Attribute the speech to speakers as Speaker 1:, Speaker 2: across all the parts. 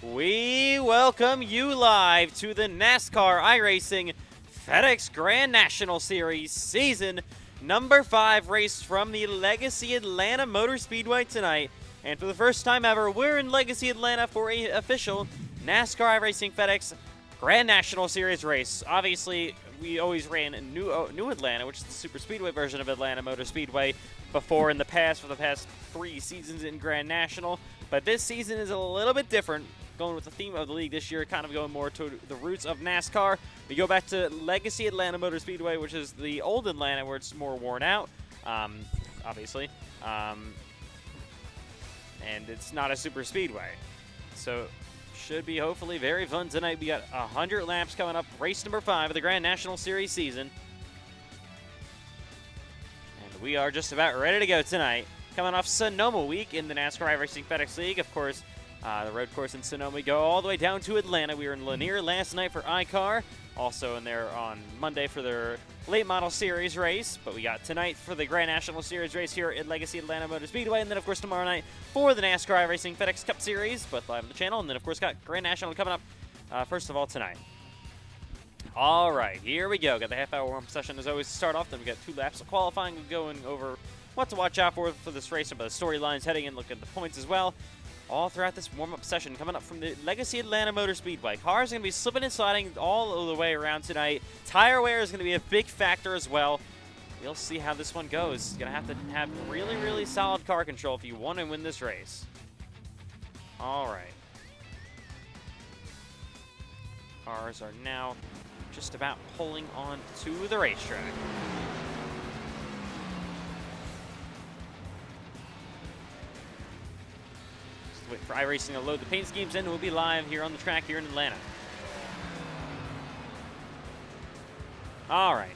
Speaker 1: We welcome you live to the NASCAR iRacing FedEx Grand National Series Season number 5 race from the Legacy Atlanta Motor Speedway tonight. And for the first time ever, we're in Legacy Atlanta for an official NASCAR iRacing FedEx Grand National Series race. Obviously, we always ran New Atlanta, which is the super speedway version of Atlanta Motor Speedway before in the past for the past 3 seasons in Grand National. But this season is a little bit different, going with the theme of the league this year, kind of going more to the roots of NASCAR. We go back to Legacy Atlanta Motor Speedway, which is the old Atlanta where it's more worn out, obviously. And it's not a super speedway. So should be hopefully very fun tonight. We got 100 laps coming up, race number 5 of the Grand National Series season. And we are just about ready to go tonight. Coming off Sonoma week in the NASCAR iRacing FedEx League, of course, the road course in Sonoma. We go all the way down to Atlanta. We were in Lanier last night for iCar, also in there on Monday for their late model series race. But we got tonight for the Grand National Series race here at Legacy Atlanta Motor Speedway, and then of course tomorrow night for the NASCAR iRacing FedEx Cup Series, both live on the channel. And then of course got Grand National coming up first of all tonight. All right, here we go. Got the half-hour warm-up session as always to start off. Then we got 2 laps of qualifying, going over what to watch out for this race, about the storylines heading in, look at the points as well, all throughout this warm-up session coming up from the Legacy Atlanta Motor Speedway. Cars are going to be slipping and sliding all the way around tonight. Tire wear is going to be a big factor as well. We'll see how this one goes. You're going to have really, really solid car control if you want to win this race. All right. Cars are now just about pulling on to the racetrack. Wait for iRacing to load the paint schemes in. We'll be live here on the track here in Atlanta. All right.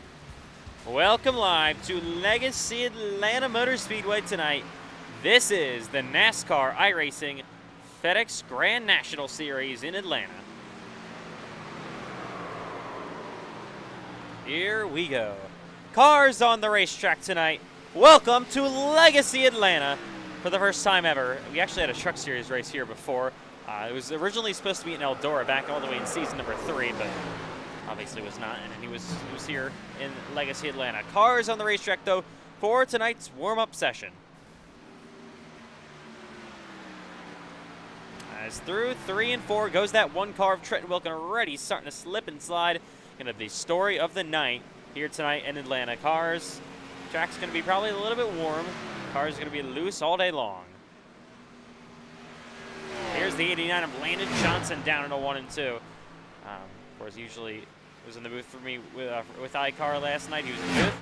Speaker 1: Welcome live to Legacy Atlanta Motor Speedway tonight. This is the NASCAR iRacing FedEx Grand National Series in Atlanta. Here we go. Cars on the racetrack tonight. Welcome to Legacy Atlanta. For the first time ever, we actually had a truck series race here before. It was originally supposed to be in Eldora back all the way in season number 3, but obviously was not, and he was here in Legacy Atlanta. Cars on the racetrack, though, for tonight's warm-up session. As through 3 and 4 goes that one car of Trenton Wilkin, already starting to slip and slide. Gonna be the story of the night here tonight in Atlanta. Cars, track's gonna be probably a little bit warm. Cars are going to be loose all day long. Here's the 89 of Landon Johnson down in a 1 and 2. Of course, usually was in the booth for me with iCar last night. He was in the booth.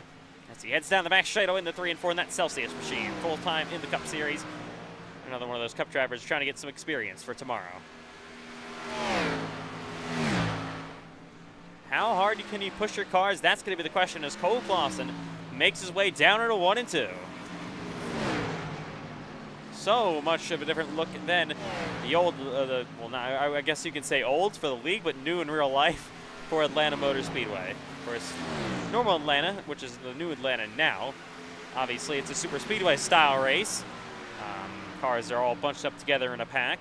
Speaker 1: As he heads down the back straightaway in the 3 and 4 in that Celsius machine. Full time in the Cup Series. Another one of those Cup drivers trying to get some experience for tomorrow. How hard can you push your cars? That's going to be the question as Cole Clausen makes his way down in a 1 and 2. So much of a different look than the old, well, now I guess you can say old for the league, but new in real life for Atlanta Motor Speedway. Of course, normal Atlanta, which is the new Atlanta now. Obviously, it's a super speedway style race. Cars are all bunched up together in a pack.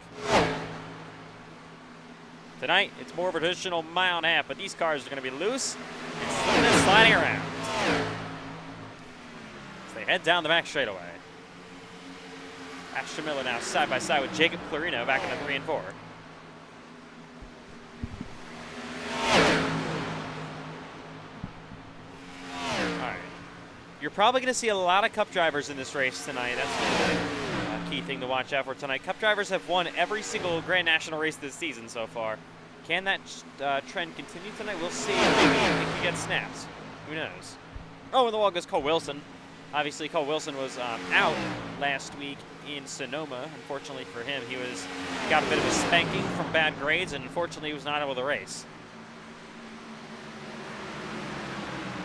Speaker 1: Tonight, it's more of a traditional mile and a half, but these cars are going to be loose and sliding around as they head down the back straightaway. Ashton Miller now side by side with Jacob Clarino back in the 3 and 4. All right. You're probably going to see a lot of Cup drivers in this race tonight. That's a key thing to watch out for tonight. Cup drivers have won every single Grand National race this season so far. Can that trend continue tonight? We'll see. Maybe if he gets snaps. Who knows? Oh, and the wall goes Cole Wilson. Obviously, Cole Wilson was out last week in Sonoma. Unfortunately for him, he got a bit of a spanking from bad grades, and unfortunately, he was not able to race.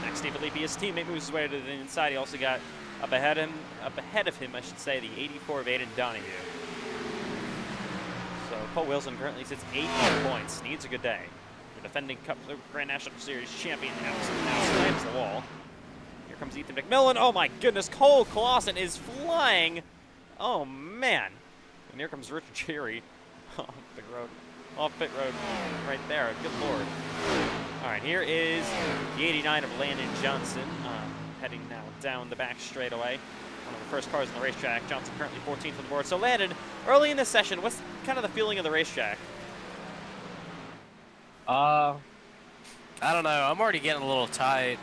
Speaker 1: Next, Steve Filippi, his teammate, moves his way to the inside. He also got up ahead of him, I should say, the 84 of Aiden Donahue. So Cole Wilson currently sits 8 points. Needs a good day. The defending Cup Grand National Series champion now slams the wall. Here comes Ethan McMillan. Oh my goodness, Cole Clausen is flying. Oh man. And here comes Richard Cherry. Pit road. Off pit road right there. Good lord. All right, here is the 89 of Landon Johnson, heading now down the back straightaway. One of the first cars on the racetrack. Johnson currently 14th on the board. So Landon, early in this session, what's kind of the feeling of the racetrack?
Speaker 2: I don't know. I'm already getting a little tight,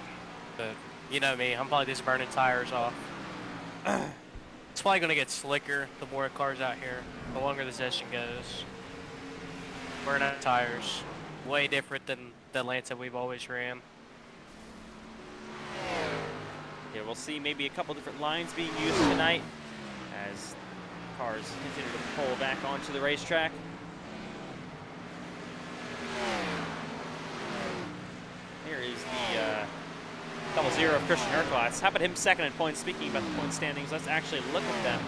Speaker 2: but you know me. I'm probably just burning tires off. It's probably going to get slicker the more cars out here, the longer the session goes. Burn out tires. Way different than the Lance that we've always ran.
Speaker 1: Yeah, we'll see maybe a couple different lines being used tonight as cars continue to pull back onto the racetrack. Here is the 00 of Christian Herklotz. How about him second in points? Speaking about the point standings, let's actually look at them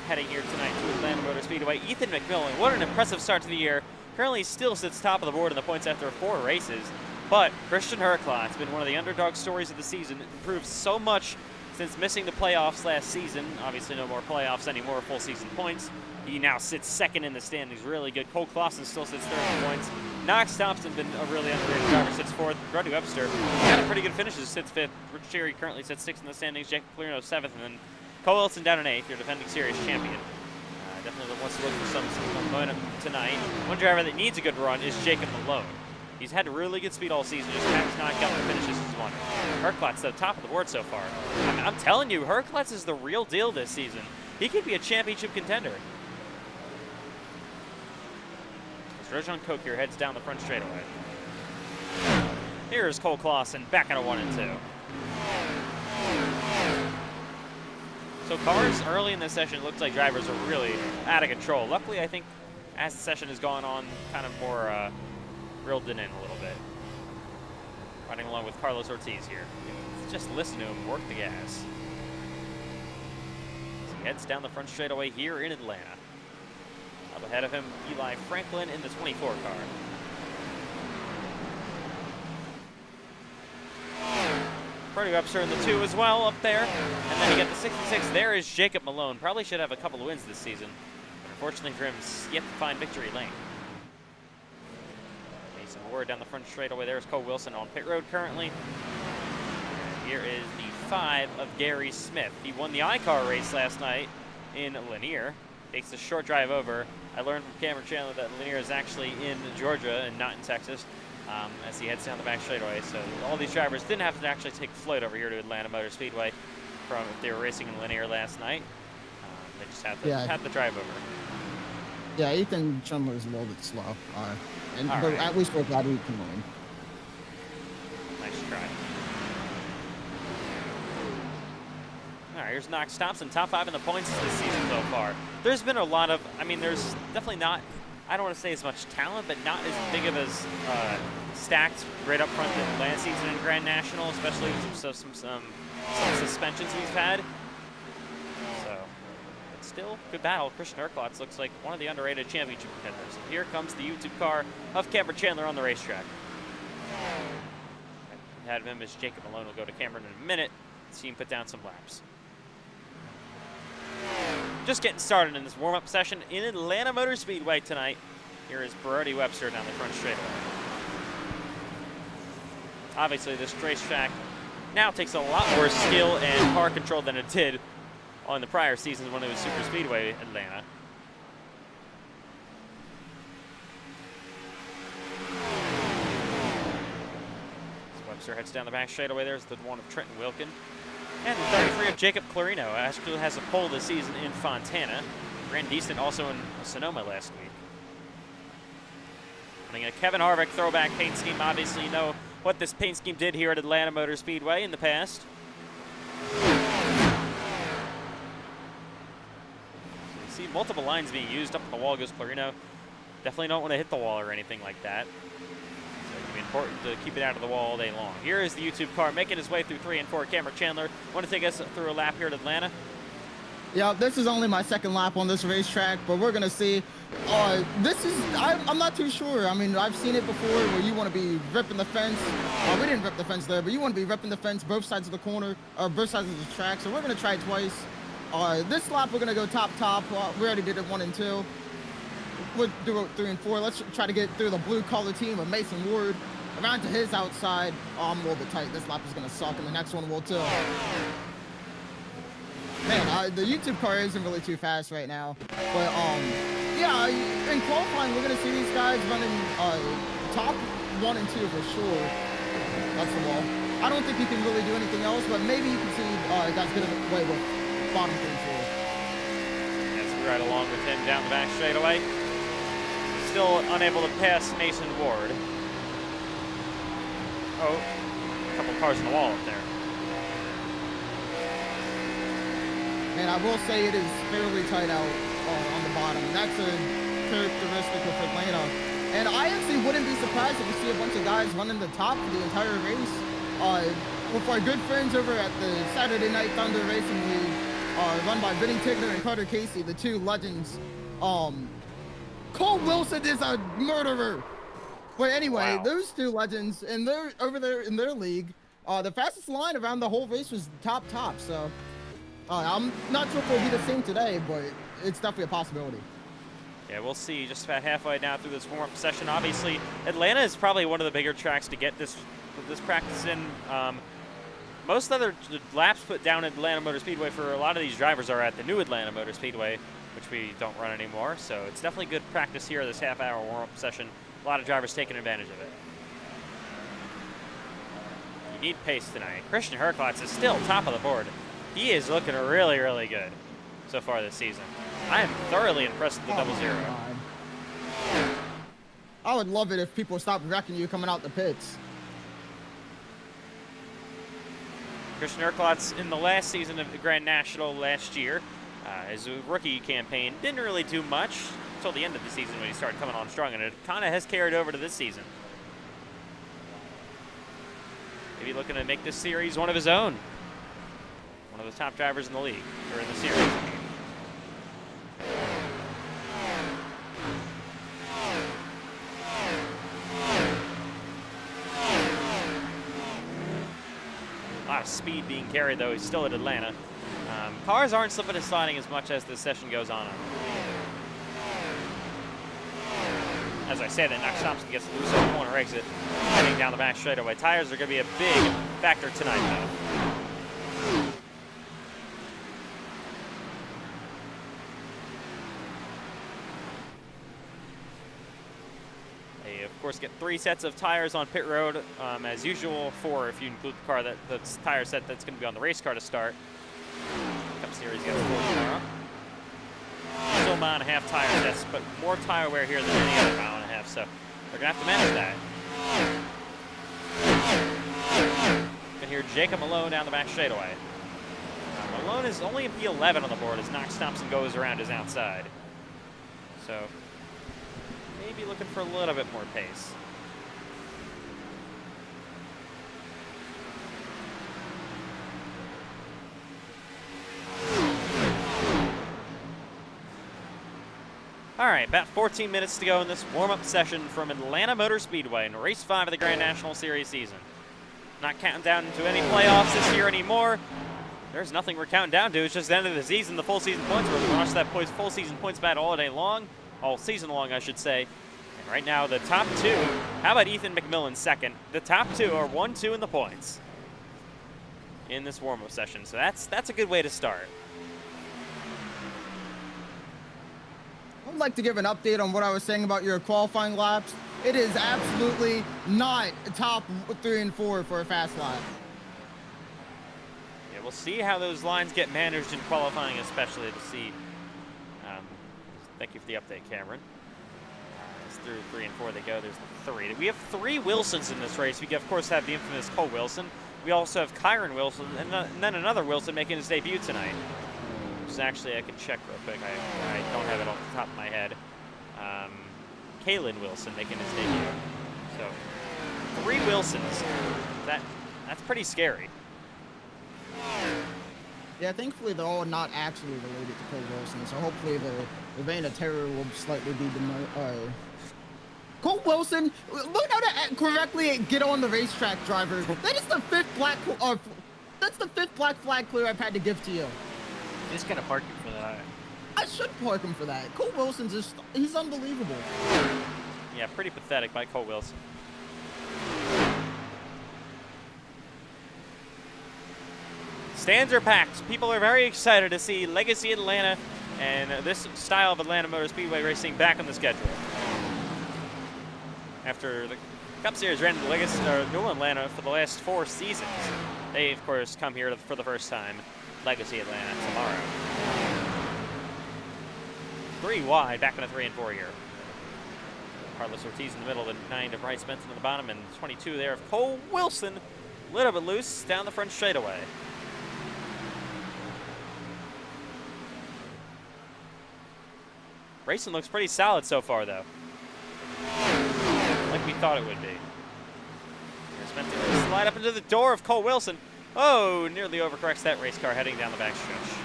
Speaker 1: heading here tonight to Atlanta Motor Speedway. Ethan McMillan, what an impressive start to the year. Currently still sits top of the board in the points after 4 races. But Christian Herklotz has been one of the underdog stories of the season. Improved so much since missing the playoffs last season. Obviously no more playoffs anymore, full season points. He now sits second in the standings, really good. Cole Clausen still sits third in points. Knox Thompson been a really underrated driver, sits fourth. Brody Webster got a pretty good finishes, sits fifth. Rich Cherry currently sits sixth in the standings. Jacob Clearno seventh, and then Cole Wilson down in eighth, your defending series champion. Definitely wants to look for some momentum tonight. One driver that needs a good run is Jacob Malone. He's had really good speed all season, just has not gotten the finishes he's wanted. Herklotz, the top of the board so far. I'm telling you, Herklotz is the real deal this season. He could be a championship contender. As Rojan Kokier heads down the front straightaway. Here's Cole Clausen back at a 1 and 2. So cars early in this session, it looks like drivers are really out of control. Luckily, I think as the session has gone on, kind of more reeled it in a little bit. Running along with Carlos Ortiz here. Just listen to him work the gas. As he heads down the front straightaway here in Atlanta. Up ahead of him, Eli Franklin in the 24 car. Brody Webster in the 2 as well up there. And then you get the 66. There is Jacob Malone. Probably should have a couple of wins this season. But unfortunately for him, yet to find victory lane. Mason Ward down the front straightaway. There's Cole Wilson on pit road currently. And here is the 5 of Gary Smith. He won the iCar race last night in Lanier. Takes the short drive over. I learned from Cameron Chandler that Lanier is actually in Georgia and not in Texas. As he heads down the back straightaway. So all these drivers didn't have to actually take the flight over here to Atlanta Motor Speedway from if they were racing in Lanier last night. They just had to drive over.
Speaker 3: Yeah, Ethan Chandler is a little bit slow. But right. At least we're glad we can win.
Speaker 1: Nice try. All right, here's Knox Thompson, top 5 in the points this season so far. There's been a lot of, there's definitely not, I don't want to say as much talent, but not as big of as stacked right up front than last season in Grand National, especially with some suspensions we've had. So, it's still a good battle. Christian Herklotz looks like one of the underrated championship contenders. And here comes the YouTube car of Cameron Chandler on the racetrack. Ahead of him is Jacob Malone. We'll go to Cameron in a minute. See him put down some laps. Just getting started in this warm-up session in Atlanta Motor Speedway tonight. Here is Brody Webster down the front straightaway. Obviously, this racetrack now takes a lot more skill and car control than it did on the prior seasons when it was Super Speedway Atlanta. As Webster heads down the back straightaway, there's the one of Trenton Wilkin. And the 33 of Jacob Clarino actually has a pole this season in Fontana. Ran decent also in Sonoma last week. Running a Kevin Harvick throwback paint scheme. Obviously, you know what this paint scheme did here at Atlanta Motor Speedway in the past. So you see multiple lines being used. Up on the wall goes Clarino. Definitely don't want to hit the wall or anything like that. Important to keep it out of the wall all day long. Here is the YouTube car making his way through 3 and 4. Cameron Chandler, want to take us through a lap here at Atlanta?
Speaker 3: Yeah, this is only my second lap on this racetrack, but we're going to see. I'm not too sure. I've seen it before where you want to be ripping the fence. We didn't rip the fence there, but you want to be ripping the fence both sides of the corner, or both sides of the track. So we're going to try twice. This lap, we're going to go top. We already did it 1 and 2. we'll do 3 and 4. Let's try to get through the blue collar team of Mason Ward around to his outside. Oh, I'm a little bit tight. This lap is going to suck, and the next one will too. Man, the YouTube car isn't really too fast right now. But, yeah, in qualifying, we're going to see these guys running top 1 and 2 for sure. That's the wall. I don't think you can really do anything else, but maybe you can see guys get away with bottom 3 and 4.
Speaker 1: As we ride along with him down the back straightaway. Still unable to pass Mason Ward. Oh, a couple cars in the wall up there.
Speaker 3: And I will say it is fairly tight out on the bottom. That's a characteristic of Atlanta. And I actually wouldn't be surprised if we see a bunch of guys running the top for the entire race. With our good friends over at the Saturday Night Thunder Racing League, run by Vinny Tigner and Carter Casey, the 2 legends. Cole Wilson is a murderer. But anyway,
Speaker 1: wow.
Speaker 3: Those 2 legends, and they're over there in their league. The fastest line around the whole race was top. So I'm not sure if it'll be the same today, but it's definitely a possibility.
Speaker 1: Yeah, we'll see just about halfway down through this warm-up session. Obviously, Atlanta is probably one of the bigger tracks to get this practice in. Most other laps put down at Atlanta Motor Speedway for a lot of these drivers are at the new Atlanta Motor Speedway, which we don't run anymore. So it's definitely good practice here, this half-hour warm-up session. A lot of drivers taking advantage of it. You need pace tonight. Christian Herklotz is still top of the board. He is looking really, really good so far this season. I am thoroughly impressed with the double zero.
Speaker 3: I would love it if people stopped wrecking you coming out the pits.
Speaker 1: Christian Herklotz in the last season of the Grand National last year, his rookie campaign didn't really do much until the end of the season when he started coming on strong, and it kind of has carried over to this season. Maybe looking to make this series one of his own. One of the top drivers in the league, or in the series. A lot of speed being carried, though. He's still at Atlanta. Cars aren't slipping and sliding as much as the session goes on. As I said, Knox Thompson gets loose on the corner exit, heading down the back straightaway. Tires are going to be a big factor tonight, though. They, of course, get 3 sets of tires on pit road, as usual, 4 if you include the car that's tire set that's going to be on the race car to start. Cup Series gets 4 tomorrow. Still a 1.5 tire sets, but more tire wear here than any other 1.5, so they're going to have to manage that. You can hear Jacob Malone down the back straightaway. Malone is only in P11 on the board as Knox Thompson goes around his outside. So maybe looking for a little bit more pace. All right, about 14 minutes to go in this warm-up session from Atlanta Motor Speedway in Race 5 of the Grand National Series season. Not counting down to any playoffs this year anymore. There's nothing we're counting down to. It's just the end of the season, the full season points. We're going to watch that full season points battle all day long, all season long, I should say. And right now, the top 2, how about Ethan McMillan second? The top 2 are 1-2 in the points in this warm-up session. So that's a good way to start.
Speaker 3: I'd like to give an update on what I was saying about your qualifying laps. It is absolutely not top 3 and 4 for a fast lap.
Speaker 1: Yeah, we'll see how those lines get managed in qualifying, especially to see. Thank you for the update, Cameron. It's through 3 and 4 they go. There's the 3. We have 3 Wilsons in this race. We, of course, have the infamous Cole Wilson. We also have Kyron Wilson, and then another Wilson making his debut tonight. Actually, I can check real quick. I don't have it off the top of my head. Kalen Wilson making his debut. So 3 Wilsons. That's pretty scary.
Speaker 3: Yeah, thankfully they're all not actually related to Cole Wilson, so hopefully the reign of terror will slightly be Cole Wilson, learn how to correctly get on the racetrack, driver. That is the 5th black. That's the 5th black flag clear I've had to give to you.
Speaker 2: Just gonna park you for that.
Speaker 3: I should park him for that. Cole Wilson's he's unbelievable.
Speaker 1: Yeah, pretty pathetic by Cole Wilson. Stands are packed. People are very excited to see Legacy Atlanta and this style of Atlanta Motor Speedway racing back on the schedule. After the Cup Series ran in Legacy, New Atlanta for the last 4 seasons, they, of course, come here for the first time. Legacy Atlanta tomorrow. 3 wide, back in a 3 and 4 year. Carlos Ortiz in the middle, the 9 of Bryce Benson in the bottom, and 22 there of Cole Wilson. A little bit loose down the front straightaway. Racing looks pretty solid so far, though. Like we thought it would be. Here's meant to slide up into the door of Cole Wilson. Oh, nearly overcorrects that race car heading down the backstretch.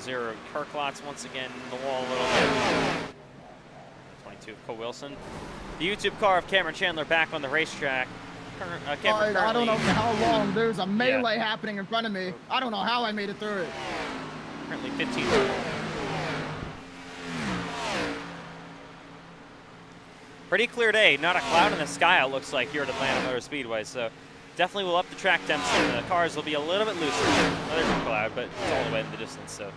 Speaker 1: Zero Kirklots once again in the wall a little bit. 22 of Cole Wilson. The YouTube car of Cameron Chandler back on the racetrack.
Speaker 3: I don't know for how long. There's a melee happening in front of me. I don't know how I made it through it.
Speaker 1: Currently 15. Pretty clear day. Not a cloud in the sky, it looks like, here at Atlanta Motor Speedway. So definitely will up the track temps, and the cars will be a little bit looser. Well, there's a cloud, but it's all the way in the distance, so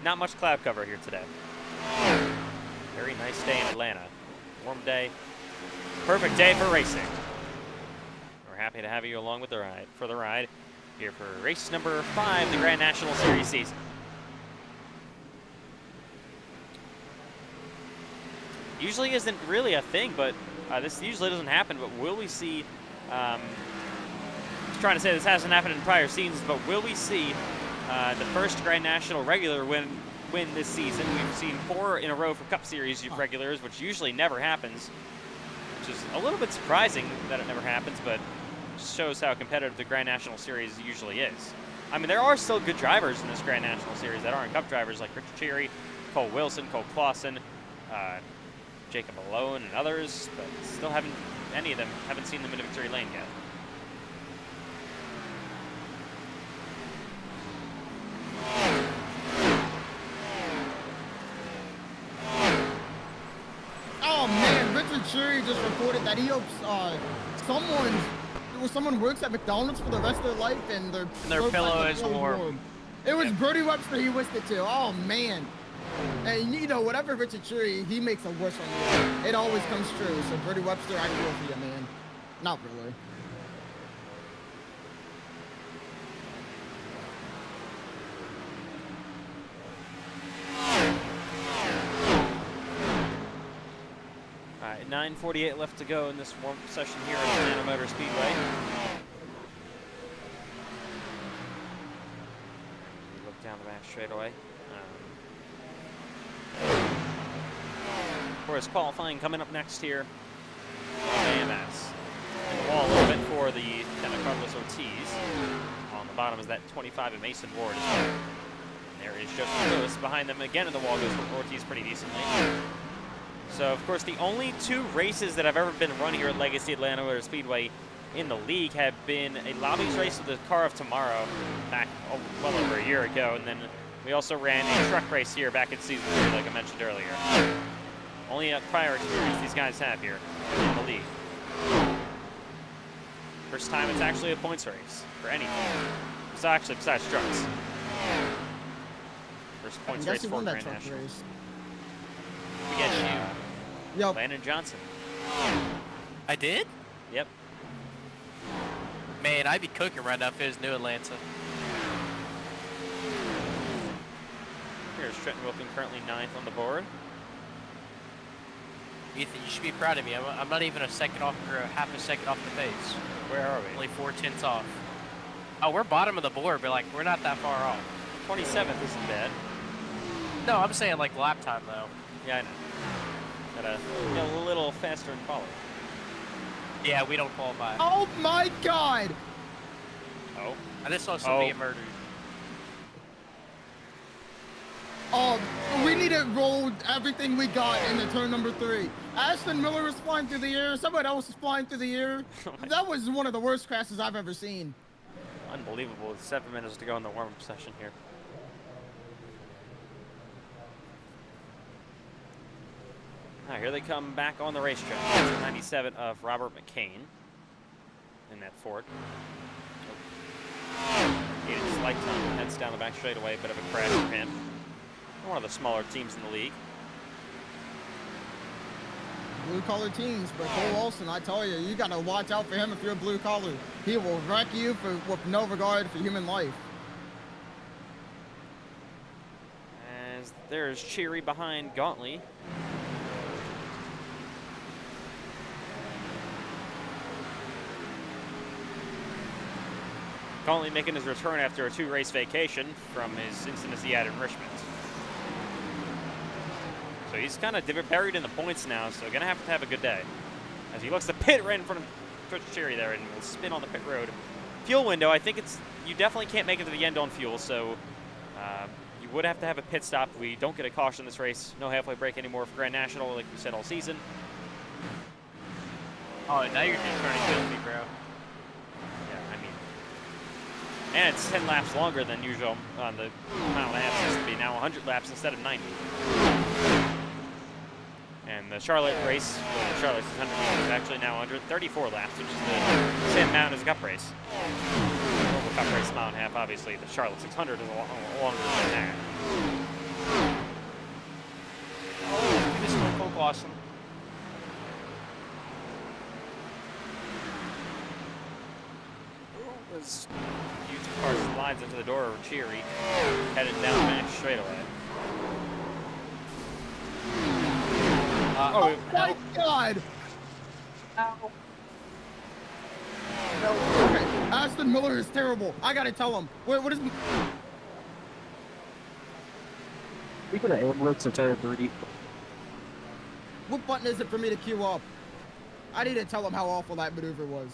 Speaker 1: not much cloud cover here today. Very nice day in Atlanta. Warm day. Perfect day for racing. We're happy to have you along with the ride here for race number 5, the Grand National Series season. Usually isn't really a thing, but this usually doesn't happen, but will we see trying to say this hasn't happened in prior seasons, but will we see the first Grand National regular win this season? We've seen 4 in a row for Cup Series regulars, which usually never happens, which is a little bit surprising that it never happens, but just shows how competitive the Grand National Series usually is. I mean, there are still good drivers in this Grand National Series that aren't Cup drivers, like Richard Cherry, Cole Wilson, Cole Clausen, Jacob Malone, and others, but still any of them haven't seen them in a victory lane yet.
Speaker 3: Oh man, Richard Cherry just reported that he hopes someone works at McDonald's for the rest of their life and their
Speaker 2: pillow is warm.
Speaker 3: It was Brody Webster he wished it to. Oh man. And you know, whatever Richard Cherry, he makes a wish on you. It always comes true. So Brody Webster, I feel for you, man. Not really.
Speaker 1: All right, 9:48 left to go in this warm-up session here at Atlanta Motor Speedway. Look down the back straightaway. Of course, qualifying coming up next here. AMS. In the wall a little bit for the Carlos Ortiz. On the bottom is that 25 of Mason Ward as well. And there is Joseph Lewis behind them. Again in the wall goes Ortiz pretty decently. So, of course, the only 2 races that have ever been run here at Legacy Atlanta Motor Speedway in the league have been a Lobbies race with the Car of Tomorrow back well over a year ago, and then we also ran a truck race here back in season 3, like I mentioned earlier. Only a prior experience these guys have here in the league. First time it's actually a points race for anything. It's actually besides trucks. First points race for Grand National. We get you.
Speaker 3: Yep.
Speaker 1: Landon Johnson.
Speaker 2: I did?
Speaker 1: Yep.
Speaker 2: Man, I'd be cooking right now if it was New Atlanta.
Speaker 1: Here's Trenton Wilkin, currently 9th on the board.
Speaker 2: Ethan, you should be proud of me. I'm not even a second off or a half a second off the pace.
Speaker 1: Where are we?
Speaker 2: Only 4/10 off. Oh, we're bottom of the board, but like we're not that far off.
Speaker 1: 27th isn't bad.
Speaker 2: No, I'm saying like lap time though.
Speaker 1: Yeah, I know. Gotta get a little faster and follow.
Speaker 2: Yeah, we don't qualify.
Speaker 3: Oh my God!
Speaker 1: Oh.
Speaker 2: I just saw somebody get murdered.
Speaker 3: Oh, we need to roll everything we got into turn number 3. Aston Miller was flying through the air. Somebody else was flying through the air. That was one of the worst crashes I've ever seen.
Speaker 1: Unbelievable. With 7 minutes to go in the warm-up session here. All right, here they come back on the racetrack. That's 97 of Robert McCain in that Ford. Aiden Slighton heads down the back straightaway. Bit of a crash for him. One of the smaller teams in the league.
Speaker 3: Blue-collar teams, but Cole Wilson, I tell you, you got to watch out for him if you're a blue-collar. He will wreck you with no regard for human life.
Speaker 1: As there's Cheery behind Gauntly. Gauntly making his return after a 2-race vacation from his incidents he had in Richmond. So he's kind of buried in the points now, so gonna have to have a good day. As he looks to pit right in front of Twitch Cherry there and will spin on the pit road. Fuel window, I think you definitely can't make it to the end on fuel, so you would have to have a pit stop. We don't get a caution this race. No halfway break anymore for Grand National, like we said all season.
Speaker 2: Oh, now you're just trying to kill me, bro.
Speaker 1: Yeah, I mean, and it's 10 laps longer than usual on the mile and a half. It used to be now 100 laps instead of 90. And the Charlotte race, the Charlotte 600 is actually now 134 laps, which is the same amount as a Cup race. The Cup race mile and a half, obviously. The Charlotte 600 is a lot longer than that.
Speaker 2: Oh, this one, Cole Clausen.
Speaker 1: As YouTube car slides into the door of Cheery, headed down back straightaway.
Speaker 3: Oh my God!
Speaker 2: Ow.
Speaker 3: Okay, Aston Miller is terrible. I gotta tell him. What is?
Speaker 4: We could have ambulance and turn 3.
Speaker 3: What button is it for me to queue up? I need to tell him how awful that maneuver was.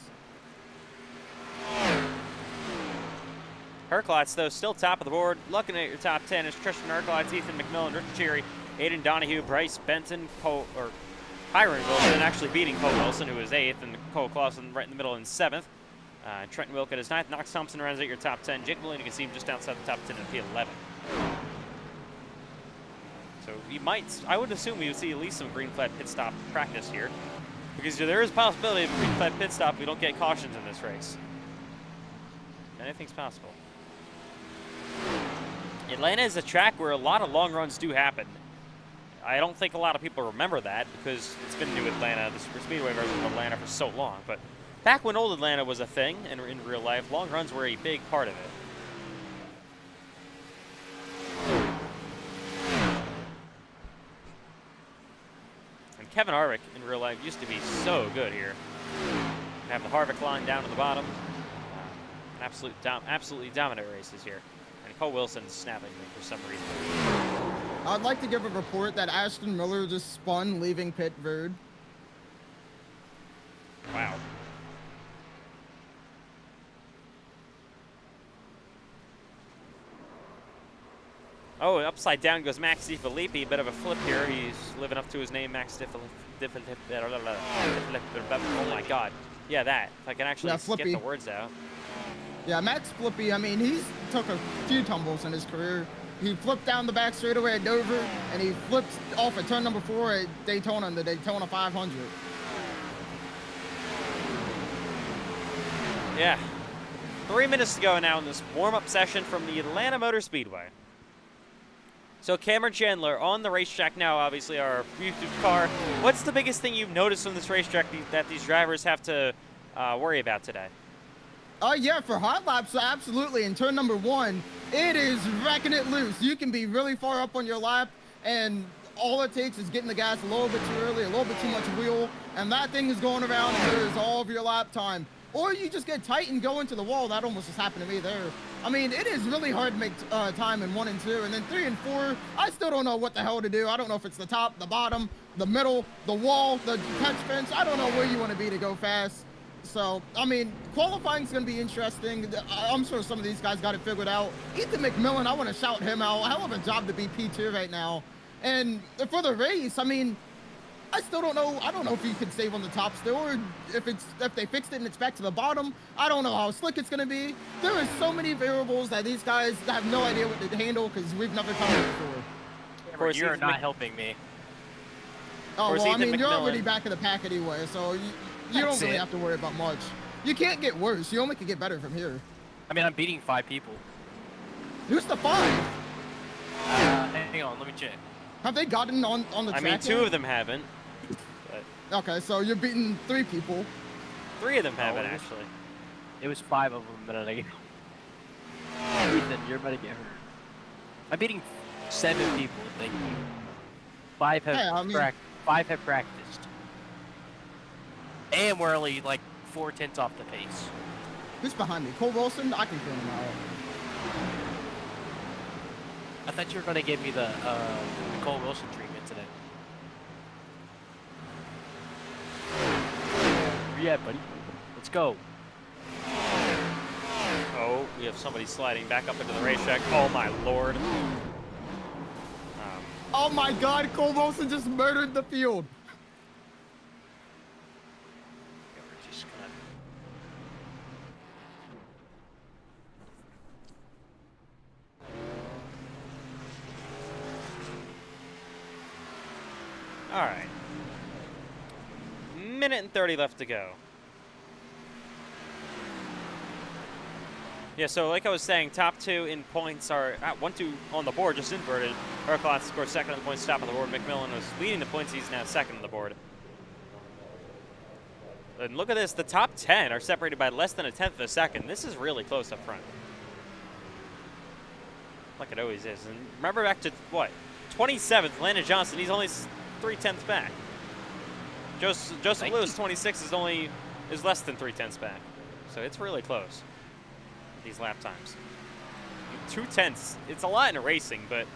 Speaker 1: Herklots, though, still top of the board. Looking at your top 10 is Tristan Herklots, Ethan McMillan, Richard Cheery, Aiden Donahue, Bryce Benton, Hiron Wilson, actually beating Cole Wilson, who is 8th, and Cole Clausen right in the middle in 7th. Trenton Wilk at his 9th. Knox Thompson rounds out your top 10. Jake Mullane, you can see him just outside the top 10 in P11. So I would assume we would see at least some green flag pit stop practice here, because there is a possibility of a green flag pit stop if we don't get cautions in this race. Anything's possible. Atlanta is a track where a lot of long runs do happen. I don't think a lot of people remember that because it's been new Atlanta, the super speedway version of Atlanta, for so long. But back when old Atlanta was a thing and in real life, long runs were a big part of it. And Kevin Harvick in real life used to be so good here. You have the Harvick line down to the bottom. Absolutely dominant races here. And Cole Wilson's snapping me for some reason.
Speaker 3: I'd like to give a report that Aston Miller just spun leaving pit verd.
Speaker 1: Wow. Oh, upside down goes Max DiFilippi. Bit of a flip here. He's living up to his name, Max DiFilippi. Oh my God. Yeah, that. If I can actually get the words out.
Speaker 3: Yeah, Max Flippy, I mean, he's took a few tumbles in his career. He flipped down the back straightaway at Dover, and he flipped off at turn number 4 at Daytona in the Daytona 500.
Speaker 1: Yeah. 3 minutes to go now in this warm-up session from the Atlanta Motor Speedway. So Cameron Chandler on the racetrack now, obviously our YouTube car. What's the biggest thing you've noticed on this racetrack that these drivers have to worry about today?
Speaker 3: Yeah, for hot laps, absolutely. In turn number 1, it is wrecking it loose. You can be really far up on your lap, and all it takes is getting the gas a little bit too early, a little bit too much wheel, and that thing is going around and there's all of your lap time. Or you just get tight and go into the wall. That almost just happened to me there. I mean, it is really hard to make time in 1 and 2, and then 3 and 4, I still don't know what the hell to do. I don't know if it's the top, the bottom, the middle, the wall, the catch fence. I don't know where you want to be to go fast. So, I mean, qualifying's going to be interesting. I'm sure some of these guys got it figured out. Ethan McMillan, I want to shout him out. Hell of a job to be P2 right now. And for the race, I mean, I still don't know. I don't know if you can save on the top still, or if they fixed it and it's back to the bottom. I don't know how slick it's going to be. There are so many variables that these guys have no idea what to handle because we've never come here before.
Speaker 2: Of course, you're not helping me.
Speaker 3: Oh, well, I mean, you're
Speaker 1: McMillan.
Speaker 3: already back in the pack anyway, so you don't really have to worry about much. You can't get worse. You only can get better from here.
Speaker 2: I mean, I'm beating 5 people.
Speaker 3: Who's the 5?
Speaker 2: Hang on, let me check.
Speaker 3: Have they gotten on the track
Speaker 1: I mean, 2
Speaker 3: yet?
Speaker 1: of them haven't. But
Speaker 3: Okay, so you're beating 3 people.
Speaker 1: 3 of them haven't, actually.
Speaker 2: It was 5 of them a minute ago.
Speaker 4: Ethan, you're about to get hurt.
Speaker 2: I'm beating 7 people, thank you. 5 have,
Speaker 3: Hey, I mean-
Speaker 2: 5 have practiced. And we're only like 4/10 off the pace.
Speaker 3: Who's behind me? Cole Wilson? I can clean him out.
Speaker 2: I thought you were going to give me the Cole Wilson treatment today.
Speaker 4: Where you at, buddy?
Speaker 2: Let's go.
Speaker 1: Oh, we have somebody sliding back up into the racetrack. Oh, my Lord.
Speaker 3: Oh my God, Cole Wilson just murdered the field.
Speaker 2: We're just gonna...
Speaker 1: All right. Minute and 30 left to go. Yeah, so like I was saying, top 2 in points are 1-2 on the board, just inverted. Herklotz scored second on the points, top of the board. McMillan was leading the points. He's now second on the board. And look at this. The top 10 are separated by less than a tenth of a second. This is really close up front. Like it always is. And remember back to, what, 27th, Landon Johnson. He's only 3/10 back. Joseph Lewis, 26, is less than 3/10 back. So it's really close, these lap times. 2/10, it's a lot in racing, but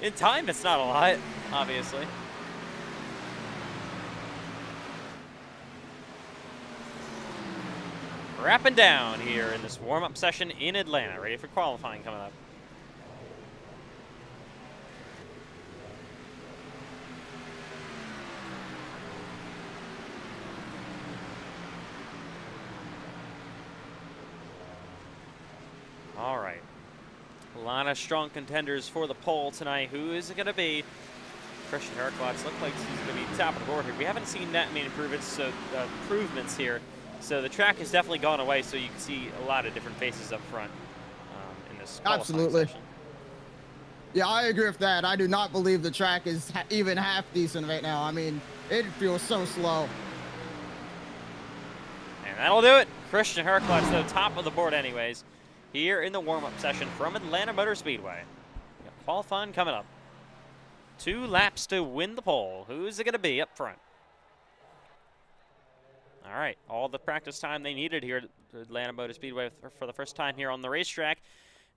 Speaker 1: in time, it's not a lot, obviously. Wrapping down here in this warm-up session in Atlanta, ready for qualifying coming up. All right. A lot of strong contenders for the pole tonight. Who is it going to be? Christian Herklotz looks like he's going to be top of the board here. We haven't seen that many improvements here. So the track has definitely gone away, so you can see a lot of different faces up front in this qualifying
Speaker 3: Absolutely.
Speaker 1: session.
Speaker 3: Yeah, I agree with that. I do not believe the track is even half decent right now. I mean, it feels so slow.
Speaker 1: And that'll do it. Christian Herklotz, though, top of the board anyways, here in the warm-up session from Atlanta Motor Speedway. We got qualifying coming up. 2 laps to win the pole. Who's it going to be up front? All right, all the practice time they needed here at Atlanta Motor Speedway for the first time here on the racetrack.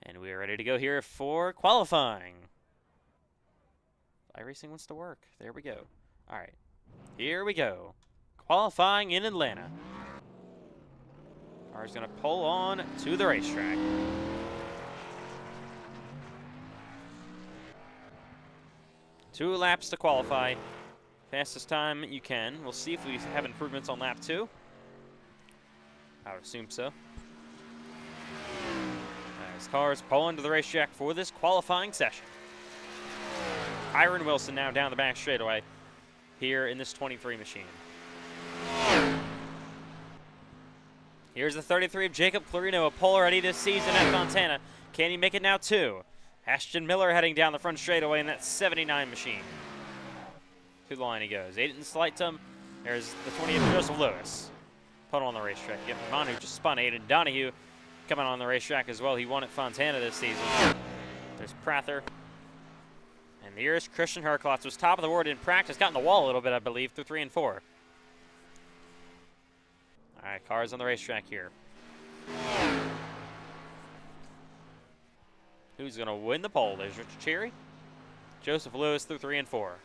Speaker 1: And we are ready to go here for qualifying. iRacing wants to work. There we go. All right, here we go. Qualifying in Atlanta. Car's going to pull on to the racetrack. Two laps to qualify. Fastest time you can. We'll see if we have improvements on lap 2. I would assume so. As cars pull into the racetrack for this qualifying session. Kyron Wilson now down the back straightaway here in this 23 machine. Here's the 33 of Jacob Clarino, a pole ready this season at Fontana. Can he make it now, too? Ashton Miller heading down the front straightaway in that 79 machine. To the line he goes. Aiden Slightum. There's the 20 of Joseph Lewis. Put on the racetrack. Yep, Manu just spun. Aiden Donahue coming on the racetrack as well. He won at Fontana this season. There's Prather. And here's Christian Herklotz. Was top of the board in practice. Got in the wall a little bit, I believe, through 3 and 4. All right, cars on the racetrack here. Who's going to win the pole? There's Richard Cherry. Joseph Lewis through 3 and 4.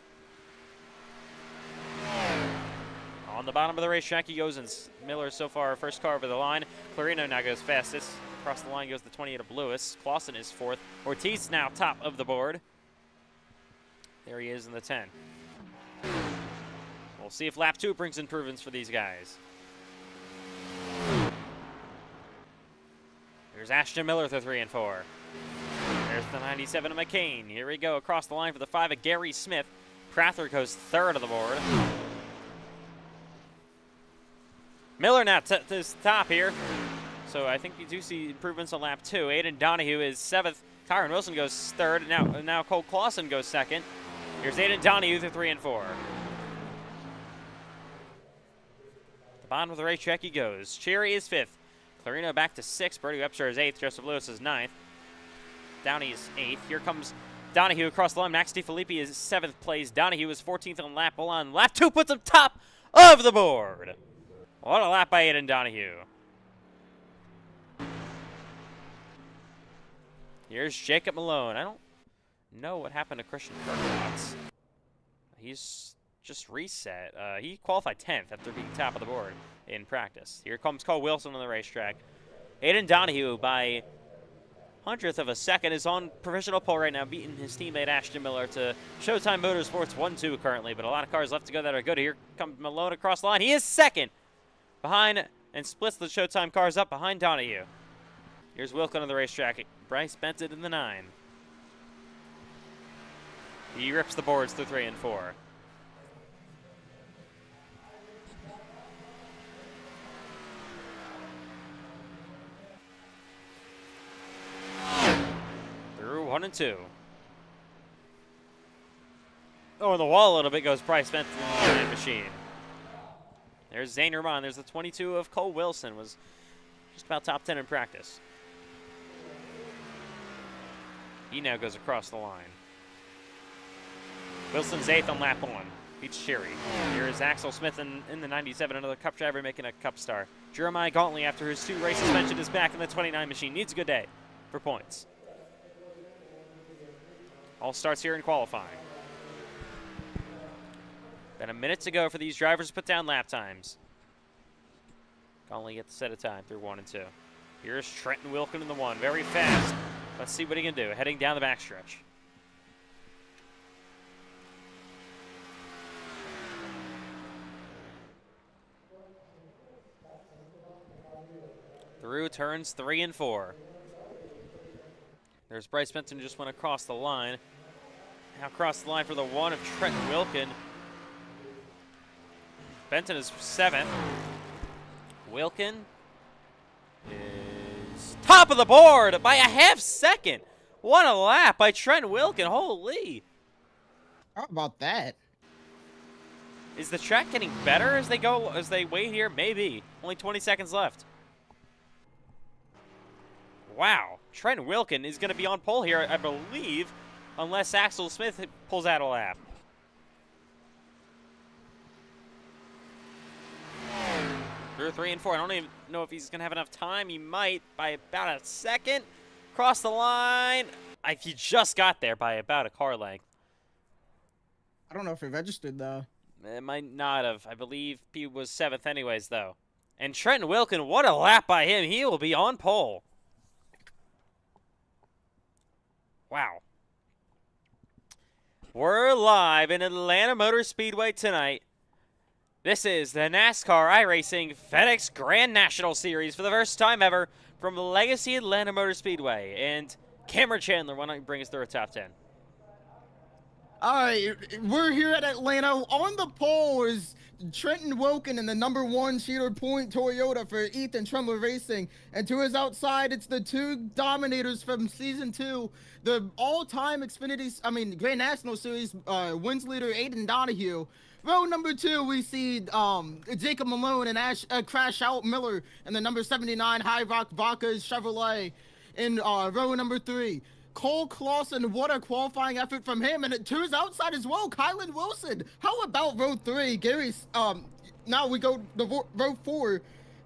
Speaker 1: On the bottom of the racetrack, he goes, and Miller so far first car over the line. Clarino now goes fastest. Across the line goes the 28 of Lewis. Clausen is fourth. Ortiz now top of the board. There he is in the 10. We'll see if lap 2 brings improvements for these guys. There's Ashton Miller with the 3 and 4. There's the 97 of McCain. Here we go across the line for the 5 of Gary Smith. Prather goes third of the board. Miller now is top here. So I think you do see improvements on lap 2. Aiden Donahue is 7th. Kyron Wilson goes third. Now Cole Clausen goes second. Here's Aiden Donahue the 3 and 4. The bottom of the racetrack he goes. Cherry is 5th. Clarino back to 6th. Brody Webster is 8th. Joseph Lewis is 9th. Downey is 8th. Here comes Donahue across the line. Max DiFilippi is 7th place. Donahue is 14th on lap 1. Lap 2 puts him top of the board. What a lap by Aiden Donahue. Here's Jacob Malone. I don't know what happened to Christian Perkins. He's just reset. He qualified 10th after being top of the board in practice. Here comes Cole Wilson on the racetrack. Aiden Donahue, by 100th of a second, is on provisional pole right now, beating his teammate Ashton Miller to Showtime Motorsports 1-2 currently, but a lot of cars left to go that are good. Here comes Malone across the line. He is second behind and splits the Showtime cars up behind Donahue. Here's Wilkin on the racetrack. Bryce Benton in the 9. He rips the boards to 3 and 4. Through 1 and 2. Oh, in the wall a little bit goes Bryce Benton in the machine. There's Zane Rahman. There's the 22 of Cole Wilson. Was just about top 10 in practice. He now goes across the line. Wilson's 8th on lap 1. Beats Cherry. Here is Axel Smith in the 97, another Cup driver making a Cup star. Jeremiah Gauntly, after his 2 race suspension, is back in the 29 machine. Needs a good day for points. All starts here in qualifying. Then a minute to go for these drivers to put down lap times. Gauntly gets a set of time through 1 and 2. Here's Trenton Wilkin in the 1. Very fast. Let's see what he can do. Heading down the backstretch. Through turns 3 and 4. There's Bryce Benton, just went across the line. Now across the line for the 1 of Trenton Wilkin. Benton is 7th. Wilkin is top of the board by a half second. What a lap by Trent Wilkin. Holy.
Speaker 3: How about that?
Speaker 1: Is the track getting better as they wait here? Maybe. Only 20 seconds left. Wow. Trent Wilkin is going to be on pole here, I believe, unless Axel Smith pulls out a lap. Through 3 and 4. I don't even know if he's going to have enough time. He might by about a second. Cross the line. He just got there by about a car length.
Speaker 3: I don't know if he registered, though.
Speaker 1: It might not have. I believe he was 7th anyways, though. And Trenton Wilkin, what a lap by him. He will be on pole. Wow. We're live in Atlanta Motor Speedway tonight. This is the NASCAR iRacing FedEx Grand National Series for the first time ever from Legacy Atlanta Motor Speedway. And Cameron Chandler, why don't you bring us through a top 10?
Speaker 3: All right, we're here at Atlanta. On the pole is Trenton Wilkin in the -- Cedar Point Toyota for Ethan Tremblay Racing. And to his outside, it's the 2 dominators from Season 2, the all-time Grand National Series wins leader Aiden Donahue. Row number 2, we see Jacob Malone and Crash Out Miller in the 79 High Rock Vodka Chevrolet. In row number 3, Cole Clausen, what a qualifying effort from him. And to his outside as well, Kylan Wilson. How about row 3? Gary's, now we go to row 4.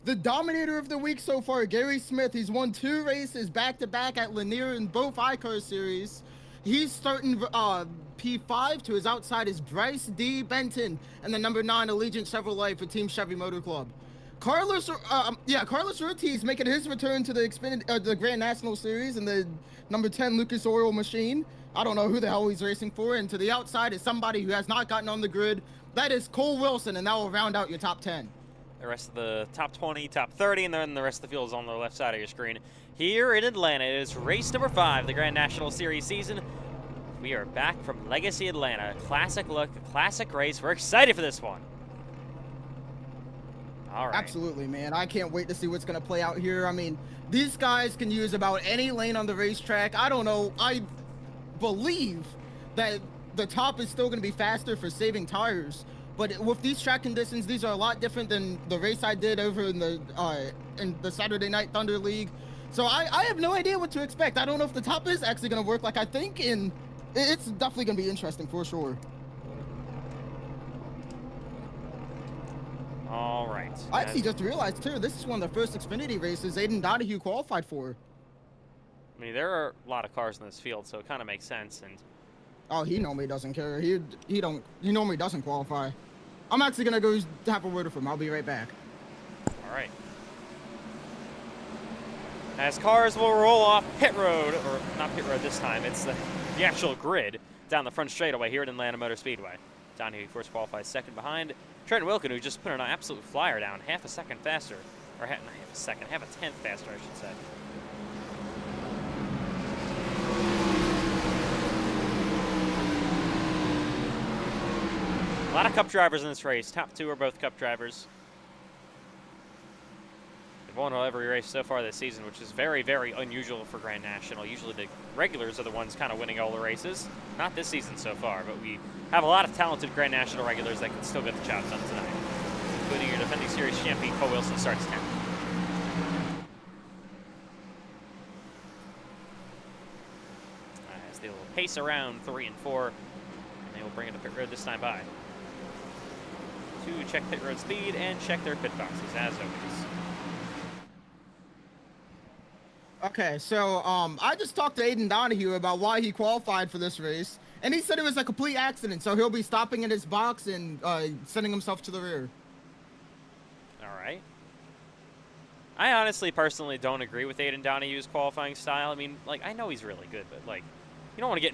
Speaker 3: The dominator of the week so far, Gary Smith. He's won 2 races back-to-back at Lanier in both iCar series. He's starting P5. To his outside is Bryce D. Benton, and the number 9 Allegiant Chevrolet for Team Chevy Motor Club. Carlos Ortiz making his return to the Grand National Series in the number 10 Lucas Oil machine. I don't know who the hell he's racing for. And to the outside is somebody who has not gotten on the grid. That is Cole Wilson, and that will round out your top 10.
Speaker 1: The rest of the top 20, top 30, and then the rest of the field is on the left side of your screen. Here in Atlanta, it is race number 5, the Grand National Series season. We are back from Legacy Atlanta. Classic look, classic race. We're excited for this one. All right.
Speaker 3: Absolutely, man. I can't wait to see what's going to play out here. I mean, these guys can use about any lane on the racetrack. I don't know. I believe that the top is still going to be faster for saving tires. But with these track conditions, these are a lot different than the race I did over in the Saturday Night Thunder League. So I have no idea what to expect. I don't know if the top is actually going to work like I think, and it's definitely going to be interesting for sure.
Speaker 1: All right.
Speaker 3: I actually just realized, too, this is one of the first Xfinity races Aiden Donahue qualified for.
Speaker 1: I mean, there are a lot of cars in this field, so it kind of makes sense. And
Speaker 3: oh, he normally doesn't care. He normally doesn't qualify. I'm actually going to go have a word with him. I'll be right back.
Speaker 1: all right. As cars will roll off pit road, or not pit road this time, it's the actual grid down the front straightaway here at Atlanta Motor Speedway. Donahue first qualifies second behind Trent Wilkin, who just put an absolute flyer down, half a second faster, or not half a second, half a tenth faster, I should say. A lot of Cup drivers in this race. Top 2 are both Cup drivers. They've won every race so far this season, which is very, very unusual for Grand National. Usually the regulars are the ones kind of winning all the races. Not this season so far, but we have a lot of talented Grand National regulars that can still get the job done tonight, including your defending series champion, Cole Wilson, starts 10th. As they will pace around 3 and 4, and they will bring it to pit road this time by to check pit road speed and check their pit boxes, as always.
Speaker 3: Okay, so I just talked to Aiden Donahue about why he qualified for this race, and he said it was a complete accident, so he'll be stopping in his box and sending himself to the rear.
Speaker 1: All right. I honestly, personally don't agree with Aiden Donahue's qualifying style. I mean, like, I know he's really good, but, like, you don't want to get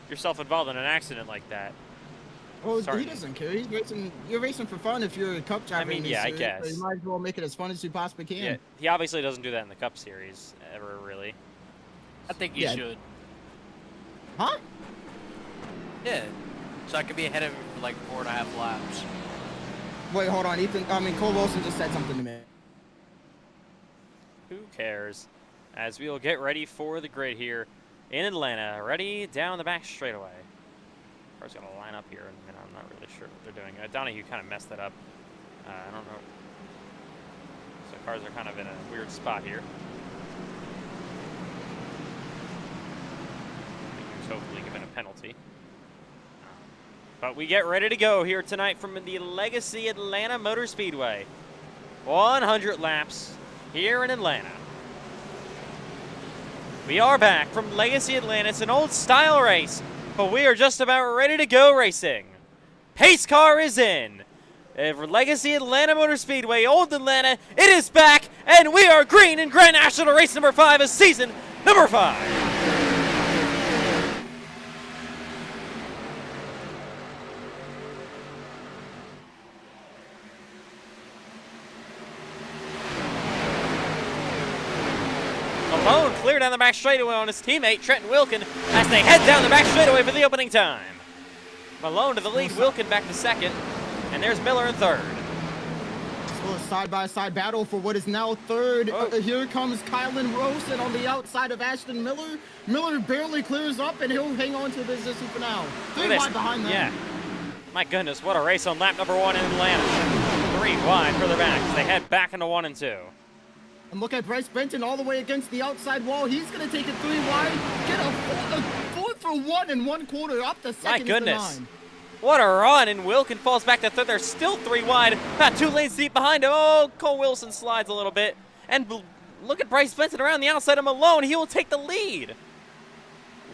Speaker 1: yourself involved in an accident like that.
Speaker 3: Well, he doesn't care. You're racing for fun if you're a Cup driver.
Speaker 1: I mean, yeah, I guess.
Speaker 3: So you might as well make it as fun as you possibly can.
Speaker 1: Yeah, he obviously doesn't do that in the Cup Series ever, really.
Speaker 2: I think you should.
Speaker 3: Huh?
Speaker 2: Yeah. So I could be ahead of him for like 4.5 laps.
Speaker 3: Wait, hold on, Ethan. I mean, Cole Wilson just said something to me.
Speaker 1: Who cares? As we'll get ready for the grid here in Atlanta. Ready down the back straightaway. Car's going to line up here in a minute. I'm not really sure what they're doing. Donahue kind of messed that up. I don't know. So cars are kind of in a weird spot here. He's hopefully given a penalty. But we get ready to go here tonight from the Legacy Atlanta Motor Speedway. 100 laps here in Atlanta. We are back from Legacy Atlanta. It's an old style race, but we are just about ready to go racing. Pace car is in. For Legacy Atlanta Motor Speedway, Old Atlanta, it is back, and we are green in Grand National Race number 5 of season number 5. Malone clear down the back straightaway on his teammate, Trenton Wilkin, as they head down the back straightaway for the opening time. Malone to the lead, Wilkin back to second, and there's Miller in third.
Speaker 3: A side-by-side battle for what is now third. Here comes Kylan Rosen on the outside of Ashton Miller. Miller barely clears up, and he'll hang on to the position for now. 3 wide behind them.
Speaker 1: Yeah. My goodness, what a race on lap number 1 in Atlanta. 3 wide further back as they head back into 1 and 2.
Speaker 3: And look at Bryce Benton all the way against the outside wall. He's going to take it 3 wide, get a 4 for 1 and 1/4 up to second.
Speaker 1: My goodness. What a run, and Wilkin falls back to third. They're still 3 wide, about 2 lanes deep behind him. Oh, Cole Wilson slides a little bit, and look at Bryce Benson around the outside of Malone. He will take the lead.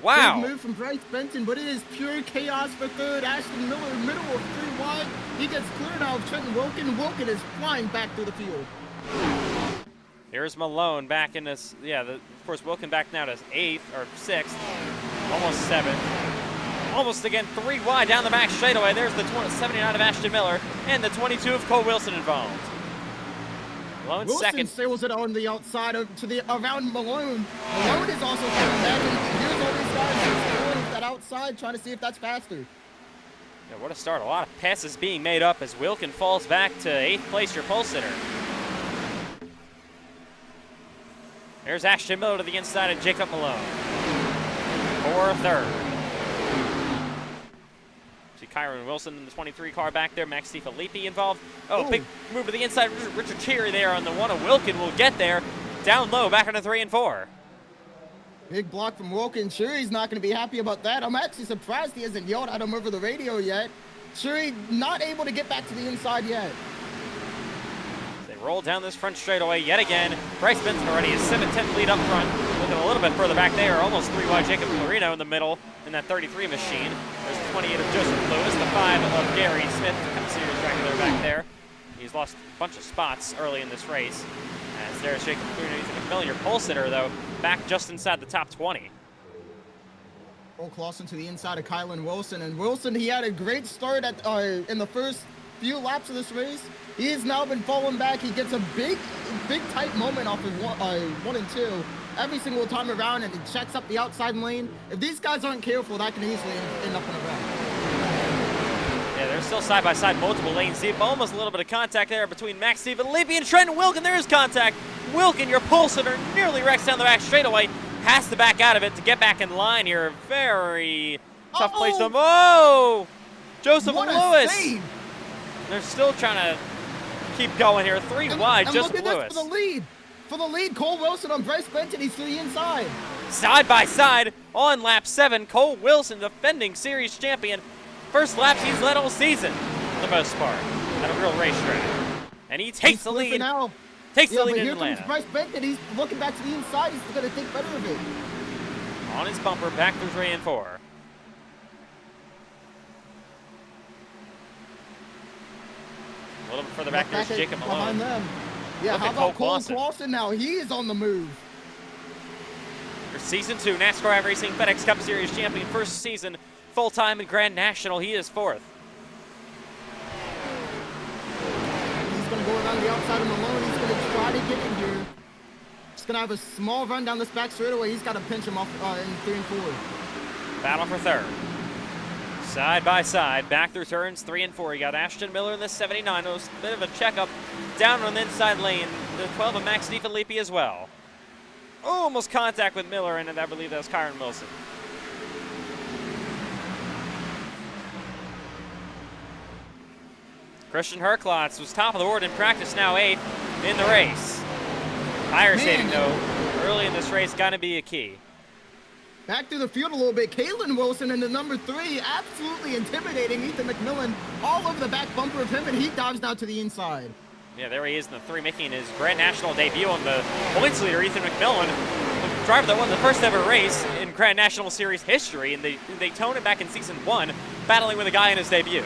Speaker 1: Wow.
Speaker 3: Big move from Bryce Benson, but it is pure chaos for third. Ashton Miller, middle of 3 wide. He gets cleared out of Trenton Wilkin. Wilkin is flying back through the field.
Speaker 1: Here's Malone back in this. Yeah, of course, Wilkin back now to 8th or 6th. Almost 7th. Almost again 3 wide down the back straightaway. There's the 79 of Ashton Miller and the 22 of Cole Wilson involved. Malone
Speaker 3: Wilson
Speaker 1: second.
Speaker 3: sails it on the outside around Malone. Malone is also coming back, and here's all these guys just going that outside, trying to see if that's faster.
Speaker 1: Yeah, what a start. A lot of passes being made up as Wilkin falls back to 8th place, your pole sitter. There's Ashton Miller to the inside of Jacob Malone for 3rd. See Kyron Wilson in the 23 car back there. Max DiFilippi involved. Oh, big move to the inside. Richard Cherry there on the 1 of Wilkin will get there. Down low, back into 3 and 4.
Speaker 3: Big block from Wilkin. Cherry's not going to be happy about that. I'm actually surprised he hasn't yelled at him over the radio yet. Cherry not able to get back to the inside yet.
Speaker 1: They roll down this front straightaway yet again. Bryce Benson already is 7-10 lead up front. Looking a little bit further back there. Almost 3 wide Jacob Clarino in the middle in that 33 machine. There's the 28 of Joseph Lewis, the 5 of Gary Smith, the Cup Series regular back there. He's lost a bunch of spots early in this race. As there's Jacob Clarino, Ethan McMillan, your pole sitter, though, back just inside the top 20.
Speaker 3: Cole Clausen to the inside of Kylan Wilson. And Wilson, he had a great start at in the first few laps of this race. He has now been falling back. He gets a big tight moment off of 1 and 2 every single time around, and he checks up the outside lane. If these guys aren't careful, that can easily end up in a wreck.
Speaker 1: Yeah, they're still side by side, multiple lanes deep. Almost a little bit of contact there between Max DiFilippi and Trenton Wilkin. There is contact. Wilkin, your pole sitter, nearly wrecks down the back straightaway. Has to back out of it to get back in line here. Very tough place for him. Oh! Joseph Lewis.
Speaker 3: Save.
Speaker 1: They're still trying to keep going here. 3 wide, Joseph Lewis.
Speaker 3: For the lead. For the lead, Cole Wilson on Bryce Benton. He's to the inside.
Speaker 1: Side by side on lap 7, Cole Wilson, defending series champion. First laps he's led all season, for the most part, at a real racetrack. And he takes the lead.
Speaker 3: Now.
Speaker 1: Takes the lead in
Speaker 3: here
Speaker 1: Atlanta.
Speaker 3: Comes Bryce Benton. He's looking back to the inside. He's going to think better of it.
Speaker 1: On his bumper, back through 3 and 4. A little bit further back, there's Jacob Malone.
Speaker 3: Behind them. Yeah, how about Cole Clausen now? He is on the move.
Speaker 1: For Season 2, NASCAR iRacing FedEx Cup Series champion, first season, full-time in Grand National. He is 4th.
Speaker 3: He's going to go around the outside of Malone. He's going to try to get in here. He's going to have a small run down this back straightaway. He's got to pinch him off in 3 and 4.
Speaker 1: Battle for 3rd. Side by side, back through turns 3 and 4. You got Ashton Miller in the 79. It was a bit of a checkup down on the inside lane. The 12 of Max DiFilippi as well. Almost contact with Miller, and I believe that was Kyron Wilson. Christian Herklotz was top of the board in practice, now 8th in the race. Higher saving, though, early in this race, got to be a key.
Speaker 3: Back through the field a little bit. Kalen Wilson in the number 3, absolutely intimidating Ethan McMillan all over the back bumper of him, and he dives now to the inside.
Speaker 1: Yeah, there he is in the 3, making his Grand National debut on the points leader, Ethan McMillan, the driver that won the first ever race in Grand National Series history in Daytona back in Season 1, battling with a guy in his debut.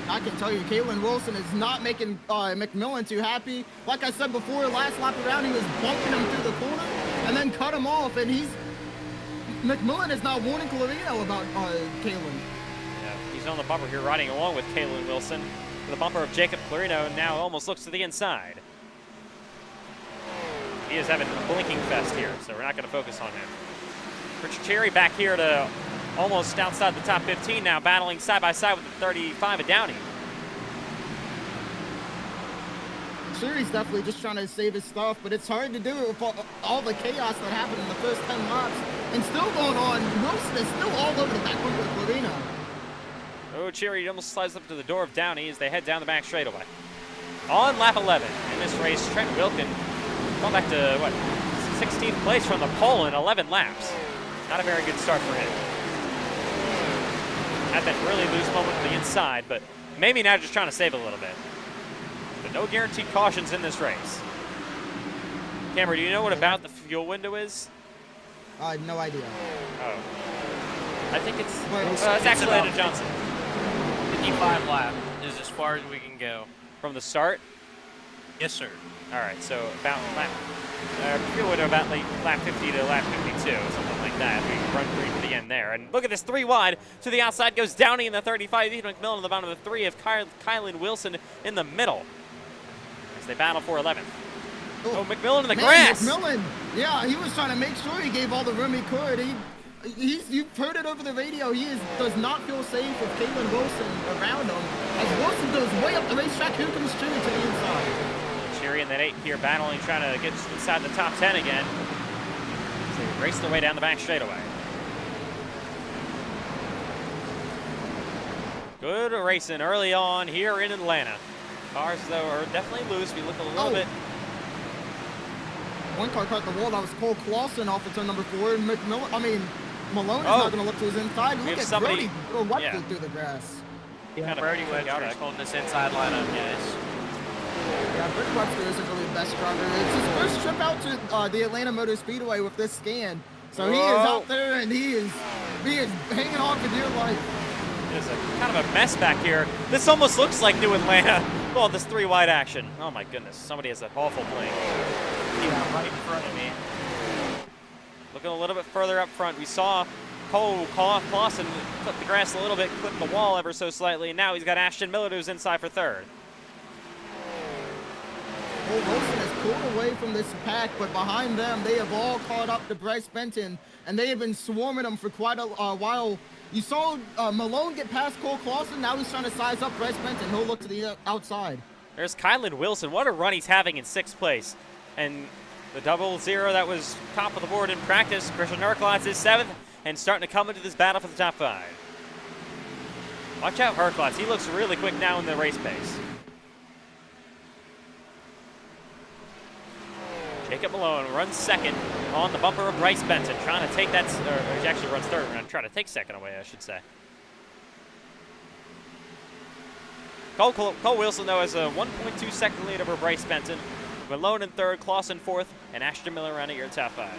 Speaker 3: I can tell you, Kalen Wilson is not making McMillan too happy. Like I said before, last lap around, he was bumping him through the corner and then cut him off, and McMillan is now warning Clarino about Kalen.
Speaker 1: Yeah, he's on the bumper here, riding along with Kalen Wilson. The bumper of Jacob Clarino now almost looks to the inside. He is having a blinking fest here, so we're not going to focus on him. Richard Cherry back here to almost outside the top 15 now, battling side by side with the 35 of Downey.
Speaker 3: Cherry's definitely just trying to save his stuff, but it's hard to do with all the chaos that happened in the first 10 laps. And still going on, Wilson is still all over the back bumper of Clarino.
Speaker 1: Oh, Cherry almost slides up to the door of Downey as they head down the back straightaway. On lap 11 in this race, Trent Wilkin going back to, 16th place from the pole in 11 laps. Not a very good start for him. Had that really loose moment to the inside, but maybe now just trying to save a little bit. But no guaranteed cautions in this race. Cameron, do you know what about the fuel window is?
Speaker 3: No idea.
Speaker 1: Oh. I think it's
Speaker 3: It's
Speaker 1: actually
Speaker 2: about-
Speaker 1: Landon Johnson.
Speaker 2: 55 lap is as far as we can go.
Speaker 1: From the start?
Speaker 2: Yes, sir.
Speaker 1: All right, so about fuel window about like lap 50 to lap 52, something like that. We run through to the end there. And look at this, 3 wide. To the outside goes Downey in the 35. Ethan McMillan on the bottom of the 3 of Kylan Wilson in the middle. As they battle for 11th. Oh, McMillan in the grass.
Speaker 3: McMillan, yeah, he was trying to make sure he gave all the room he could. You've heard it over the radio. Does not feel safe with Kylan Wilson around him. As Wilson goes way up the racetrack, here comes Chewy to the inside.
Speaker 1: Chewy and that 8 here battling, trying to get inside the top 10 again. So they race their way down the back straightaway. Good racing early on here in Atlanta. Cars, though, are definitely loose. We look a little bit.
Speaker 3: One car caught the wall. That was Cole Clausen off of turn number 4. Malone is not going to look to his inside. Look at
Speaker 1: somebody,
Speaker 3: Brody Webster through the grass.
Speaker 2: Yeah, Brody Webster is holding this inside lineup, guys.
Speaker 3: Yeah, Brody Webster isn't really the best driver. It's his first trip out to the Atlanta Motor Speedway with this scan. So he is out there and he is hanging on for dear life.
Speaker 1: There's kind of a mess back here. This almost looks like New Atlanta. Well, this 3 wide action. Oh my goodness, somebody has an awful plane.
Speaker 2: Yeah, right in front of me.
Speaker 1: Looking a little bit further up front, we saw Cole Clausen clip the grass a little bit, clip the wall ever so slightly, and now he's got Ashton Miller who's inside for 3rd.
Speaker 3: Cole Wilson has pulled away from this pack, but behind them, they have all caught up to Bryce Benton, and they have been swarming him for quite a while. You saw Malone get past Cole Clausen. Now he's trying to size up Bryce Benton. He'll look to the outside.
Speaker 1: There's Kylan Wilson. What a run he's having in 6th place. And the 0-0 that was top of the board in practice. Christian Herklotz is 7th and starting to come into this battle for the top 5. Watch out, Herklotz. He looks really quick now in the race pace. Jacob Malone runs 2nd on the bumper of Bryce Benton, trying to take that, or he actually runs 3rd, and trying to take 2nd away, I should say. Cole Wilson, though, has a 1.2 second lead over Bryce Benton. Malone in 3rd, Clausen 4th, and Ashton Miller around at your top 5.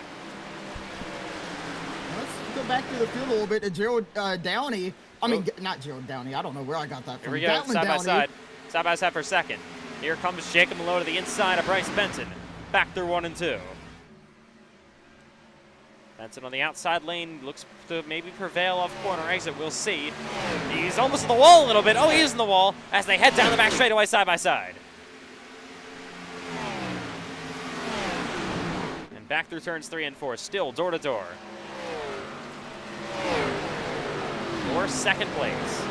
Speaker 3: Let's go back to the field a little bit to Gerald Downey. Not Gerald Downey. I don't know where I got that from.
Speaker 1: Here we go, side by side. Side by side for 2nd. Here comes Jacob Malone to the inside of Bryce Benton. Back through 1 and 2. Benson on the outside lane, looks to maybe prevail off corner exit. We'll see. He's almost in the wall a little bit. Oh, he is in the wall as they head down the back straightaway side by side. And back through turns 3 and 4, still door to door. For 2nd place.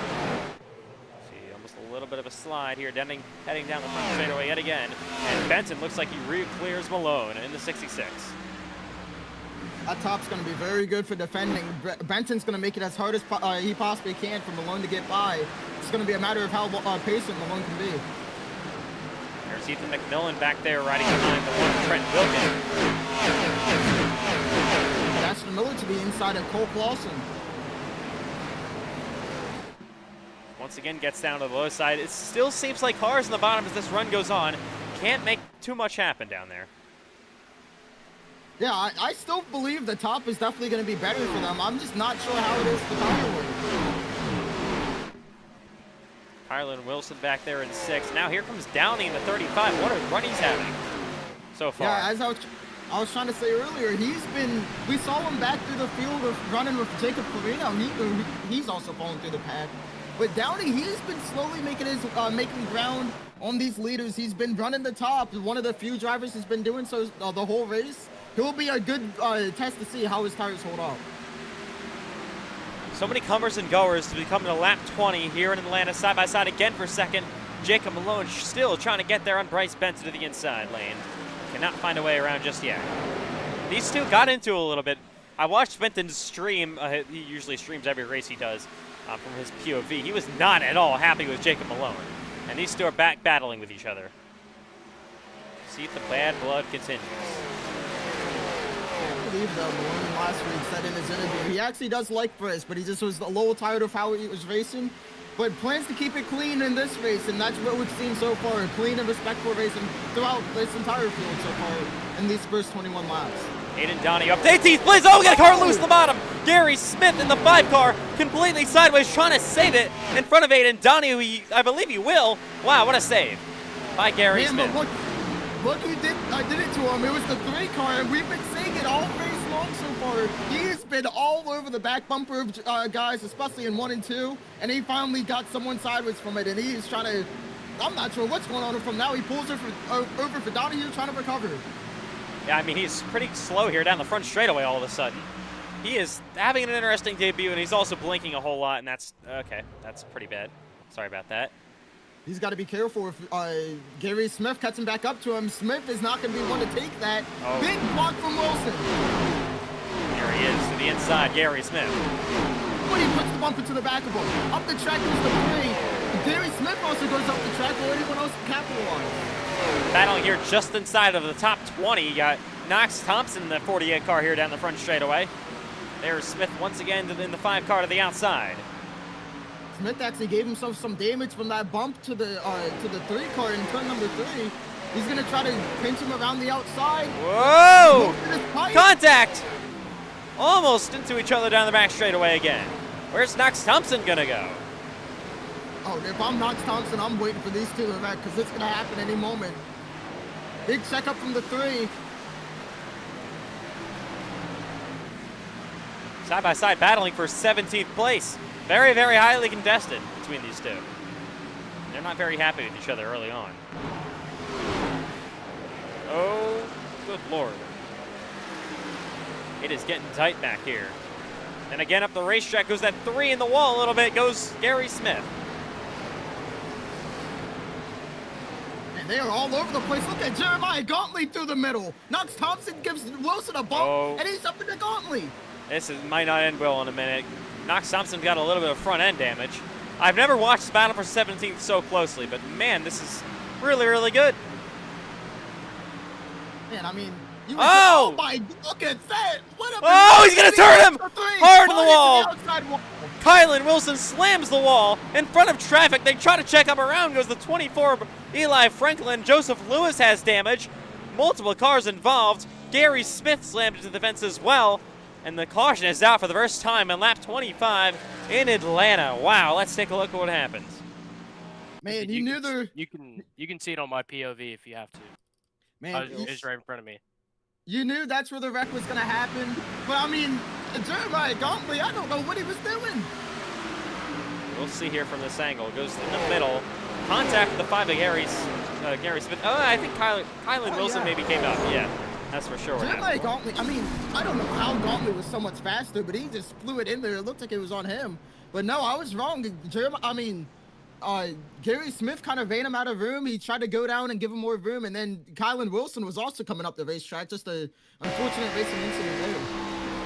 Speaker 1: A little bit of a slide here, heading down the front straightaway yet again. And Benton looks like he re-clears Malone in the 66.
Speaker 3: That top's going to be very good for defending. Benton's going to make it as hard as he possibly can for Malone to get by. It's going to be a matter of how patient Malone can be.
Speaker 1: There's Ethan McMillan back there riding behind the 1 Trent Wilkin.
Speaker 3: Ashton Miller to the inside of Cole Clausen.
Speaker 1: Once again gets down to the low side. It still seems like cars in the bottom as this run goes on. Can't make too much happen down there.
Speaker 3: Yeah, I still believe the top is definitely going to be better for them. I'm just not sure how it is for Tyler.
Speaker 1: Kylan Wilson back there in 6th. Now here comes Downey in the 35. What a run he's having so far.
Speaker 3: Yeah, as I was trying to say earlier, we saw him back through the field of running with Jacob Carino. He's also falling through the pack. But Downey, he's been slowly making ground on these leaders. He's been running the top. One of the few drivers has been doing so the whole race. He'll be a good test to see how his tires hold up.
Speaker 1: So many comers and goers to be coming to lap 20 here in Atlanta, side by side again for 2nd. Jacob Malone still trying to get there on Bryce Benton to the inside lane. Cannot find a way around just yet. These two got into it a little bit. I watched Benton stream. He usually streams every race he does. From his POV. He was not at all happy with Jacob Malone. And these two are back battling with each other. See if the bad blood continues.
Speaker 3: I believe though, Malone last week said in his interview, he actually does like Bryce, but he just was a little tired of how he was racing. but plans to keep it clean in this race, and that's what we've seen so far. Clean and respectful racing throughout this entire field so far in these first 21 laps.
Speaker 1: Aiden Donnie up to 18th place. Oh, we got a car loose in the bottom. Gary Smith in the 5 car, completely sideways, trying to save it in front of Aiden Donnie, who I believe he will. Wow, what a save by Gary Smith.
Speaker 3: But look who did it to him. It was the 3 car, and we've been seeing it all race long so far. He's been all over the back bumper of guys, especially in 1 and 2, and he finally got someone sideways from it, and he's trying to, I'm not sure what's going on from now. He pulls over for Donahue, trying to recover.
Speaker 1: Yeah, I mean, he's pretty slow here down the front straightaway all of a sudden. He is having an interesting debut, and he's also blinking a whole lot, and that's, okay, that's pretty bad. Sorry about that.
Speaker 3: He's got to be careful if Gary Smith cuts him back up to him. Smith is not going to be one to take that.
Speaker 1: Oh.
Speaker 3: Big block from Wilson.
Speaker 1: There he is to the inside, Gary Smith.
Speaker 3: But he puts the bumper to the back of him. Up the track goes the 3. Gary Smith also goes up the track where anyone else can capitalize.
Speaker 1: Battling here just inside of the top 20. You got Knox Thompson in the 48 car here down the front straightaway. There's Smith once again in the 5 car to the outside.
Speaker 3: Smith actually gave himself some damage from that bump to the 3 car in turn number 3. He's gonna try to pinch him around the outside.
Speaker 1: Whoa! Contact! Almost into each other down the back straightaway again. Where's Knox Thompson gonna go?
Speaker 3: Oh, if I'm Knox Thompson, I'm waiting for these 2 to wreck because it's gonna happen any moment. Big check up from the 3.
Speaker 1: Side by side battling for 17th place. Very, very highly contested between these 2. They're not very happy with each other early on. Oh, good Lord. It is getting tight back here. And again up the racetrack goes that 3 in the wall a little bit, goes Gary Smith.
Speaker 3: And they are all over the place. Look at Jeremiah Gauntly through the middle. Knox Thompson gives Wilson a bump, and he's up into Gauntly.
Speaker 1: Might not end well in a minute. Knox Thompson got a little bit of front end damage. I've never watched Battle for 17th so closely, but man, this is really, really good.
Speaker 3: Man, I mean,
Speaker 1: oh
Speaker 3: my, look at that.
Speaker 1: He's going to turn him hard to the wall. Kylan Wilson slams the wall in front of traffic. They try to check up around, goes the 24, Eli Franklin. Joseph Lewis has damage. Multiple cars involved. Gary Smith slammed into the fence as well. And the caution is out for the first time in lap 25 in Atlanta. Wow, let's take a look at what happens.
Speaker 3: Man, you knew there.
Speaker 2: You can see it on my POV if you have to.
Speaker 3: Man,
Speaker 2: it's right in front of me.
Speaker 3: You knew that's where the wreck was gonna happen. But I mean, Jeremiah Gauntly, I don't know what he was doing.
Speaker 1: We'll see here from this angle. Goes in the middle. Contact with the 5 of Gary Smith. Oh, I think Kylan Wilson maybe came up. Yeah. That's for sure.
Speaker 3: Jeremiah Gauntly, I mean, I don't know how Gauntly was so much faster, but he just flew it in there. It looked like it was on him. But no, I was wrong. Gary Smith kind of ran him out of room. He tried to go down and give him more room, and then Kylan Wilson was also coming up the racetrack. Just an unfortunate racing incident there.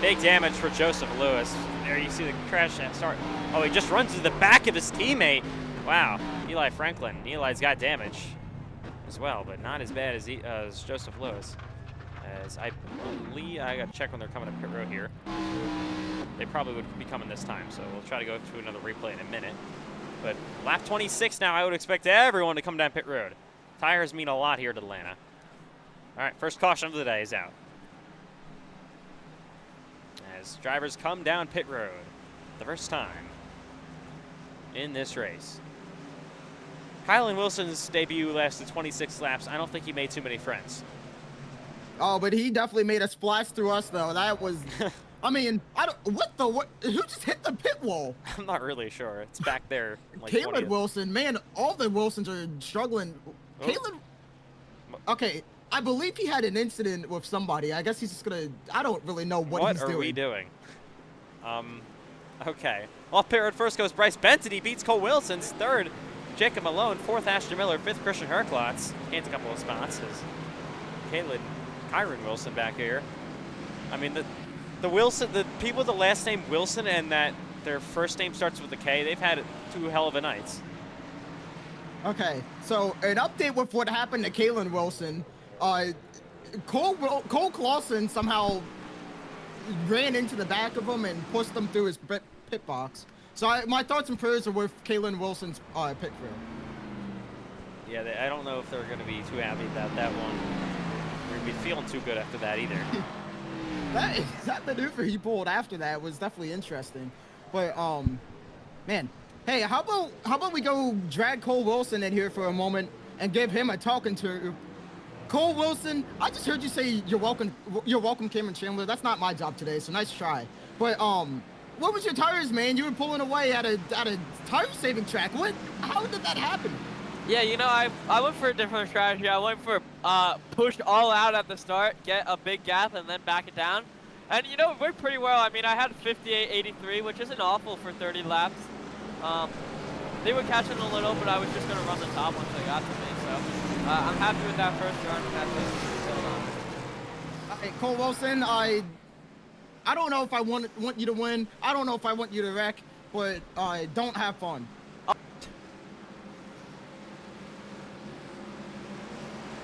Speaker 1: Big damage for Joseph Lewis. There you see the crash start. Oh, he just runs to the back of his teammate. Wow, Eli Franklin. Eli's got damage as well, but not as bad as Joseph Lewis. As I believe, I gotta check when they're coming to pit road here. They probably would be coming this time, so we'll try to go through another replay in a minute. But lap 26 now, I would expect everyone to come down pit road. Tires mean a lot here at Atlanta. All right, first caution of the day is out. As drivers come down pit road, the first time in this race. Kylan Wilson's debut lasted 26 laps. I don't think he made too many friends.
Speaker 3: Oh, but he definitely made a splash through us, though. That was, I mean, what, who just hit the pit wall?
Speaker 1: I'm not really sure. It's back there. Like
Speaker 3: Caleb Wilson, man, all the Wilsons are struggling. Oh. Caleb, okay, I believe he had an incident with somebody. I guess he's just gonna, I don't really know what he's doing.
Speaker 1: What are we doing? Okay. Off pit road first goes Bryce Benson. He beats Cole Wilson's. Third, Jacob Malone. Fourth, Ashton Miller. Fifth, Christian Herklotz. Gains a couple of spots. Kyron Wilson back here. I mean, the people with the last name Wilson and that their first name starts with a K, they've had 2 hell of a nights.
Speaker 3: Okay, so an update with what happened to Kylan Wilson. Cole Clausen somehow ran into the back of him and pushed him through his pit box. So my thoughts and prayers are with Kalen Wilson's pick fail.
Speaker 1: Yeah, I don't know if they're going to be too happy about that one. We're going to be feeling too good after that either.
Speaker 3: that maneuver he pulled after that was definitely interesting. But man, hey, how about we go drag Cole Wilson in here for a moment and give him a talking to. Cole Wilson, I just heard you say you're welcome, Cameron Chandler. That's not my job today, so nice try. But what was your tires, man? You were pulling away at a tire-saving track. How did that happen?
Speaker 5: Yeah, you know, I went for a different strategy. I went for push all out at the start, get a big gap, and then back it down. And, you know, it worked pretty well. I mean, I had 58.83, which isn't awful for 30 laps. They were catching a little, but I was just going to run the top once they got to me. So I'm happy with that first run.
Speaker 3: Hey, Cole Wilson, I don't know if I want you to win. I don't know if I want you to wreck, but don't have fun.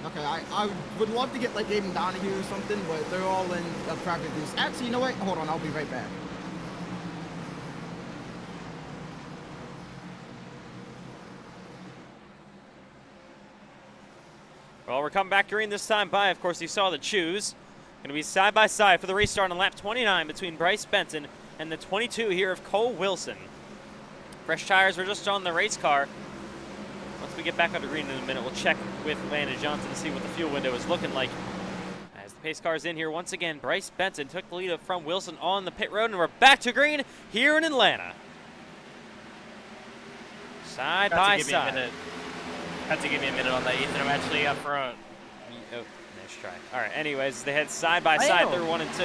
Speaker 3: Okay, I would love to get like Aiden Donahue or something, but they're all in a practice. Actually, you know what? Hold on, I'll be right back.
Speaker 1: Well, we're coming back during this time by. Of course, you saw the choose. Going to be side by side for the restart on lap 29 between Bryce Benson and the 22 here of Cole Wilson. Fresh tires were just on the race car. Once we get back under green in a minute, we'll check with Landon Johnson to see what the fuel window is looking like. As the pace car is in here once again, Bryce Benson took the lead from Wilson on the pit road, and we're back to green here in Atlanta. Side by side.
Speaker 2: Have to give me a minute on that, Ethan. I'm actually up front.
Speaker 1: Oh, nice try. All right, anyways, they head side by side through 1 and 2.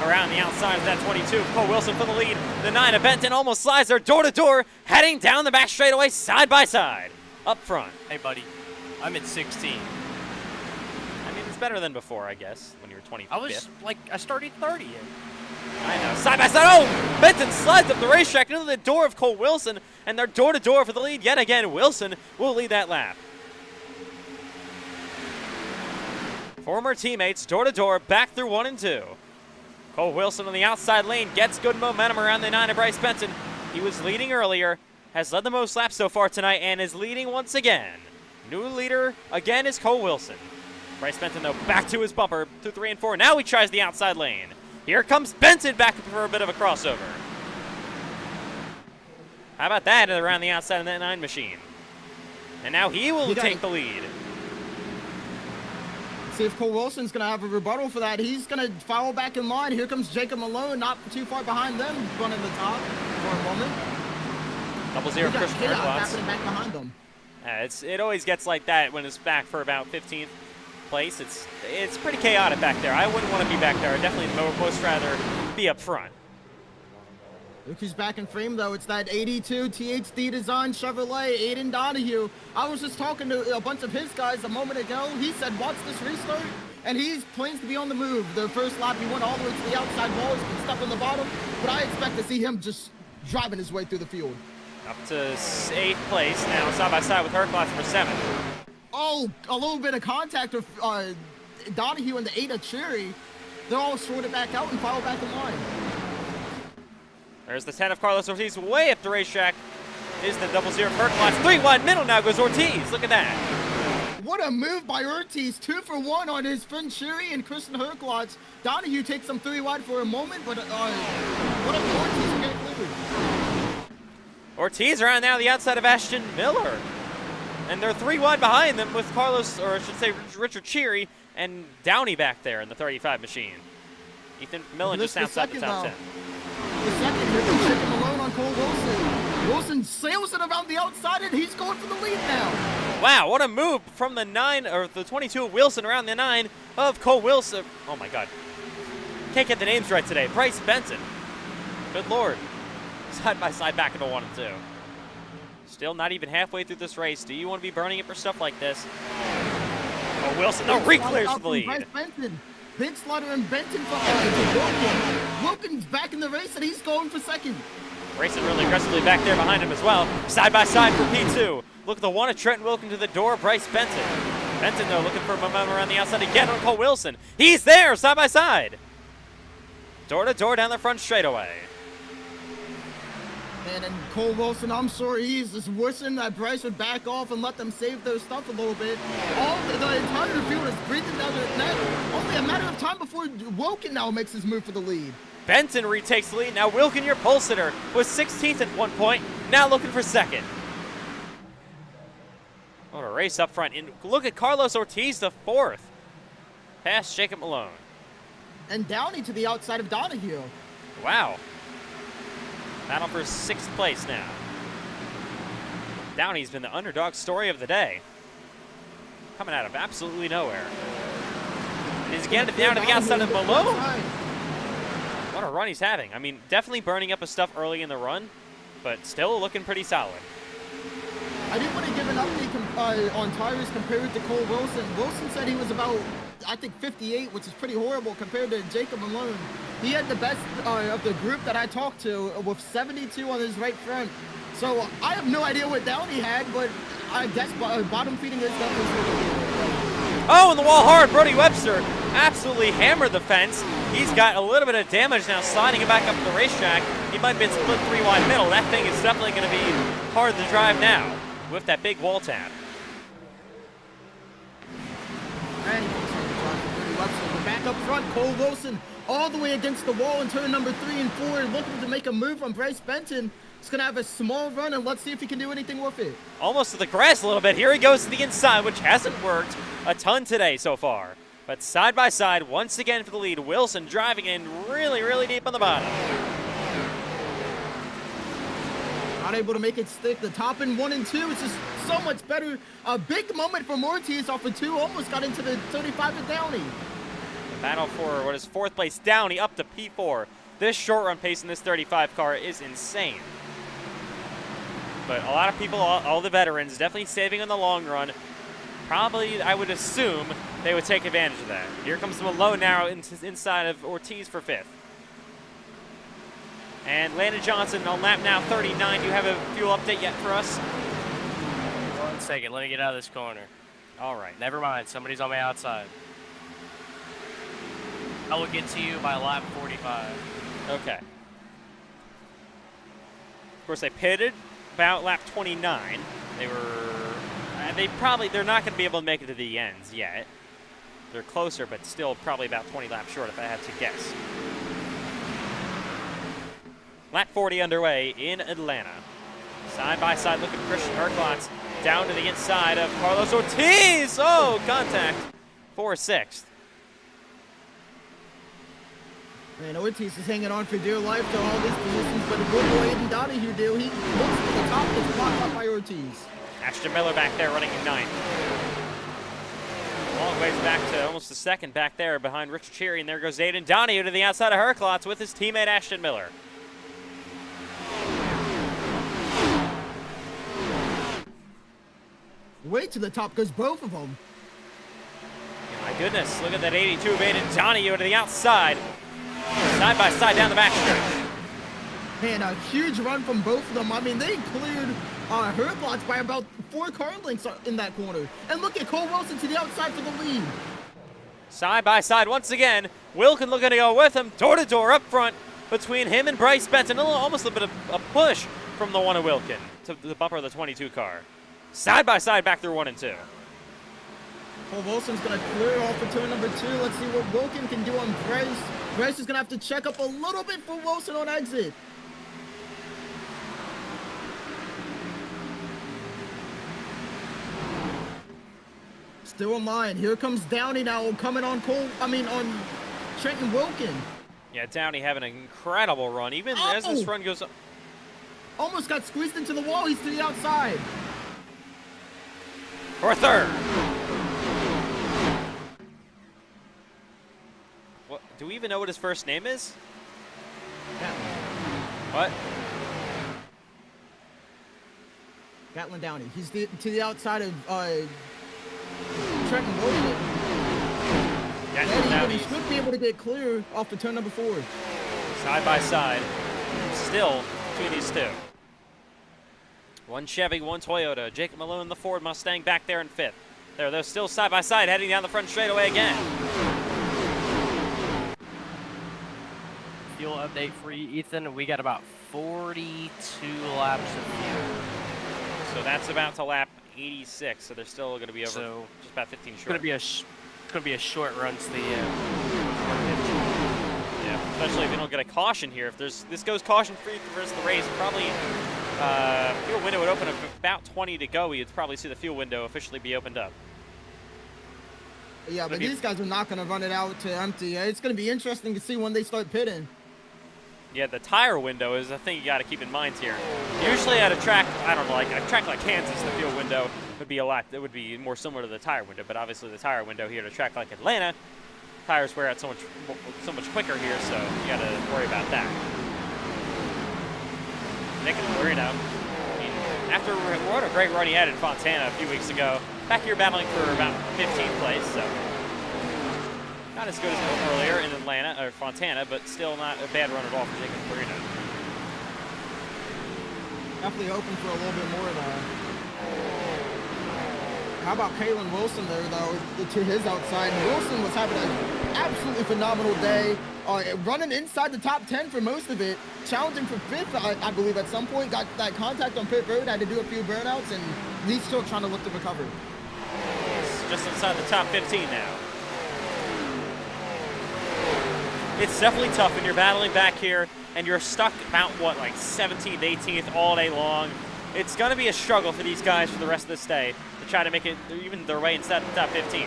Speaker 1: Around the outside of that 22, Cole Wilson for the lead. The 9 of Benton almost slides there door to door, heading down the back straightaway side by side. Up front.
Speaker 2: Hey, buddy. I'm at 16.
Speaker 1: I mean, it's better than before, I guess, when you were 25th.
Speaker 2: I started 30th.
Speaker 1: I know. Side by side. Oh! Benton slides up the racetrack into the door of Cole Wilson, and they're door to door for the lead yet again. Wilson will lead that lap. Former teammates door to door back through 1 and 2. Cole Wilson on the outside lane gets good momentum around the 9 of Bryce Benson. He was leading earlier, has led the most laps so far tonight, and is leading once again. New leader again is Cole Wilson. Bryce Benson, though, back to his bumper through 3 and 4. Now he tries the outside lane. Here comes Benson back for a bit of a crossover. How about that around the outside of that 9 machine? And now he will take the lead.
Speaker 3: See if Cole Wilson's going to have a rebuttal for that. He's going to follow back in line. Here comes Jacob Malone, not too far behind them, running the top for a moment.
Speaker 1: 0 Christian
Speaker 3: happening back behind them.
Speaker 1: It always gets like that when it's back for about 15th place. It's pretty chaotic back there. I wouldn't want to be back there. I'd definitely most rather be up front.
Speaker 3: Look who's back in frame, though. It's that 82 THD design Chevrolet, Aiden Donahue. I was just talking to a bunch of his guys a moment ago. He said, watch this restart, and he plans to be on the move. The first lap, he went all the way to the outside wall. He's been stuck on the bottom, but I expect to see him just driving his way through the field.
Speaker 1: Up to 8th place now, side by side with Herclots for 7th.
Speaker 3: Oh, a little bit of contact with Donahue and the 8 of Cherry. They're all sorted back out and follow back in line.
Speaker 1: There's the 10 of Carlos Ortiz way up the racetrack. Is the 0 Herclots. 3 wide middle now goes Ortiz. Look at that.
Speaker 3: What a move by Ortiz. 2 for 1 on his friend Cherry and Christian Herclots. Donahue takes them 3 wide for a moment, but what a Ortiz get cleared.
Speaker 1: Ortiz around now the outside of Ashton Miller. And they're 3 wide behind them with Carlos, or I should say Richard Cherry, and Downey back there in the 35 machine. Ethan Millen just outside the top 10.
Speaker 3: The second, here comes Jacob Malone on Cole Wilson. Wilson sails it around the outside, and he's going for the lead now.
Speaker 1: Wow, what a move from the 9, or the 22 of Wilson around the 9 of Cole Wilson. Oh my God. Can't get the names right today. Bryce Benson. Good Lord. Side by side back into 1 and 2. Still not even halfway through this race. Do you want to be burning it for stuff like this? Oh, Wilson, the re-clears for the lead.
Speaker 3: Bryce Benson. Big Slaughter and Benton from Wilkins back in the race, and he's going for second.
Speaker 1: Racing really aggressively back there behind him as well. Side by side for P2. Look at the 1 of Trenton Wilkins to the door. Bryce Benson. Benson, though, looking for momentum around the outside again on Cole Wilson. He's there, side by side. Door to door down the front straightaway.
Speaker 3: And Cole Wilson, I'm sure he's just wishing that Bryce would back off and let them save their stuff a little bit. The entire field is breathing down their neck. Only a matter of time before Wilkin now makes his move for the lead.
Speaker 1: Benton retakes the lead. Now Wilkin, your pole sitter, was 16th at one point, now looking for second. What a race up front. And look at Carlos Ortiz, the fourth. Past Jacob Malone.
Speaker 3: And Downey to the outside of Donahue.
Speaker 1: Wow. Battle for 6th place now. Downey's been the underdog story of the day. Coming out of absolutely nowhere. And he's getting it down to the outside of Malone. What a run he's having. I mean, definitely burning up his stuff early in the run, but still looking pretty solid.
Speaker 3: I did want to give an update on tires compared to Cole Wilson. Wilson said he was about, I think, 58, which is pretty horrible compared to Jacob Malone. He had the best of the group that I talked to with 72 on his right front. So I have no idea what Downey had, but I guess bottom feeding his stuff is really.
Speaker 1: Oh, and the wall hard. Brody Webster absolutely hammered the fence. He's got a little bit of damage now, sliding it back up the racetrack. He might have been split 3 wide middle. That thing is definitely going to be hard to drive now with that big wall tab.
Speaker 3: Webster, back up front, Cole Wilson all the way against the wall in turn number 3 and 4, looking to make a move on Bryce Benton. He's going to have a small run, and let's see if he can do anything with it.
Speaker 1: Almost to the grass a little bit. Here he goes to the inside, which hasn't worked a ton today so far. But side by side, once again for the lead. Wilson driving in really, really deep on the bottom.
Speaker 3: Not able to make it stick. The top in 1 and 2. It's just so much better. A big moment for Ortiz off of 2. Almost got into the 35 of Downey.
Speaker 1: Battle for what is 4th place. Downey up to P4. This short run pace in this 35 car is insane. But a lot of people, all the veterans, definitely saving on the long run. Probably, I would assume, they would take advantage of that. Here comes Malone now inside of Ortiz for 5th. And Landon Johnson on lap now 39. Do you have a fuel update yet for us?
Speaker 2: 1 second, let me get out of this corner.
Speaker 1: All right.
Speaker 2: Never mind, somebody's on my outside. I will get to you by lap 45.
Speaker 1: Okay. Of course, they pitted about lap 29. They're not going to be able to make it to the ends yet. They're closer, but still probably about 20 laps short if I had to guess. Lap 40 underway in Atlanta. Side by side, look at Christian Herklotz down to the inside of Carlos Ortiz. Oh, contact for 6th.
Speaker 3: Man, Ortiz is hanging on for dear life to all these positions, but a good boy Aiden Donahue do. He looks to the top, gets blocked up by Ortiz.
Speaker 1: Ashton Miller back there running in 9th. Long ways back to almost a second back there behind Richard Cherry, and there goes Aiden Donahue to the outside of Herklotz with his teammate Ashton Miller.
Speaker 3: Way to the top goes both of them.
Speaker 1: My goodness, look at that 82 of Aiden Donahue to the outside. Side by side down the backstretch.
Speaker 3: And a huge run from both of them. I mean, they cleared Herklotz by about 4 car lengths in that corner. And look at Cole Wilson to the outside for the lead.
Speaker 1: Side by side once again. Wilkin looking to go with him. Door to door up front between him and Bryce Benton. Almost a bit of a push from the one of Wilkin to the bumper of the 22 car. Side by side back through 1 and 2.
Speaker 3: Cole Wilson's going to clear off for turn number 2. Let's see what Wilkin can do on Bryce. Bryce is going to have to check up a little bit for Wilson on exit. Still in line. Here comes Downey now coming on on Trenton Wilkin.
Speaker 1: Yeah, Downey having an incredible run. Even as this run goes up.
Speaker 3: Almost got squeezed into the wall. He's to the outside.
Speaker 1: For 3rd. What? Do we even know what his first name is? What?
Speaker 3: Gatlin Downey. He's to the outside of Trenton Wilkin. He should be able to get clear off the turn number 4.
Speaker 1: Side by side. Still between these two. 1 Chevy, 1 Toyota. Jacob Malone, the Ford Mustang, back there in 5th. They're still side by side, heading down the front straightaway again.
Speaker 2: fuel update for you, Ethan. We got about 42 laps of fuel.
Speaker 1: So that's about to lap 86. So they're still going to be over
Speaker 2: So
Speaker 1: just about 15 short.
Speaker 2: It's gonna be a short run to the.
Speaker 1: Yeah, especially if you don't get a caution here. If this goes caution-free for the rest of the race, probably fuel window would open up about 20 to go. You'd probably see the fuel window officially be opened up.
Speaker 3: Yeah, but these guys are not going to run it out to empty. It's going to be interesting to see when they start pitting.
Speaker 1: Yeah, the tire window is a thing you got to keep in mind here. Usually at a track, I don't know, like a track like Kansas, the fuel window would be it would be more similar to the tire window. But obviously the tire window here at a track like Atlanta, tires wear out so much quicker here, so you got to worry about that. Nick and Marino, I mean, after what a great run he had in Fontana a few weeks ago, back here battling for about 15th place, so not as good as earlier in Atlanta or Fontana, but still not a bad run at all for Nick and Marino.
Speaker 3: Definitely open for a little bit more though. How about Kalen Wilson there, though, to his outside? Wilson was having an absolutely phenomenal day, running inside the top 10 for most of it, challenging for 5th, I believe, at some point. Got that contact on pit road, had to do a few burnouts, and he's still trying to look to recover.
Speaker 1: It's just inside the top 15 now. It's definitely tough when you're battling back here and you're stuck about, what, like 17th, 18th all day long. It's going to be a struggle for these guys for the rest of this day to try to make it even their way inside the top 15.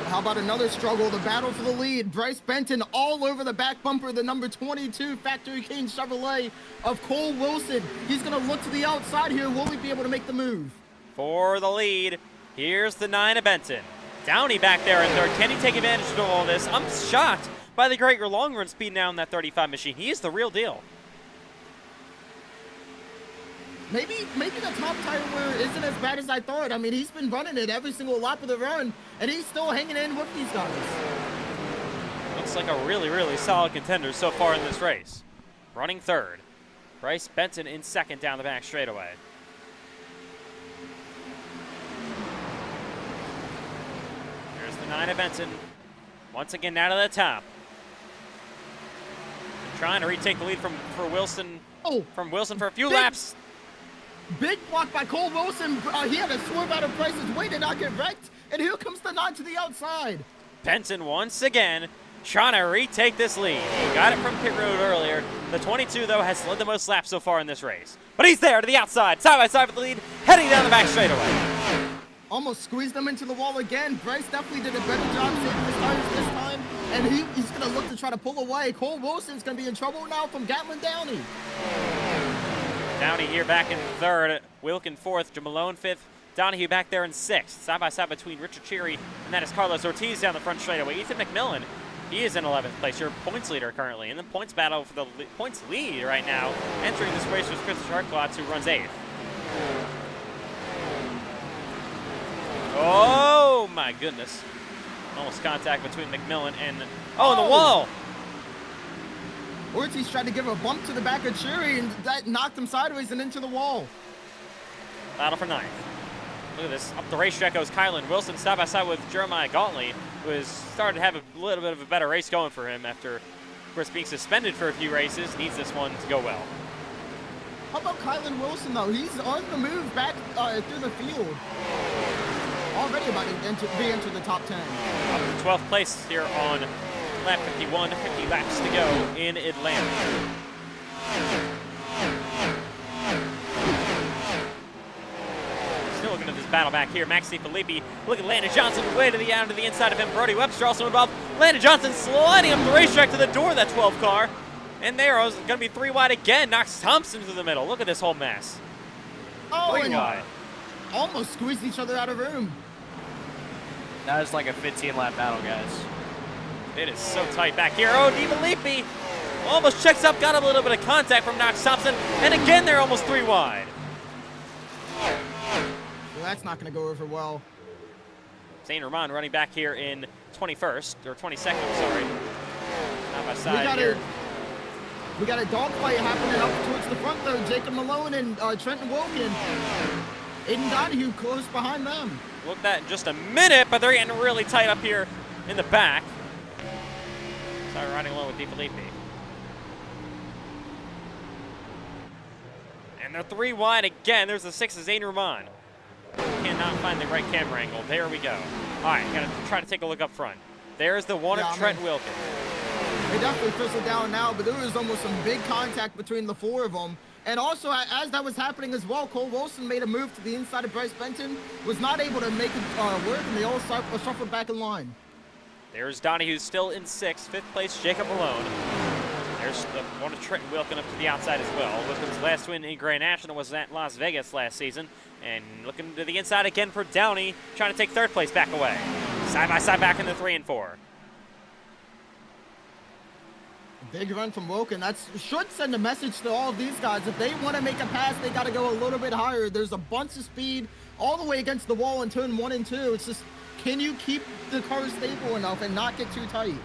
Speaker 3: How about another struggle, the battle for the lead? Bryce Benton all over the back bumper of the number 22 Factory King Chevrolet of Cole Wilson. He's going to look to the outside here. Will he be able to make the move?
Speaker 1: For the lead, here's the 9 of Benton. Downey back there in third. Can he take advantage of all this? I'm shocked by the great long run speed now in that 35 machine. He is the real deal.
Speaker 3: Maybe the top tire wear isn't as bad as I thought. I mean, he's been running it every single lap of the run, and he's still hanging in with these guys.
Speaker 1: Looks like a really, really solid contender so far in this race. Running third. Bryce Benton in second down the back straightaway. Here's the 9 of Benton. Once again, out of the top. And trying to retake the lead from Wilson.
Speaker 3: Oh,
Speaker 1: from Wilson for a few laps.
Speaker 3: Big block by Cole Wilson. He had to swerve out of Bryce's way to not get wrecked. And here comes the 9 to the outside.
Speaker 1: Benton once again trying to retake this lead. He got it from pit road earlier. The 22, though, has led the most laps so far in this race. But he's there to the outside, side by side with the lead, heading down the back straightaway.
Speaker 3: Almost squeezed them into the wall again. Bryce definitely did a better job saving his tires this time. And he's going to look to try to pull away. Cole Wilson's going to be in trouble now from Gatlin Downey.
Speaker 1: Downey here back in third, Wilkin fourth, Jamalone fifth, Donahue back there in sixth. Side by side between Richard Cheery and that is Carlos Ortiz down the front straightaway. Ethan McMillan, he is in 11th place, your points leader currently. In the points battle for the points lead right now, entering this race was Chris Sharklotz, who runs 8th. Oh my goodness. Almost contact between McMillan and, the wall!
Speaker 3: Ortiz tried to give a bump to the back of Cheery, and that knocked him sideways and into the wall. Battle
Speaker 1: for 9th. Look at this. Up the racetrack goes Kylan Wilson, side by side with Jeremiah Gautley, who has started to have a little bit of a better race going for him after, of course, being suspended for a few races. Needs this one to go well.
Speaker 3: How about Kylan Wilson, though? He's on the move back through the field. Already about to re-enter the top 10.
Speaker 1: Up to 12th place here on lap 51, 50 laps to go in Atlanta. Still looking at this battle back here. Maxie Filippi, look at Landon Johnson way to the inside of him. Brody Webster also involved. Landon Johnson sliding up the racetrack to the door of that 12 car. And there is going to be 3 wide again. Knocks Thompson through the middle. Look at this whole mess.
Speaker 3: Oh,
Speaker 1: 3 wide.
Speaker 3: Almost squeezed each other out of room.
Speaker 2: That is like a 15-lap battle, guys.
Speaker 1: It is so tight back here. Oh, DiFilippi almost checks up, got a little bit of contact from Knox Thompson, and again they're almost 3 wide.
Speaker 3: Well, that's not going to go over well.
Speaker 1: Saint Roman running back here in 21st, or 22nd, sorry. Side by side here.
Speaker 3: We got a dogfight happening up towards the front, though. Jacob Malone and Trenton Wilkin. Aiden Donahue close behind them.
Speaker 1: Look at that in just a minute, but they're getting really tight up here in the back. Start riding along with DiFilippi. And they're 3 wide again. There's the 6 of Zane Roman. Cannot find the right camera angle. There we go. All right, got to try to take a look up front. There's the 1 of Trent Wilkin.
Speaker 3: They definitely fizzled down now, but there was almost some big contact between the 4 of them. And also, as that was happening as well, Cole Wilson made a move to the inside of Bryce Benton, was not able to make it work, and they all shuffled back in line.
Speaker 1: There's Donahue still in 6th. 5th place, Jacob Malone. There's the 1 of Trent Wilkin up to the outside as well. Wilkin's last win in Grand National was at Las Vegas last season. And looking to the inside again for Downey, trying to take 3rd place back away. Side by side back in the 3 and 4.
Speaker 3: Big run from Wilkin. That should send a message to all of these guys. If they want to make a pass, they got to go a little bit higher. There's a bunch of speed all the way against the wall in turn 1 and 2. It's just, can you keep the car stable enough and not get too tight?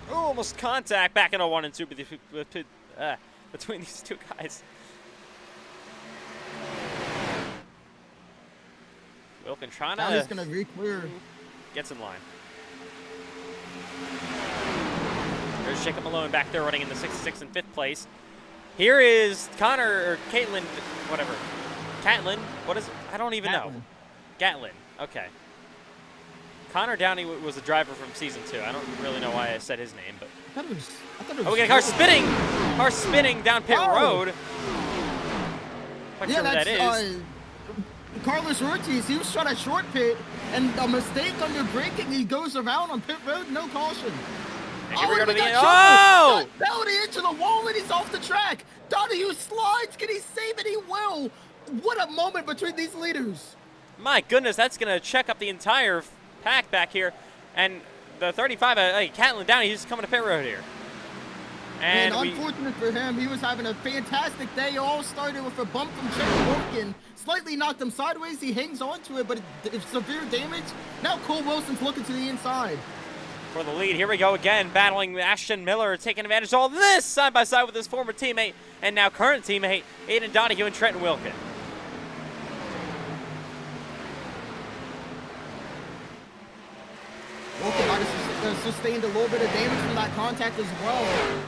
Speaker 1: Oh, almost contact back in a 1 and 2 between these 2 guys. Wilkin trying to...
Speaker 3: He's going to re-clear.
Speaker 1: Gets in line. There's Jacob Malone back there running in the 6th, 6th, and 5th place. Here is Connor, or Caitlin, whatever. Catlin, what is it? I don't even know. Gatlin, okay. Connor Downey was a driver from season 2. I don't really know why I said his name, but...
Speaker 3: I thought it was
Speaker 1: oh, we got a car spinning! Car spinning down pit road. Not sure what that is.
Speaker 3: Carlos Ortiz, he was trying to short pit, and a mistake under braking, he goes around on pit road, no caution.
Speaker 1: And here we go to the end.
Speaker 3: Oh! Belly into the wall, and he's off the track. Donahue slides. Can he save it? He will. What a moment between these leaders.
Speaker 1: My goodness, that's going to check up the entire pack back here. And the 35, Catlin Downey, he's coming to pit road here. And
Speaker 3: unfortunate for him, he was having a fantastic day. All started with a bump from Trent Wilkin. Slightly knocked him sideways. He hangs on to it, but it's severe damage. Now Cole Wilson's looking to the inside.
Speaker 1: For the lead, here we go again, battling Ashton Miller, taking advantage of all this side by side with his former teammate and now current teammate, Aiden Donahue and Trenton Wilkin.
Speaker 3: Wilkin might have sustained a little bit of damage from that contact as well.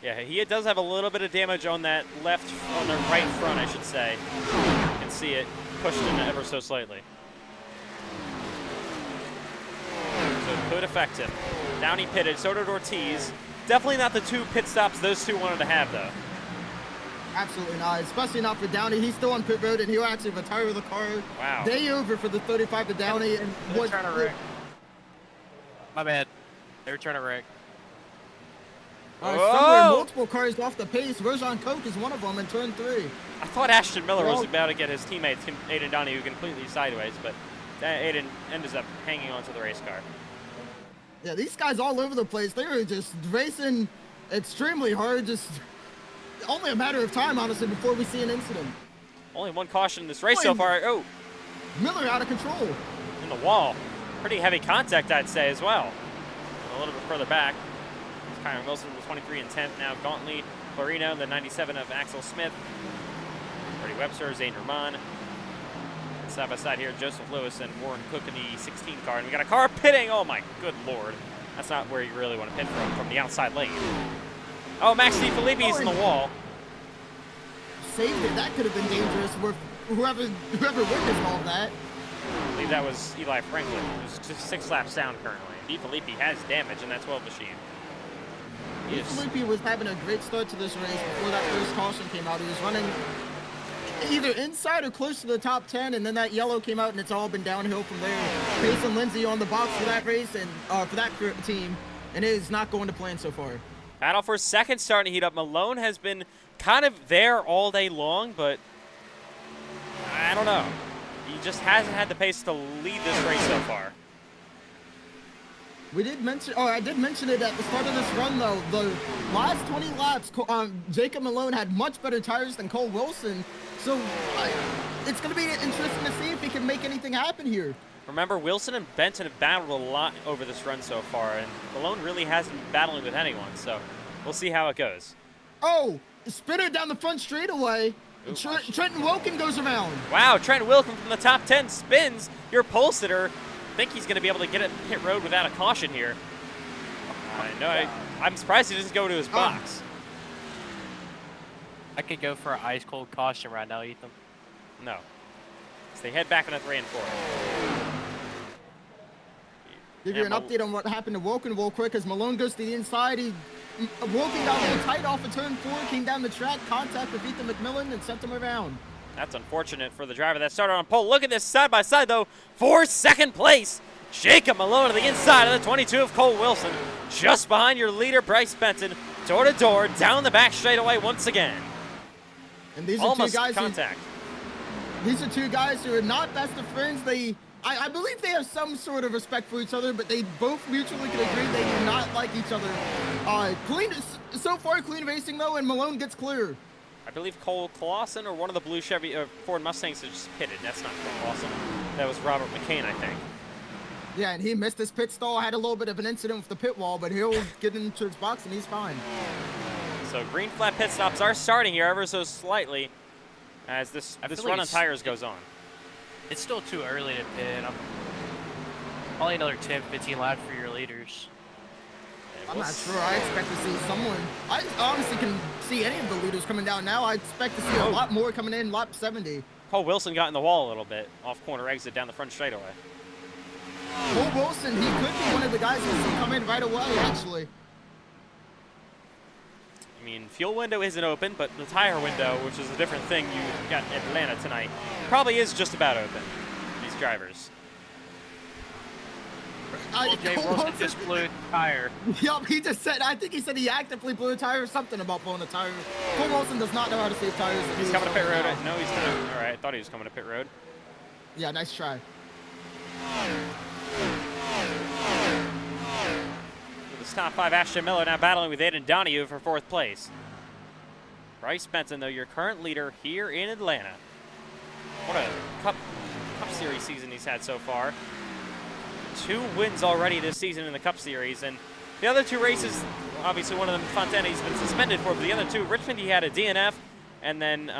Speaker 1: Yeah, he does have a little bit of damage on that on the right front, I should say. You can see it pushed in ever so slightly. So it could affect him. Downey pitted, so did Ortiz. Definitely not the 2 pit stops those 2 wanted to have, though.
Speaker 3: Absolutely not, especially not for Downey. He's still on pit road, and he'll actually retire the car.
Speaker 1: Wow.
Speaker 3: Day over for the 35 to Downey. And
Speaker 2: They're trying to wreck. My bad. They were trying to wreck.
Speaker 3: Somewhere multiple cars off the pace. Rojan Koch is one of them in turn 3.
Speaker 1: I thought Ashton Miller was about to get his teammate, Aiden Donahue, completely sideways, but Aiden ends up hanging onto the race car.
Speaker 3: Yeah, these guys all over the place. They were just racing extremely hard. Just only a matter of time, honestly, before we see an incident.
Speaker 1: Only 1 caution in this race so far. Oh,
Speaker 3: Miller out of control.
Speaker 1: in the wall. Pretty heavy contact, I'd say, as well. A little bit further back. Kyron Wilson was 23 and 10th. Now Gauntly, Clarino, the 97 of Axel Smith. Freddie Webster, Zane Roman. And side by side here, Joseph Lewis and Warren Cook in the 16 car. And we got a car pitting. Oh my good lord. That's not where you really want to pit from the outside lane. Oh, Max DiFilippi's in the wall.
Speaker 3: Saved it. That could have been dangerous with whoever witnessed all that.
Speaker 1: I believe that was Eli Franklin, who's just 6 laps down currently. DiFilippi has damage in that 12 machine.
Speaker 3: DiFilippi was having a great start to this race before that first caution came out. He was running either inside or close to the top 10, and then that yellow came out, and it's all been downhill from there. Pace and Lindsay on the box for that race and for that team, and it is not going to plan so far.
Speaker 1: Battle for second starting to heat up. Malone has been kind of there all day long, but I don't know. He just hasn't had the pace to lead this race so far.
Speaker 3: We did mention, I did mention it at the start of this run, though. The last 20 laps, Jacob Malone had much better tires than Cole Wilson. So it's going to be interesting to see if he can make anything happen here.
Speaker 1: Remember, Wilson and Benton have battled a lot over this run so far, and Malone really hasn't been battling with anyone, so we'll see how it goes.
Speaker 3: Oh, spinner down the front straightaway. Trenton Wilkin goes around.
Speaker 1: Wow, Trenton Wilkin from the top 10 spins your pole sitter. think he's going to be able to get it pit road without a caution here. I'm surprised he doesn't go to his box.
Speaker 2: I could go for an ice cold caution right now, Ethan.
Speaker 1: No. So they head back on a 3 and 4.
Speaker 3: Give you an update on what happened to Wilken real quick as Malone goes to the inside. Wilken got a little tight off of turn 4, came down the track, contact with Ethan McMillan, and sent him around.
Speaker 1: That's unfortunate for the driver that started on pole. Look at this side by side though for second place. Jacob Malone to the inside of the 22 of Cole Wilson, just behind your leader Bryce Benton, door to door, down the back straightaway once again.
Speaker 3: And these are
Speaker 1: Almost
Speaker 3: two guys
Speaker 1: contact.
Speaker 3: These are two guys who are not best of friends. I believe they have some sort of respect for each other, but they both mutually can agree they do not like each other. So far, clean racing though, and Malone gets clear.
Speaker 1: I believe Cole Clausen or one of the blue Chevy Ford Mustangs has just pitted. That's not Cole Clausen. That was Robert McCain, I think.
Speaker 3: Yeah, and he missed his pit stall, had a little bit of an incident with the pit wall, but he'll get into his box and he's fine.
Speaker 1: So green flag pit stops are starting here ever so slightly as this run on tires goes on.
Speaker 2: It's still too early to pit. Probably another 10, 15 laps for your leaders.
Speaker 3: I'm not sure. I expect to see someone. I honestly can see any of the leaders coming down now. I expect to see a lot more coming in lap 70.
Speaker 1: Cole Wilson got in the wall a little bit, off corner exit down the front straightaway.
Speaker 3: Cole Wilson, he could be one of the guys who's come in right away, actually.
Speaker 1: I mean, fuel window isn't open, but the tire window, which is a different thing you got in Atlanta tonight, probably is just about open. These drivers.
Speaker 2: Jay Wilson just blew a tire.
Speaker 3: Yup, he just said, I think he said he actively blew a tire or something about blowing a tire. Cole Wilson does not know how to save tires.
Speaker 1: He's coming to pit road. No, he's not. All right, I thought he was coming to pit road.
Speaker 3: Yeah, nice try.
Speaker 1: With the top 5, Ashton Miller now battling with Aiden Donahue for 4th place. Bryce Benton, though, your current leader here in Atlanta. What a Cup Series season he's had so far. 2 wins already this season in the Cup Series, and the other 2 races, obviously one of them Fontana he's been suspended for, but the other 2, Richmond he had a DNF, and then,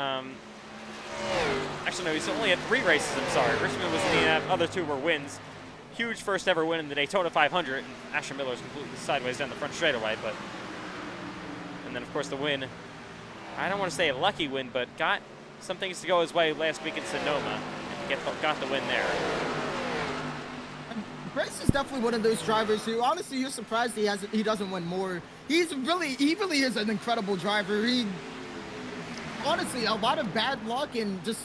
Speaker 1: actually no, he's only had 3 races, I'm sorry. Richmond was a DNF, other 2 were wins. Huge first ever win in the Daytona 500, and Asher Miller's completely sideways down the front straightaway, but, and then of course the win, I don't want to say a lucky win, but got some things to go his way last week in Sonoma, and got the win there.
Speaker 3: Bryce is definitely one of those drivers who, honestly, you're surprised he doesn't win more. He really is an incredible driver. Honestly, a lot of bad luck and just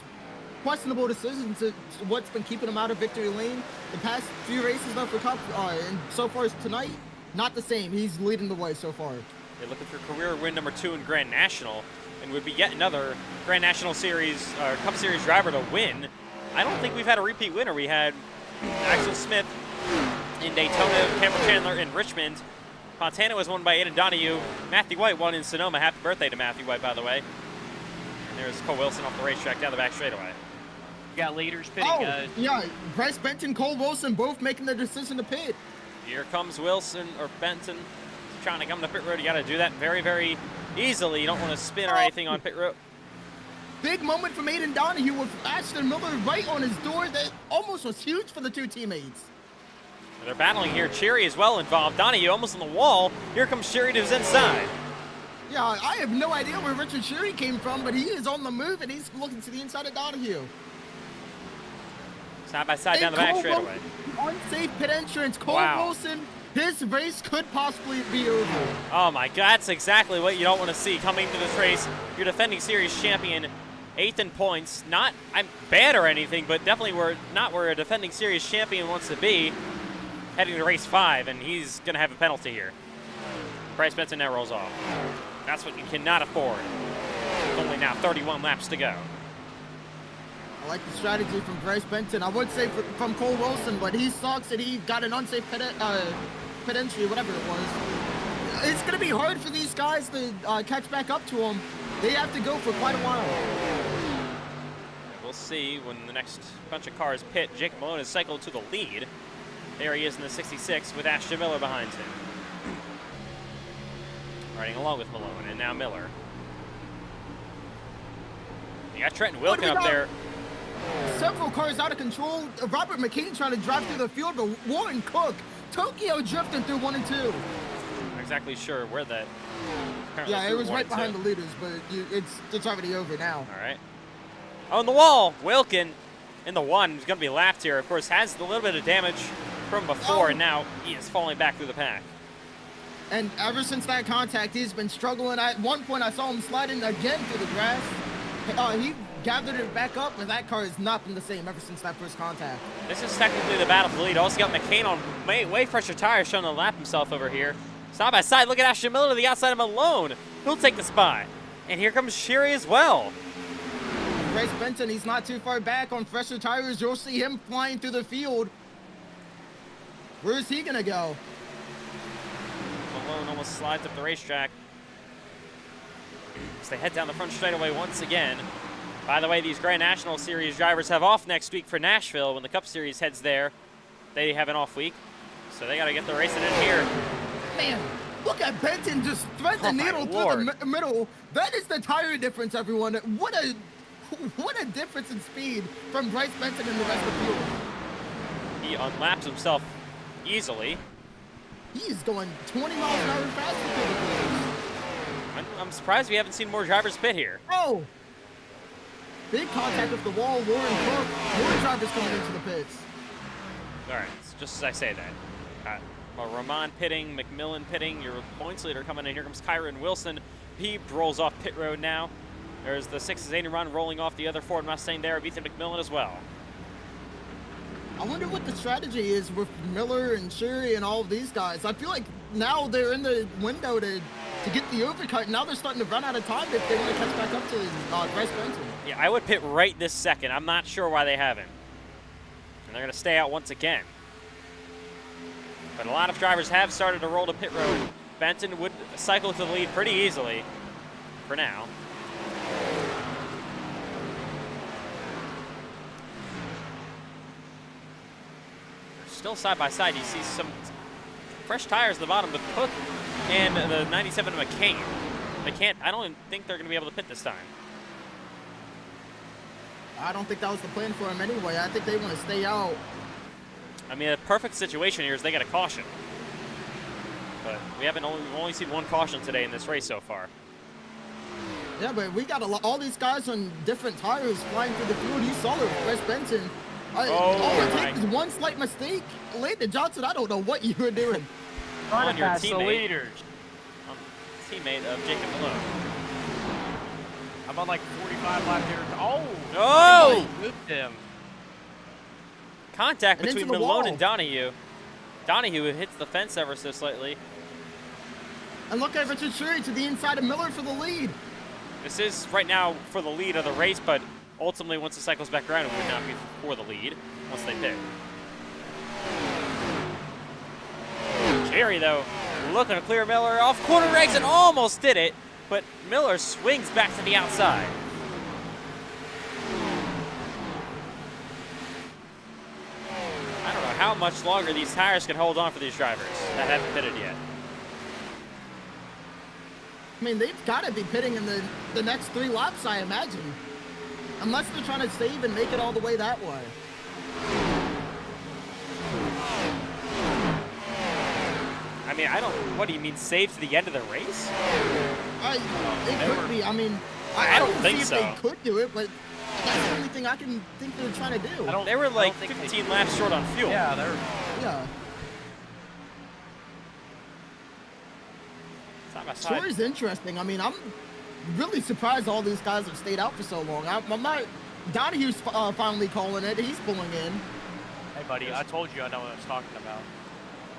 Speaker 3: questionable decisions is what's been keeping him out of victory lane. The past few races though for Cup, and so far as tonight, not the same. He's leading the way so far.
Speaker 1: They're looking for career win number 2 in Grand National, and would be yet another Grand National Series, Cup Series driver to win. I don't think we've had a repeat winner. We had Axel Smith in Daytona, Cameron Chandler in Richmond. Fontana was won by Aiden Donahue. Matthew White won in Sonoma. Happy birthday to Matthew White, by the way. And there's Cole Wilson off the racetrack down the back straightaway.
Speaker 2: You got leaders pitting, guys.
Speaker 3: Yeah, Bryce Benton, Cole Wilson both making the decision to pit.
Speaker 1: Here comes Wilson, or Benton, trying to come to pit road. You got to do that very, very easily. You don't want to spin or anything on pit road.
Speaker 3: Big moment from Aiden Donahue with Ashton Miller right on his door. That almost was huge for the 2 teammates.
Speaker 1: They're battling here. Cherry is well involved. Donahue almost on the wall. Here comes Cherry to his inside.
Speaker 3: Yeah, I have no idea where Richard Cherry came from, but he is on the move and he's looking to the inside of Donahue.
Speaker 1: Side by side down the back straightaway.
Speaker 3: Unsafe pit entrance. Cole Wilson, his race could possibly be over.
Speaker 1: Oh my God, that's exactly what you don't want to see coming to this race. Your defending series champion, 8th in points. Not I'm bad or anything, but definitely not where a defending series champion wants to be. Heading to race 5, and he's going to have a penalty here. Bryce Benton now rolls off. That's what you cannot afford. With only now 31 laps to go.
Speaker 3: I like the strategy from Bryce Benton. I would say from Cole Wilson, but he sucks that he got an unsafe pit entry, whatever it was. It's going to be hard for these guys to catch back up to him. They have to go for quite a while.
Speaker 1: We'll see when the next bunch of cars pit. Jake Malone has cycled to the lead. There he is in the 66 with Ashton Miller behind him. Riding along with Malone, and now Miller. You got Trenton Wilken up there.
Speaker 3: several cars out of control. Robert McKean trying to drive through the field, but Warren Cook, Tokyo drifting through 1 and 2.
Speaker 1: Not exactly sure where that.
Speaker 3: Yeah, it was right behind the leaders, but it's already over now.
Speaker 1: All right. On the wall, Wilkin in the 1 is going to be lapped here. Of course, has a little bit of damage from before, and now he is falling back through the pack.
Speaker 3: And ever since that contact, he's been struggling. At one point, I saw him sliding again through the grass. He gathered it back up, and that car has not been the same ever since that first contact.
Speaker 1: This is technically the battle for the lead. Also got McCain on way fresher tires, trying to lap himself over here. Side by side, look at Ashton Miller to the outside of Malone. He'll take the spot. And here comes Sherry as well.
Speaker 3: Bryce Benson, he's not too far back on fresher tires. You'll see him flying through the field. Where's he gonna go?
Speaker 1: Malone almost slides up the racetrack. As they head down the front straightaway once again. By the way, these Grand National Series drivers have off next week for Nashville when the Cup Series heads there. They have an off week, so they got to get the racing in here.
Speaker 3: Man, look at Benton just thread the needle through the middle. That is the tire difference, everyone. What a difference in speed from Bryce Benton and the rest of the field.
Speaker 1: He unlaps himself easily.
Speaker 3: He's going 20 miles an hour faster through the field.
Speaker 1: I'm surprised we haven't seen more drivers pit here.
Speaker 3: Oh! Big contact with the wall. Warren Cook. More drivers coming into the pits.
Speaker 1: All right, just as I say that. Ramon pitting, McMillan pitting, your points leader coming in. Here comes Kyron Wilson. He rolls off pit road now. There's the 6 Zany Run rolling off the other Ford Mustang there of Ethan McMillan as well.
Speaker 3: I wonder what the strategy is with Miller and Sherry and all of these guys. I feel like now they're in the window to get the overcut. Now they're starting to run out of time if they want to catch back up to Bryce Benson.
Speaker 1: Yeah, I would pit right this second. I'm not sure why they haven't. And they're going to stay out once again. But a lot of drivers have started to roll to pit road. Benton would cycle to the lead pretty easily for now. They're still side by side. You see some fresh tires at the bottom with Cook and the 97 McCain. I don't even think they're going to be able to pit this time.
Speaker 3: I don't think that was the plan for them anyway. I think they want to stay out.
Speaker 1: I mean, a perfect situation here is they got a caution. But we've only seen one caution today in this race so far.
Speaker 3: Yeah, but we got all these guys on different tires flying through the field. You saw it, Bryce Benson. All it takes is one slight mistake. Landon Johnson, I don't know what you were doing.
Speaker 1: On your
Speaker 2: Past the
Speaker 1: teammate.
Speaker 2: leaders.
Speaker 1: Teammate of Jacob Malone.
Speaker 2: I'm on like 45 lap here. Oh!
Speaker 1: Oh!
Speaker 2: Whipped him.
Speaker 1: Contact
Speaker 3: And
Speaker 1: between
Speaker 3: into the
Speaker 1: Malone
Speaker 3: wall.
Speaker 1: and Donahue. Donahue hits the fence ever so slightly.
Speaker 3: And look at Richard Sherry to the inside of Miller for the lead.
Speaker 1: This is right now for the lead of the race, but ultimately once the cycle's back around, it would not be for the lead once they pit. Jerry, though, looking to clear Miller off corner exit, almost did it, but Miller swings back to the outside. I don't know how much longer these tires can hold on for these drivers that haven't pitted yet.
Speaker 3: I mean, they've got to be pitting in the next 3 laps, I imagine. Unless they're trying to save and make it all the way that way.
Speaker 1: I mean, what do you mean, save to the end of the race?
Speaker 3: It could be. I mean,
Speaker 1: I don't think
Speaker 3: see if
Speaker 1: so.
Speaker 3: they could do it, but that's the only thing I can think they're trying to do.
Speaker 1: They were like 15 laps short on fuel.
Speaker 2: Yeah, they're.
Speaker 3: Yeah.
Speaker 1: Side by side.
Speaker 3: Story's interesting. I mean, I'm really surprised all these guys have stayed out for so long. I'm not. Donahue's finally calling it. He's pulling in.
Speaker 2: Hey, buddy, I told you I know what I was talking about.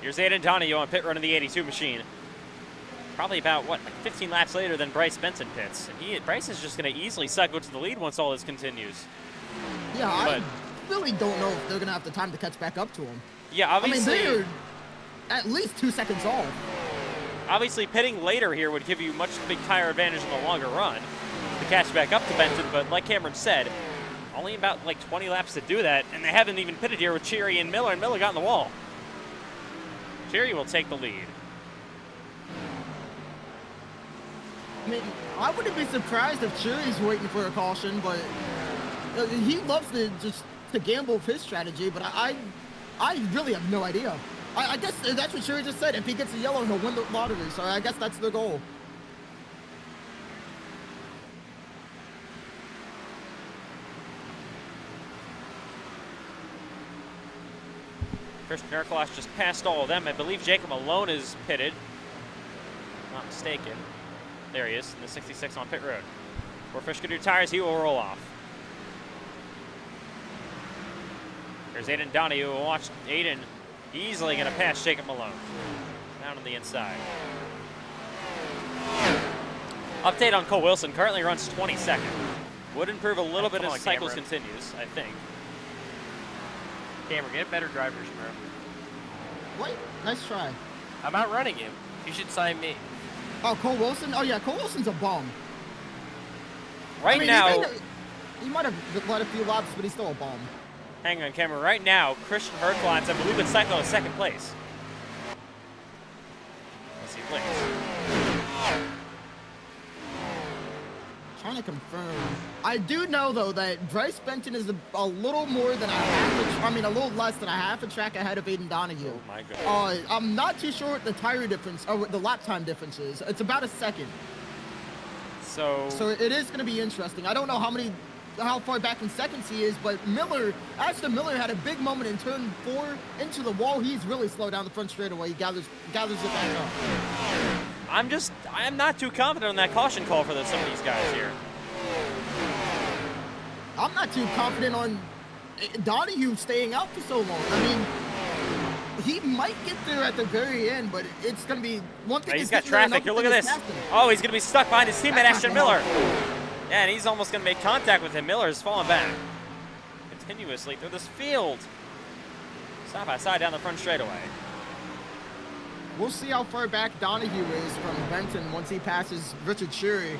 Speaker 1: Here's Aiden Donahue on pit run of the 82 machine. Probably about, like 15 laps later than Bryce Benson pits. And Bryce is just going to easily cycle to the lead once all this continues.
Speaker 3: Yeah,
Speaker 1: But-
Speaker 3: I really don't know if they're going to have the time to catch back up to him.
Speaker 1: Yeah, obviously.
Speaker 3: I mean, they're at least 2 seconds off.
Speaker 1: Obviously, pitting later here would give you much big tire advantage in the longer run to catch back up to Benson. But like Cameron said, only about like 20 laps to do that. And they haven't even pitted here with Cheery and Miller got in the wall. Cheery will take the lead.
Speaker 3: I mean, I wouldn't be surprised if Cherry's waiting for a caution, but He loves to gamble with his strategy, but I really have no idea. I guess that's what Sherry just said. If he gets a yellow, he'll win the lottery. So I guess that's the goal.
Speaker 1: Christian Herklots just passed all of them. I believe Jacob Malone is pitted. Not mistaken. There he is in the 66 on pit road. Before Fish can do tires, he will roll off. There's Aiden Donahue. We'll watch Aiden easily going to pass Jacob Malone. Down on the inside. Update on Cole Wilson. Currently runs 22nd. Would improve a little bit as cycles continues, I think.
Speaker 2: Cameron, get better drivers, bro.
Speaker 3: Wait, nice try.
Speaker 2: I'm outrunning him. You should sign me.
Speaker 3: Oh, Cole Wilson? Oh, yeah, Cole Wilson's a bum.
Speaker 1: Right now,
Speaker 3: he might have led a few laps, but he's still a bum.
Speaker 1: hang on camera, right now, Christian Herklots, I believe, would cycle in second place. Let's see, please.
Speaker 3: Trying to confirm. I do know, though, that Bryce Benton is a little more than a little less than a half a track ahead of Aiden Donahue.
Speaker 1: Oh, my God.
Speaker 3: I'm not too sure what the tire difference, or what the lap time difference is. It's about a second.
Speaker 1: So
Speaker 3: it is going to be interesting. I don't know how far back in seconds he is, but Aston Miller had a big moment in turn 4 into the wall. He's really slowed down the front straightaway. He gathers it back up.
Speaker 1: I'm not too confident on that caution call for some of these guys here.
Speaker 3: I'm not too confident on Donahue staying out for so long. I mean, he might get there at the very end, but it's going to be one thing.
Speaker 1: He's got traffic. Here, look at this. Oh, he's going to be stuck behind his teammate, Ashton Miller. Yeah, and he's almost going to make contact with him. Miller is falling back continuously through this field. Side by side down the front straightaway.
Speaker 3: We'll see how far back Donahue is from Benton once he passes Richard Sherry.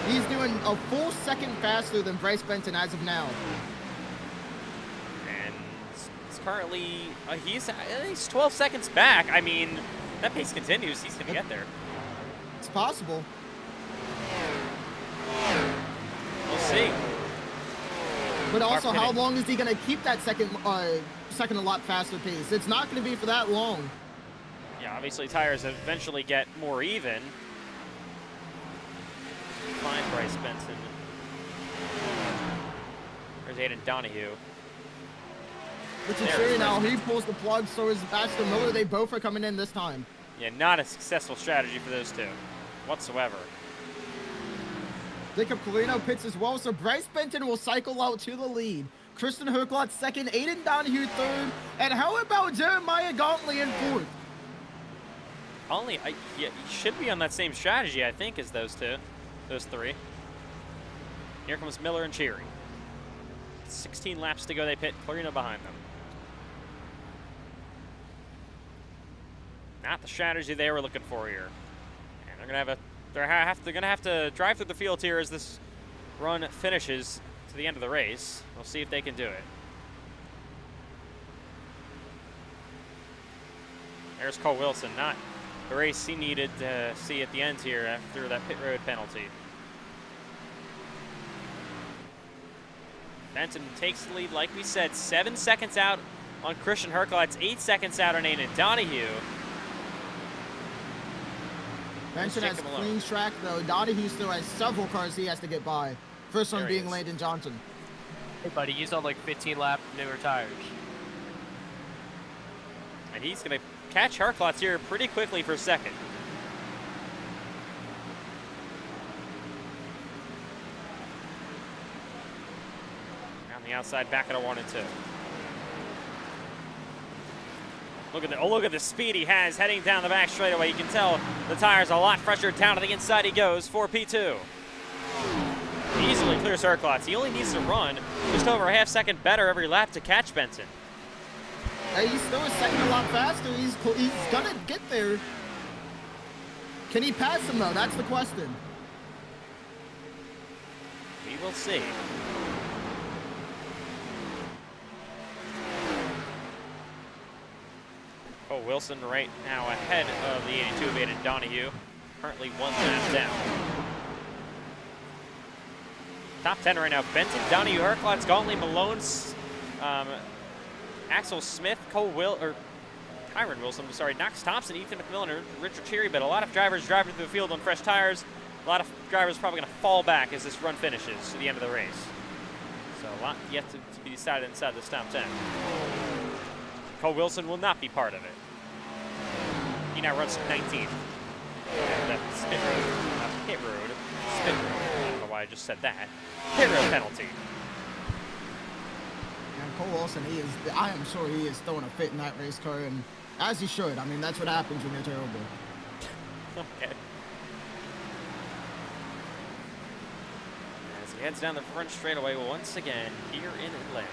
Speaker 3: He's doing a full second faster than Bryce Benton as of now.
Speaker 1: And it's currently, he's 12 seconds back. I mean, that pace continues. He's going to get there.
Speaker 3: It's possible.
Speaker 1: We'll see.
Speaker 3: But also, how long is he going to keep that second a lot faster pace? It's not going to be for that long.
Speaker 1: Yeah, obviously tires eventually get more even. Find Bryce Benson. There's Aiden Donahue.
Speaker 3: Richard Sherry now, he pulls the plug, so is Ashton Miller. They both are coming in this time.
Speaker 1: Yeah, not a successful strategy for those two whatsoever.
Speaker 3: Jacob Colino pits as well, so Bryce Benton will cycle out to the lead. Christian Herklots second, Aiden Donahue third, and how about Jeremiah Gauntly in fourth?
Speaker 1: He should be on that same strategy, I think, as those three. Here comes Miller and Cherry. 16 laps to go, they pit, Clarino behind them. Not the strategy they were looking for here. And they're gonna have to drive through the field here as this run finishes to the end of the race. We'll see if they can do it. There's Cole Wilson, not the race he needed to see at the end here after that pit road penalty. Benton takes the lead, like we said, 7 seconds out on Christian Herklots, 8 seconds out on Aiden Donahue.
Speaker 3: Benton has clean track, though. Donahue still has several cars he has to get by. First one being Landon Johnson.
Speaker 2: Hey, buddy, he's on like 15 lap newer tires.
Speaker 1: And he's going to catch Herklots here pretty quickly for second. On the outside, back at a 1 and 2. Look at the speed he has heading down the back straightaway. You can tell the tire's a lot fresher. Down to the inside he goes for P2. Easily clears Herklots. He only needs to run just over a half second better every lap to catch Benton.
Speaker 3: Hey, he's still a second a lot faster. He's gonna get there. Can he pass him though? That's the question.
Speaker 1: We will see. Cole Wilson right now ahead of the 82 of Aiden Donahue. Currently 1 lap down. Top 10 right now. Benton, Donahue, Urquhart's, Gauntlet, Malone's, Axel Smith, Kyron Wilson, sorry, Knox Thompson, Ethan McMillan, and Richard Cheery, but a lot of drivers driving through the field on fresh tires. A lot of drivers probably going to fall back as this run finishes to the end of the race. So a lot yet to be decided inside this top 10. Cole Wilson will not be part of it. He now runs 19th. And that's spit road, not pit road, spit road. I don't know why I just said that. Pit road penalty.
Speaker 3: And Cole Wilson, I am sure he is throwing a fit in that race car, and as he should. I mean, that's what happens when you're terrible.
Speaker 1: Okay. As he heads down the front straightaway once again here in Atlanta.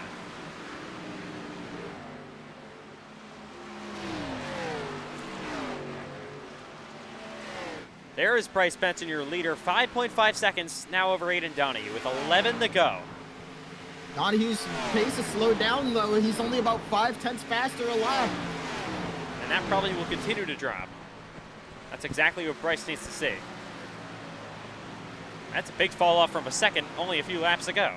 Speaker 1: There is Bryce Benton, your leader, 5.5 seconds now over Aiden Donahue with 11 to go.
Speaker 3: Donahue's pace is slowed down, though. He's only about 5/10 faster a lap.
Speaker 1: And that probably will continue to drop. That's exactly what Bryce needs to see. That's a big fall off from a second only a few laps ago.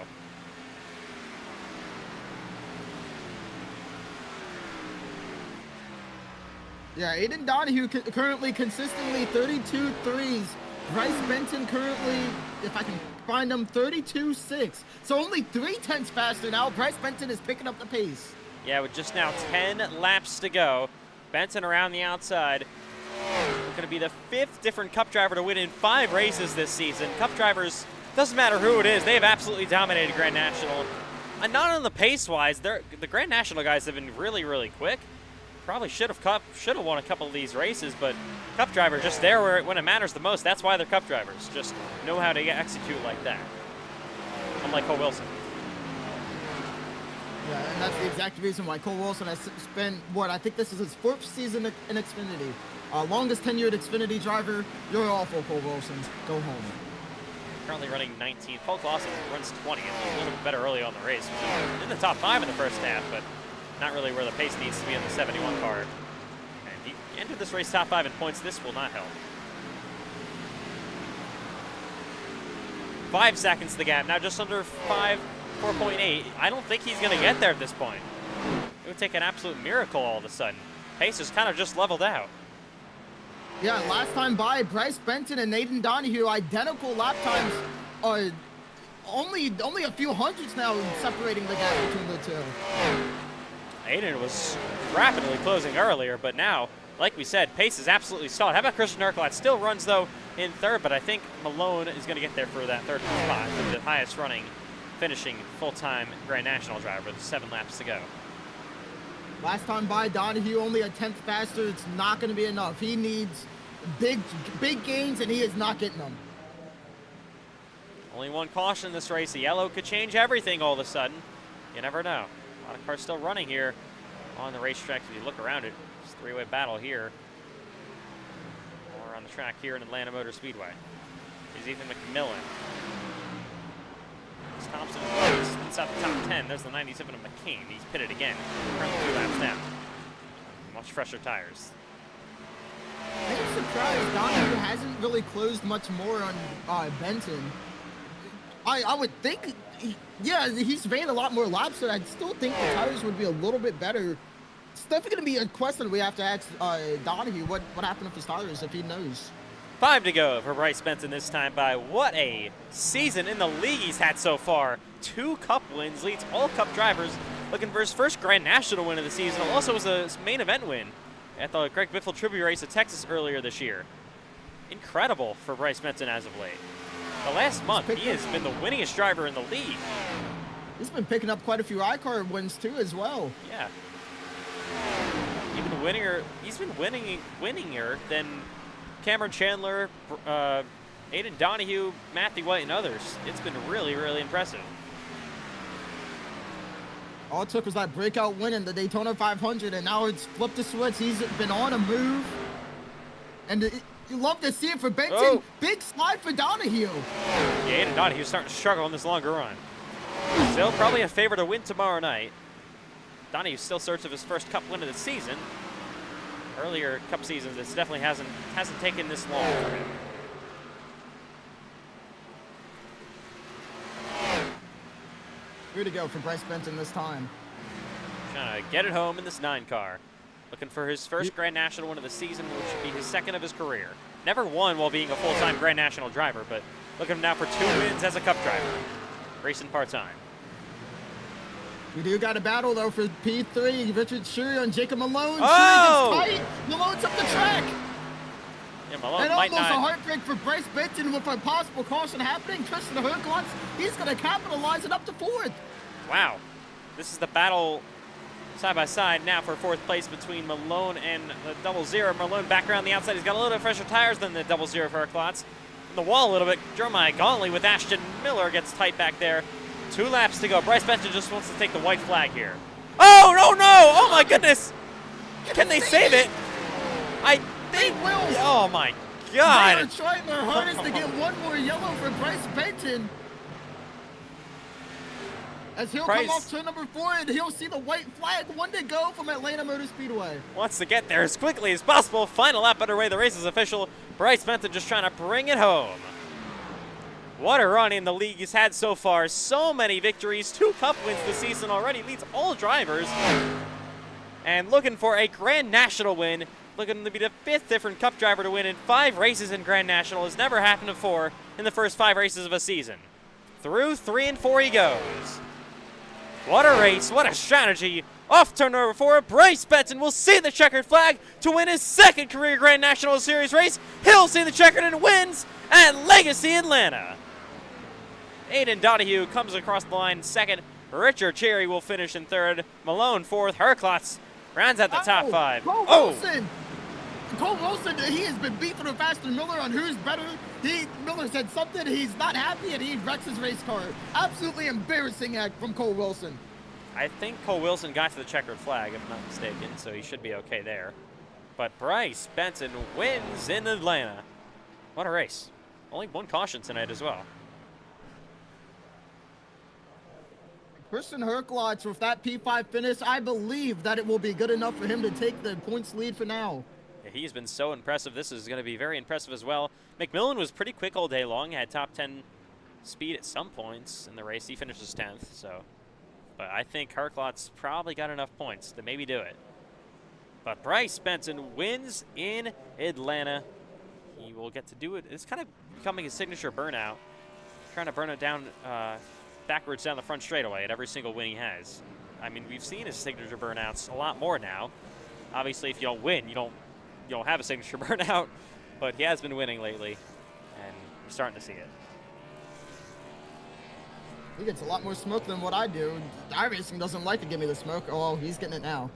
Speaker 3: Yeah, Aiden Donahue currently consistently 32 threes. Bryce Benton currently, if I can find him, 32.6. So only 3/10 faster now. Bryce Benton is picking up the pace.
Speaker 1: Yeah, with just now 10 laps to go. Benton around the outside. Going to be the 5th different Cup driver to win in 5 races this season. Cup drivers, doesn't matter who it is, they have absolutely dominated Grand National. And not on the pace-wise, the Grand National guys have been really, really quick. Probably should have won a couple of these races, but Cup drivers just there when it matters the most. That's why they're Cup drivers. Just know how to execute like that. Unlike Cole Wilson.
Speaker 3: Yeah, and that's the exact reason why Cole Wilson has spent, I think this is his 4th season in Xfinity. Longest tenured Xfinity driver. You're awful, Cole Wilson. Go home.
Speaker 1: Currently running 19th. Paul Clausen runs 20th. A little bit better early on the race. In the top 5 in the first half, but not really where the pace needs to be in the 71 car. And he entered this race top 5 in points. This will not help. 5 seconds the gap. Now just under 4.8. I don't think he's going to get there at this point. It would take an absolute miracle all of a sudden. Pace is kind of just leveled out.
Speaker 3: Yeah, last time by, Bryce Benton and Aiden Donahue, identical lap times. Only a few hundreds now separating the gap between the two.
Speaker 1: Aiden was rapidly closing earlier, but now, like we said, pace is absolutely stalled. How about Christian Urquhart? Still runs, though, in 3rd, but I think Malone is going to get there for that 3rd spot, the highest running, finishing full-time Grand National driver with 7 laps to go.
Speaker 3: Last time by, Donahue only a 10th faster. It's not going to be enough. He needs big gains, and he is not getting them.
Speaker 1: Only one caution in this race. The yellow could change everything all of a sudden. You never know. A lot of cars still running here on the racetrack. If you look around it, it's a 3-way battle here. Or on the track here in Atlanta Motor Speedway. Here's Ethan McMillan. There's Thompson as well. He's inside the top 10. There's the 97 of McCain. He's pitted again. Currently 2 laps down. Much fresher tires.
Speaker 3: I'm surprised Donahue hasn't really closed much more on Benton. I would think, he's ran a lot more laps, but I'd still think the tires would be a little bit better. It's definitely going to be a question we have to ask Donahue. What happened with his tires, if he knows?
Speaker 1: 5 to go for Bryce Benton this time by. What a season in the league he's had so far. 2 Cup wins, leads all Cup drivers. Looking for his first Grand National win of the season. Also was a main event win at the Greg Biffle Tribute Race at Texas earlier this year. Incredible for Bryce Benton as of late. The last month, he has been the winningest driver in the league.
Speaker 3: He's been picking up quite a few iCar wins too, as well.
Speaker 1: Yeah. Even he's been winninger than Cameron Chandler, Aiden Donahue, Matthew White, and others. It's been really, really impressive.
Speaker 3: All it took was that breakout win in the Daytona 500, and now it's flipped the switch. He's been on a move. And you love to see it for Benton.
Speaker 1: Oh.
Speaker 3: Big slide for Donahue.
Speaker 1: Yeah, Aiden Donahue's starting to struggle on this longer run. Still probably a favor to win tomorrow night. Donahue still searches of his first Cup win of the season. Earlier Cup seasons, this definitely hasn't taken this long for him.
Speaker 3: Way to go for Bryce Benton this time.
Speaker 1: Trying to get it home in this 9 car. Looking for his first Grand National win of the season, which should be his second of his career. Never won while being a full-time Grand National driver, but look at him now for 2 wins as a Cup driver. Racing part-time.
Speaker 3: We do got a battle, though, for P3. Richard Shure and Jacob Malone.
Speaker 1: Oh!
Speaker 3: Shure gets tight. Malone's up the track.
Speaker 1: Yeah, Malone
Speaker 3: And
Speaker 1: might
Speaker 3: almost
Speaker 1: not.
Speaker 3: a heartbreak for Bryce Benton with a possible caution happening. Tristan Herklotz, he's going to capitalize it up to 4th.
Speaker 1: Wow. This is the battle side by side now for 4th place between Malone and the 00. Malone back around the outside. He's got a little bit fresher tires than the 00 for Herklotz. In the wall a little bit. Jeremiah Gauntly with Ashton Miller gets tight back there. 2 laps to go. Bryce Benton just wants to take the white flag here. Oh, no, no! Oh, my goodness! Can they save it? They
Speaker 3: will.
Speaker 1: Oh, my
Speaker 3: They
Speaker 1: God.
Speaker 3: are trying their hardest to get one more yellow for Bryce Benton. As he'll
Speaker 1: Bryce
Speaker 3: come off turn number 4 and he'll see the white flag, 1 to go from Atlanta Motor Speedway.
Speaker 1: Wants to get there as quickly as possible. Final lap underway. The race is official. Bryce Benton just trying to bring it home. What a run in the league he's had so far. So many victories. 2 Cup wins this season already. Leads all drivers. And looking for a Grand National win. Looking to be the 5th different Cup driver to win in 5 races in Grand National. Has never happened before in the first 5 races of a season. Through 3 and 4 he goes. What a race. What a strategy. Off turn number 4, Bryce Benton will see the checkered flag to win his 2nd career Grand National Series race. He'll see the checkered and wins at Legacy Atlanta. Aiden Donahue comes across the line 2nd. Richard Cherry will finish in 3rd. Malone 4th. Herklotz rounds out the top 5.
Speaker 3: Cole Wilson. Cole Wilson, he has been beefing with Aston Miller on who's better. Miller said something, he's not happy, and he wrecks his race car. Absolutely embarrassing act from Cole Wilson.
Speaker 1: I think Cole Wilson got to the checkered flag, if I'm not mistaken, so he should be okay there. But Bryce Benton wins in Atlanta. What a race. Only 1 caution tonight as well.
Speaker 3: Christian Herklotz, with that P5 finish, I believe that it will be good enough for him to take the points lead for now.
Speaker 1: Yeah, he's been so impressive. This is going to be very impressive as well. McMillan was pretty quick all day long. Had top 10 speed at some points in the race. He finishes 10th, so. But I think Herklotz probably got enough points to maybe do it. But Bryce Benton wins in Atlanta. He will get to do it. It's kind of becoming his signature burnout. Trying to burn it down backwards down the front straightaway at every single win he has. I mean, we've seen his signature burnouts a lot more now. Obviously, if you don't win, you don't have a signature burnout. But he has been winning lately, and we're starting to see it.
Speaker 3: He gets a lot more smoke than what I do. iRacing doesn't like to give me the smoke. Oh, he's getting it now.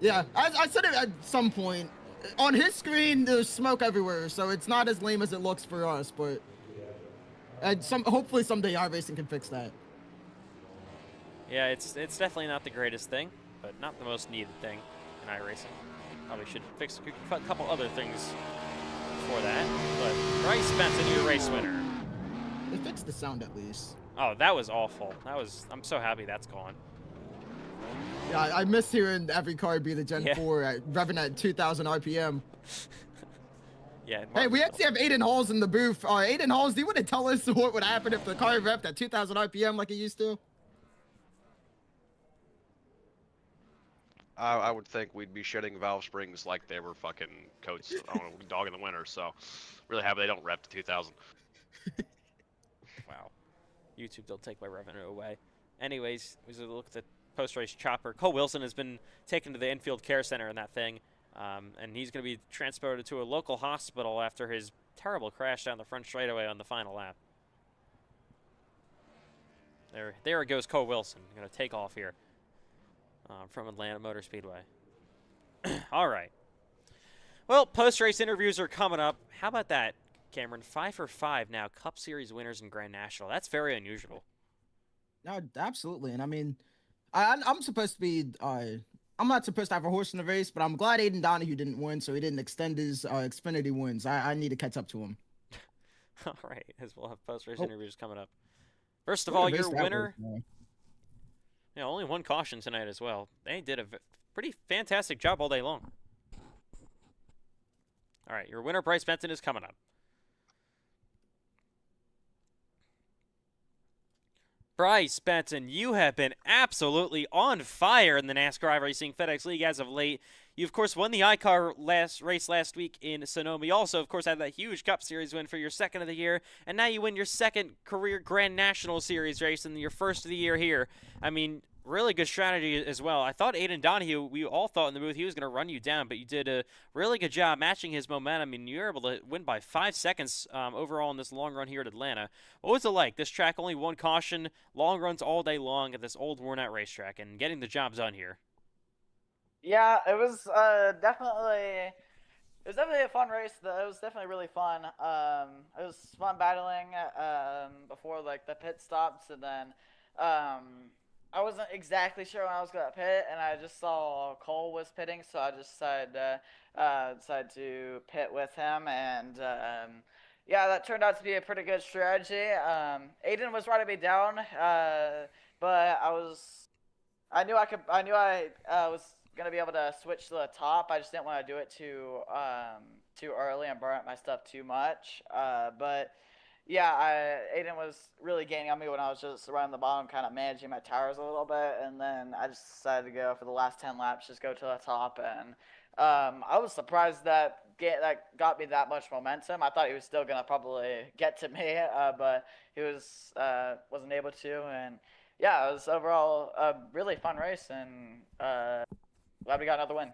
Speaker 3: Yeah, I said it at some point. On his screen, there's smoke everywhere, so it's not as lame as it looks for us, but hopefully someday iRacing can fix that.
Speaker 1: Yeah, it's definitely not the greatest thing, but not the most needed thing in iRacing. Probably should fix a couple other things for that. But Bryce Benton, your race winner.
Speaker 3: They fixed the sound at least.
Speaker 1: Oh, that was awful. I'm so happy that's gone.
Speaker 3: Yeah, I miss hearing every car be the Gen
Speaker 1: Yeah.
Speaker 3: 4 revving at 2,000 RPM.
Speaker 1: Yeah.
Speaker 3: Hey, we actually have Aiden Halls in the booth. Aiden Halls, do you want to tell us what would happen if the car revved at 2,000 RPM like it used to?
Speaker 6: I would think we'd be shedding valve springs like they were fucking coats on a dog in the winter. So, really happy they don't rep to 2,000.
Speaker 1: Wow. YouTube, don't take my revenue away. Anyways, we look at the post-race chopper. Cole Wilson has been taken to the infield care center in that thing, and he's going to be transported to a local hospital after his terrible crash down the front straightaway on the final lap. There goes Cole Wilson. Going to take off here from Atlanta Motor Speedway. All right. Well, post-race interviews are coming up. How about that, Cameron? 5 for 5 now, Cup Series winners in Grand National. That's very unusual.
Speaker 3: No, absolutely. And I mean, I'm supposed to be, I'm not supposed to have a horse in the race, but I'm glad Aiden Donahue didn't win, so he didn't extend his Xfinity wins. I need to catch up to him.
Speaker 1: All right, as we'll have post-race interviews coming up. First of all, your winner. Yeah, only 1 caution tonight as well. They did a pretty fantastic job all day long. All right, your winner, Bryce Benton, is coming up. Bryce Benton, you have been absolutely on fire in the NASCAR iRacing FedEx League as of late. You, of course, won the iCar race last week in Sonoma. You also, of course, had that huge Cup Series win for your second of the year, and now you win your second career Grand National Series race and your first of the year here. I mean, really good strategy as well. I thought Aiden Donahue, we all thought in the booth he was going to run you down, but you did a really good job matching his momentum. I mean, you were able to win by 5 seconds overall in this long run here at Atlanta. What was it like? This track only one caution, long runs all day long at this old worn-out racetrack, and getting the job done here.
Speaker 7: Yeah, it was definitely a fun race. It was definitely really fun. It was fun battling before like the pit stops, and then I wasn't exactly sure when I was gonna pit, and I just saw Cole was pitting, so I just decided to pit with him, and yeah, that turned out to be a pretty good strategy. Aiden was running me down, but I knew I was gonna be able to switch to the top. I just didn't want to do it too early and burn up my stuff too much. But yeah, Aiden was really gaining on me when I was just around the bottom, kind of managing my tires a little bit, and then I just decided to go for the last 10 laps, just go to the top, and I was surprised that got me that much momentum. I thought he was still gonna probably get to me, but he wasn't able to, and yeah, it was overall a really fun race, and glad we got another win.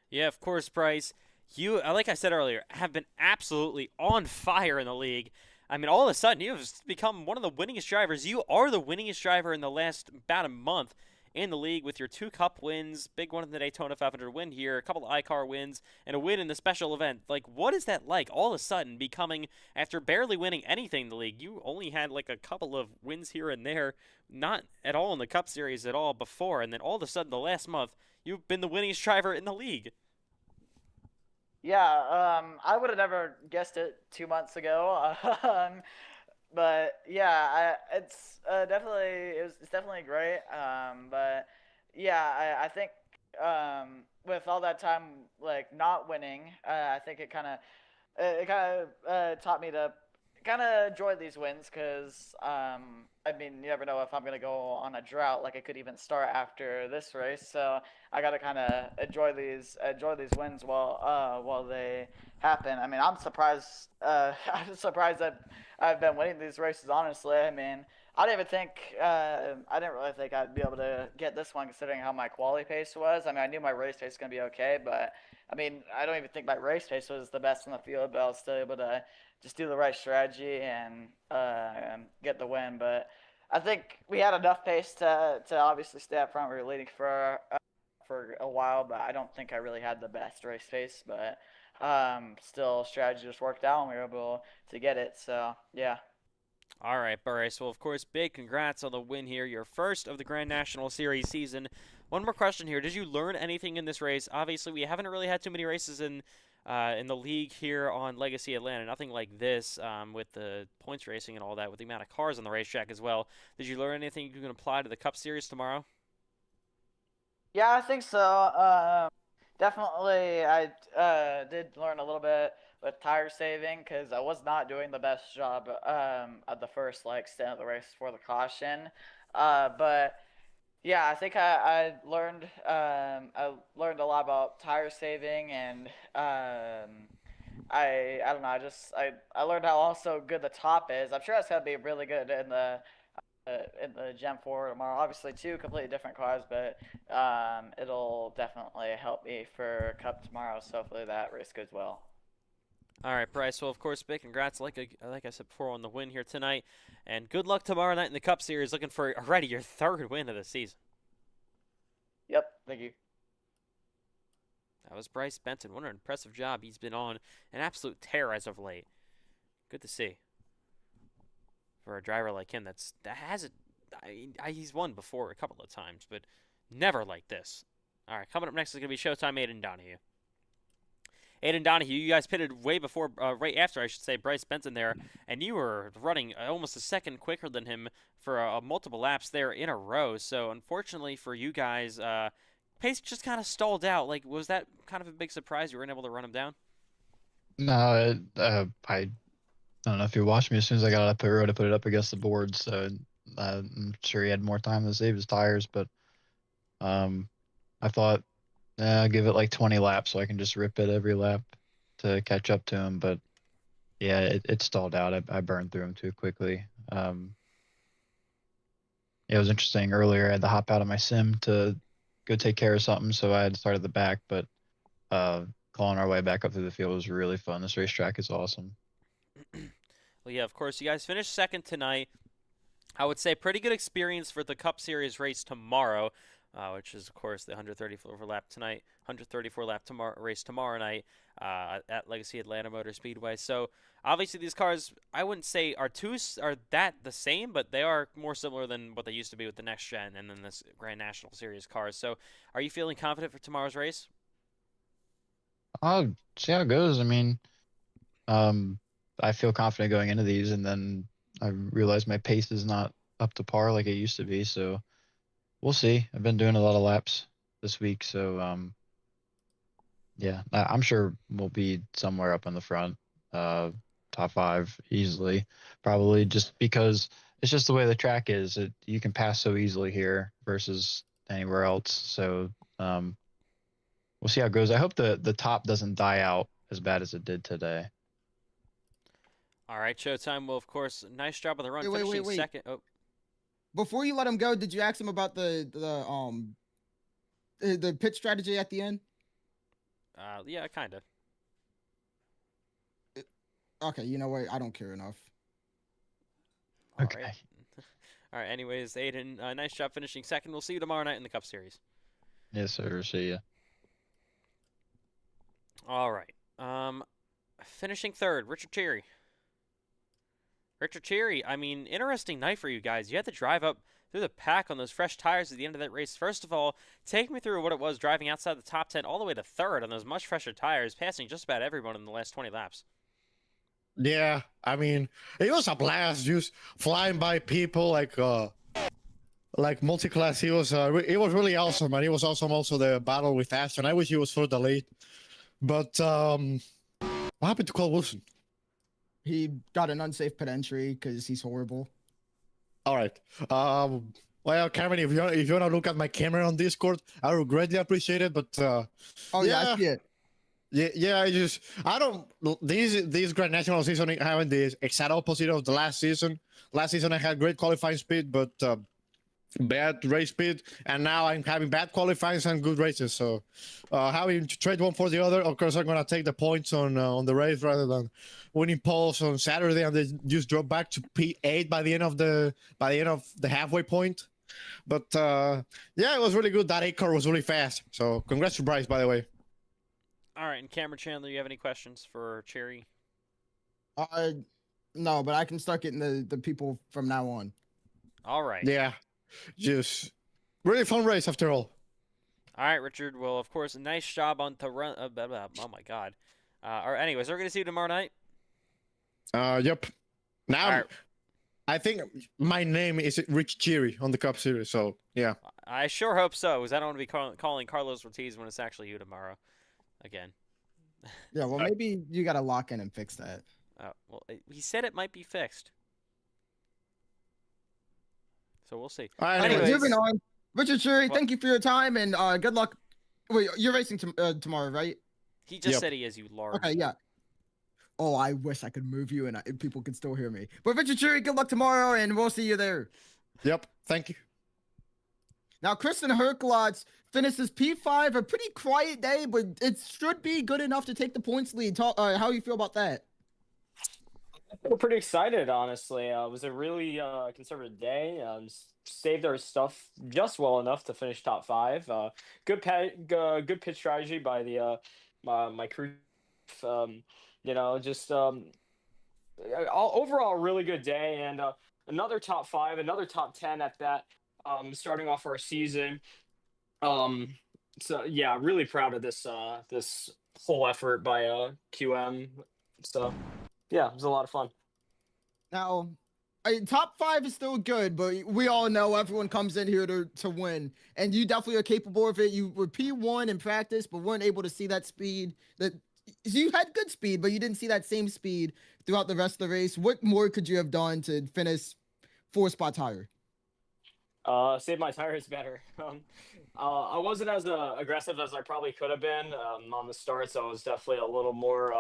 Speaker 1: Yeah, of course, Bryce. You, like I said earlier, have been absolutely on fire in the league. I mean, all of a sudden, you have become one of the winningest drivers. You are the winningest driver in the last about a month in the league with your 2 Cup wins, big one in the Daytona 500 win here, a couple of iCar wins, and a win in the special event. Like, what is that like, all of a sudden, becoming, after barely winning anything in the league, you only had like a couple of wins here and there, not at all in the Cup Series at all before, and then all of a sudden, the last month, you've been the winningest driver in the league.
Speaker 7: Yeah, I would have never guessed it 2 months ago. But yeah, it's definitely great. But yeah, I think with all that time like not winning, I think it taught me to kind of enjoy these wins, because I mean, you never know if I'm gonna go on a drought. Like, I could even start after this race, so I gotta kind of enjoy these wins while they happen. I mean, I'm surprised. I'm surprised that I've been winning these races. Honestly, I mean, I didn't really think I'd be able to get this one, considering how my quality pace was. I mean, I knew my race pace was gonna be okay, but I mean, I don't even think my race pace was the best in the field, but I was still able to just do the right strategy and get the win. But I think we had enough pace to obviously stay up front. We were leading for a while, but I don't think I really had the best race pace. But still, strategy just worked out, and we were able to get it. So yeah.
Speaker 1: All right, Bryce. Well, of course, big congrats on the win here, your first of the Grand National Series season. One more question here. Did you learn anything in this race? Obviously, we haven't really had too many races in the league here on Legacy Atlanta. Nothing like this with the points racing and all that, with the amount of cars on the racetrack as well. Did you learn anything you can apply to the Cup Series tomorrow?
Speaker 7: Yeah, I think so. Definitely, I did learn a little bit with tire saving, because I was not doing the best job at the first stint of the race for the caution. But yeah, I think I learned a lot about tire saving, and I don't know, I learned how also good the top is. I'm sure it's gonna be really good in the Gen 4 tomorrow. Obviously, 2 completely different cars, but it'll definitely help me for Cup tomorrow. So hopefully that race goes well.
Speaker 1: All right, Bryce. Well, of course, big congrats, like I said before, on the win here tonight. And good luck tomorrow night in the Cup Series, looking for already your 3rd win of the season.
Speaker 7: Yep, thank you.
Speaker 1: That was Bryce Benton. What an impressive job he's been on. An absolute tear as of late. Good to see. For a driver like him he's won before a couple of times, but never like this. All right, coming up next is going to be Showtime Aiden Donahue. Aiden Donahue, you guys pitted way before, right after, I should say, Bryce Benton there, and you were running almost a second quicker than him for multiple laps there in a row. So unfortunately for you guys, pace just kind of stalled out. Like, was that kind of a big surprise you weren't able to run him down?
Speaker 8: No, I don't know if you watched me. As soon as I got out of pit road, I put it up against the board, so I'm sure he had more time to save his tires, but I thought I'll give it like 20 laps so I can just rip it every lap to catch up to him. But yeah, it stalled out. I burned through him too quickly. It was interesting. Earlier, I had to hop out of my sim to go take care of something, so I had to start at the back. But clawing our way back up through the field was really fun. This racetrack is awesome.
Speaker 1: Well, yeah, of course, you guys finished second tonight. I would say pretty good experience for the Cup Series race tomorrow, which is, of course, the 134 lap tonight, 134 lap race tomorrow night at Legacy Atlanta Motor Speedway. So obviously these cars, I wouldn't say are that the same, but they are more similar than what they used to be with the next gen and then this Grand National Series cars. So are you feeling confident for tomorrow's race?
Speaker 8: I'll see how it goes. I mean, I feel confident going into these, and then I realize my pace is not up to par like it used to be. So we'll see. I've been doing a lot of laps this week, so yeah, I'm sure we'll be somewhere up in the front, top 5 easily, probably just because it's just the way the track is. You can pass so easily here versus anywhere else. So we'll see how it goes. I hope the top doesn't die out as bad as it did today.
Speaker 1: All right, Showtime. Well, of course, nice job on the run,
Speaker 3: Wait,
Speaker 1: finishing
Speaker 3: wait.
Speaker 1: second. Oh,
Speaker 3: Before you let him go, did you ask him about the pit strategy at the end?
Speaker 1: yeah, kind of.
Speaker 3: Okay, you know what? I don't care enough.
Speaker 8: Okay.
Speaker 1: All right. All right. Anyways, Aiden, nice job finishing second. We'll see you tomorrow night in the Cup Series.
Speaker 8: Yes, sir. See ya.
Speaker 1: All right. Finishing third, Richard Cherry. Richard Cherry, I mean, interesting night for you guys. You had to drive up through the pack on those fresh tires at the end of that race. First of all, take me through what it was driving outside the top 10 all the way to third on those much fresher tires, passing just about everyone in the last 20 laps.
Speaker 9: Yeah, I mean, it was a blast just flying by people like multi-class. It was really awesome, and it was awesome also the battle with Aston. I wish he was for the lead, but what happened to Cole Wilson?
Speaker 3: He got an unsafe pit entry because he's horrible.
Speaker 9: All right. Well, Cameron, if you want to look at my camera on Discord, I would greatly appreciate it. But
Speaker 3: oh yeah, I see it.
Speaker 9: Yeah. I don't. This Grand National season having the exact opposite of the last season. Last season I had great qualifying speed, but bad race speed, and now I'm having bad qualifying and good races. So having to trade one for the other, of course I'm gonna take the points on the race rather than winning poles on Saturday and then just drop back to P8 by the end of the halfway point. But yeah, it was really good. That 8 car was really fast. So congrats to Bryce, by the way.
Speaker 1: All right, and Cameron Chandler, you have any questions for Cherry?
Speaker 3: No, but I can start getting the people from now on.
Speaker 1: All right.
Speaker 9: Yeah. Just really fun race after all.
Speaker 1: All right, Richard. Well, of course, nice job on the run. Oh my God. Or anyways, we're gonna see you tomorrow night.
Speaker 9: Yep. Now,
Speaker 1: right.
Speaker 9: I think my name is Rich Cheery on the Cup Series. So yeah.
Speaker 1: I sure hope so, because I don't want to be calling Carlos Ortiz when it's actually you tomorrow. Again.
Speaker 3: Yeah. Well, maybe you gotta lock in and fix that.
Speaker 1: Well, he said it might be fixed. So we'll see.
Speaker 9: All right,
Speaker 1: anyways,
Speaker 3: moving on. Richard Cherry, thank you for your time and good luck. Wait, you're racing tomorrow, right?
Speaker 1: He just said he is, you large.
Speaker 3: Okay, yeah. Oh, I wish I could move you and people could still hear me. But Richard Cherry, good luck tomorrow, and we'll see you there.
Speaker 9: Yep, thank you.
Speaker 3: Now, Kristen Herklots finishes P5, a pretty quiet day, but it should be good enough to take the points lead. How you feel about that?
Speaker 10: We're pretty excited, honestly. It was a really conservative day. Saved our stuff just well enough to finish top 5. Good pit strategy by the my crew. Overall really good day, and another top 5, another top 10 at that. Starting off our season. So yeah, really proud of this whole effort by QM. So. Yeah, it was a lot of fun.
Speaker 3: Now, top 5 is still good, but we all know everyone comes in here to win, and you definitely are capable of it. You were P1 in practice, but weren't able to see that speed. That you had good speed, but you didn't see that same speed throughout the rest of the race. What more could you have done to finish 4 spots higher?
Speaker 10: Save my tires better. I wasn't as aggressive as I probably could have been on the start, so I was definitely a little more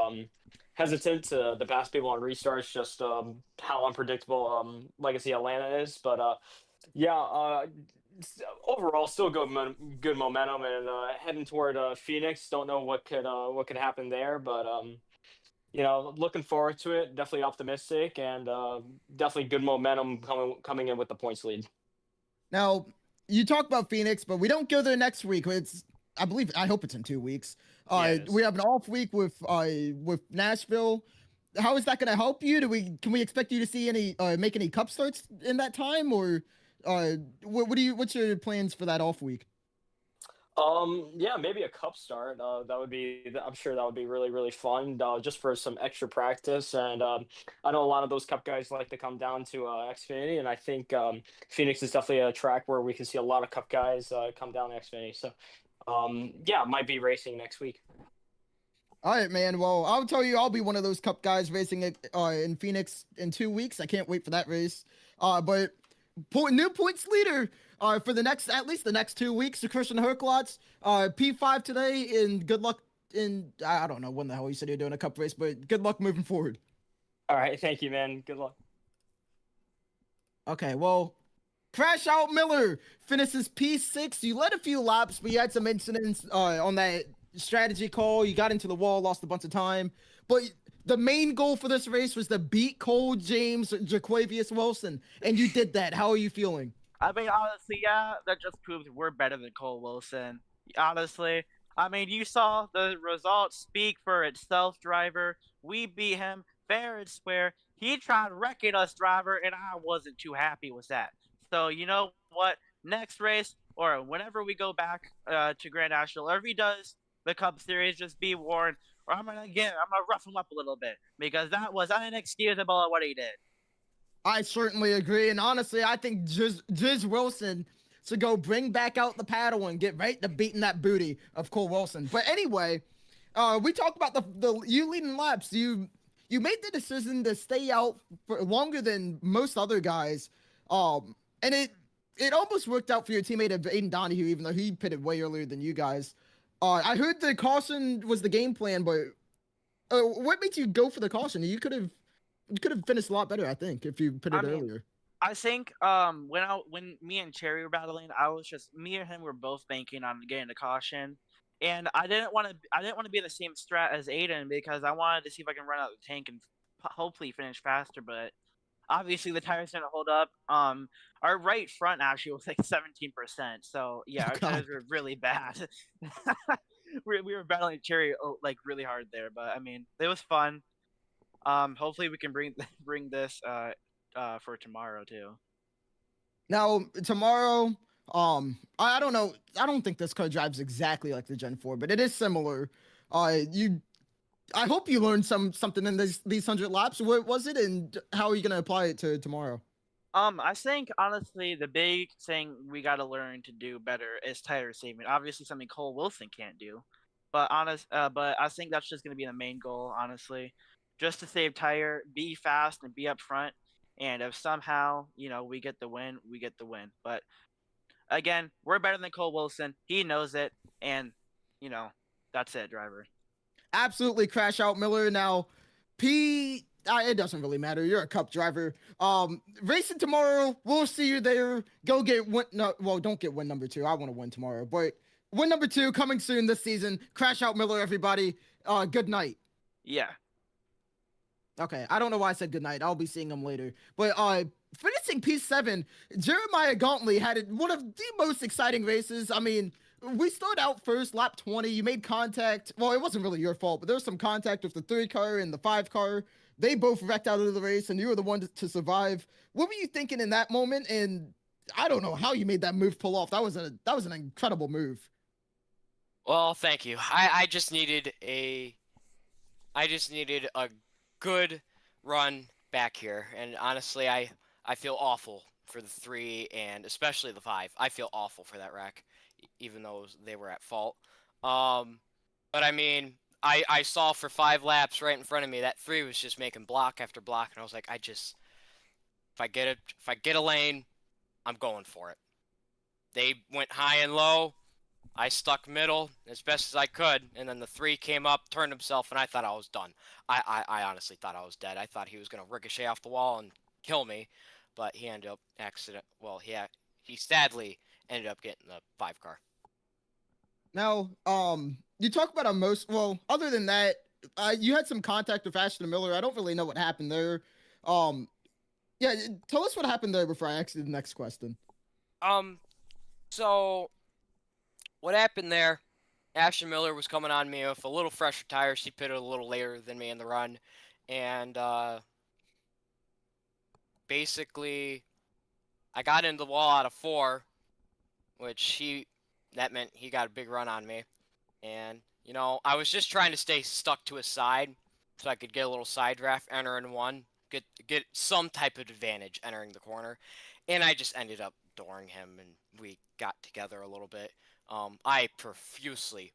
Speaker 10: hesitant to pass people on restarts, just how unpredictable Legacy Atlanta is. But yeah, overall, still good momentum, and heading toward Phoenix. Don't know what could happen there, but looking forward to it. Definitely optimistic, and definitely good momentum coming in with the points lead.
Speaker 3: Now, you talk about Phoenix, but we don't go there next week. I hope it's in 2 weeks.
Speaker 2: Yes.
Speaker 3: We have an off week with Nashville. How is that going to help you? Can we expect you to see make any cup starts in that time, or what's your plans for that off week?
Speaker 10: Yeah, maybe a cup start. I'm sure that would be really, really fun, just for some extra practice. And I know a lot of those cup guys like to come down to Xfinity, and I think Phoenix is definitely a track where we can see a lot of cup guys come down to Xfinity. So, yeah, might be racing next week.
Speaker 3: All right, man. Well, I'll tell you, I'll be one of those cup guys racing it in Phoenix in 2 weeks. I can't wait for that race. But new points leader for at least the next 2 weeks to Christian Herklots. P5 today, and good luck I don't know when the hell you said you're doing a cup race, but good luck moving forward.
Speaker 10: All right, thank you, man. Good luck.
Speaker 3: Okay, well, Crash Out Miller finishes P6. You led a few laps, but you had some incidents on that strategy call. You got into the wall, lost a bunch of time, but the main goal for this race was to beat Cole James, Jaquavius Wilson, and you did that. How are you feeling?
Speaker 11: I mean, honestly, yeah, that just proves we're better than Cole Wilson. Honestly, I mean, you saw the results speak for itself, driver. We beat him fair and square. He tried wrecking us, driver, and I wasn't too happy with that. So, you know what? Next race, or whenever we go back to Grand National, or if he does the Cup Series, just be warned, or I'm gonna rough him up a little bit, because that was inexcusable what he did.
Speaker 3: I certainly agree, and honestly, I think Jiz Wilson should go bring back out the paddle and get right to beating that booty of Cole Wilson. But anyway, we talked about the you leading laps. You made the decision to stay out for longer than most other guys, and it almost worked out for your teammate of Aiden Donahue, even though he pitted way earlier than you guys. I heard the caution was the game plan, but what made you go for the caution? You could have finished a lot better, I think, if you put it earlier.
Speaker 11: I think when me and Cherry were battling, me and him were both banking on getting the caution, and I didn't want to be in the same strat as Aiden, because I wanted to see if I can run out the tank and hopefully finish faster. But obviously the tires didn't hold up. Our right front actually was like 17%. So yeah, our tires were really bad. we were battling Cherry like really hard there, but I mean, it was fun. Hopefully we can bring this for tomorrow too.
Speaker 3: Now tomorrow, I don't know. I don't think this car drives exactly like the Gen 4, but it is similar. I hope you learned something in these 100 laps. What was it, and how are you gonna apply it to tomorrow?
Speaker 11: I think honestly the big thing we gotta learn to do better is tire saving. Obviously something Cole Wilson can't do, but I think that's just gonna be the main goal, honestly. Just to save tire, be fast, and be up front. And if somehow, we get the win, we get the win. But again, we're better than Cole Wilson. He knows it. And, that's it, driver.
Speaker 3: Absolutely, Crash Out Miller. Now, it doesn't really matter. You're a cup driver. Racing tomorrow. We'll see you there. Go get win. No, well, don't get win number 2. I want to win tomorrow. But win number 2 coming soon this season. Crash Out Miller, everybody. Good night.
Speaker 11: Yeah.
Speaker 3: Okay, I don't know why I said goodnight. I'll be seeing him later. But finishing P7, Jeremiah Gauntly had one of the most exciting races. I mean, we started out first, lap 20. You made contact. Well, it wasn't really your fault, but there was some contact with the 3 car and the 5 car. They both wrecked out of the race, and you were the one to survive. What were you thinking in that moment? And I don't know how you made that move pull off. That was an incredible move.
Speaker 12: Well, thank you. I just needed a good run back here, and honestly I feel awful for the 3 and especially the 5. I feel awful for that wreck, even though they were at fault. But I mean, I saw for 5 laps right in front of me that 3 was just making block after block, and I was like, if I get a lane, I'm going for it. they went high and low. I stuck middle as best as I could, and then the 3 came up, turned himself, and I thought I was done. I honestly thought I was dead. I thought he was gonna ricochet off the wall and kill me, but he ended up Well, he sadly ended up getting the 5 car.
Speaker 3: Now, you talk about other than that, you had some contact with Ashton Miller. I don't really know what happened there. Yeah, tell us what happened there before I ask you the next question.
Speaker 12: So what happened there? Ashton Miller was coming on me with a little fresher tires. He pitted a little later than me in the run, and basically, I got into the wall out of 4, which that meant he got a big run on me. And, I was just trying to stay stuck to his side so I could get a little side draft, enter in 1, get some type of advantage entering the corner. And I just ended up dooring him, and we got together a little bit. I profusely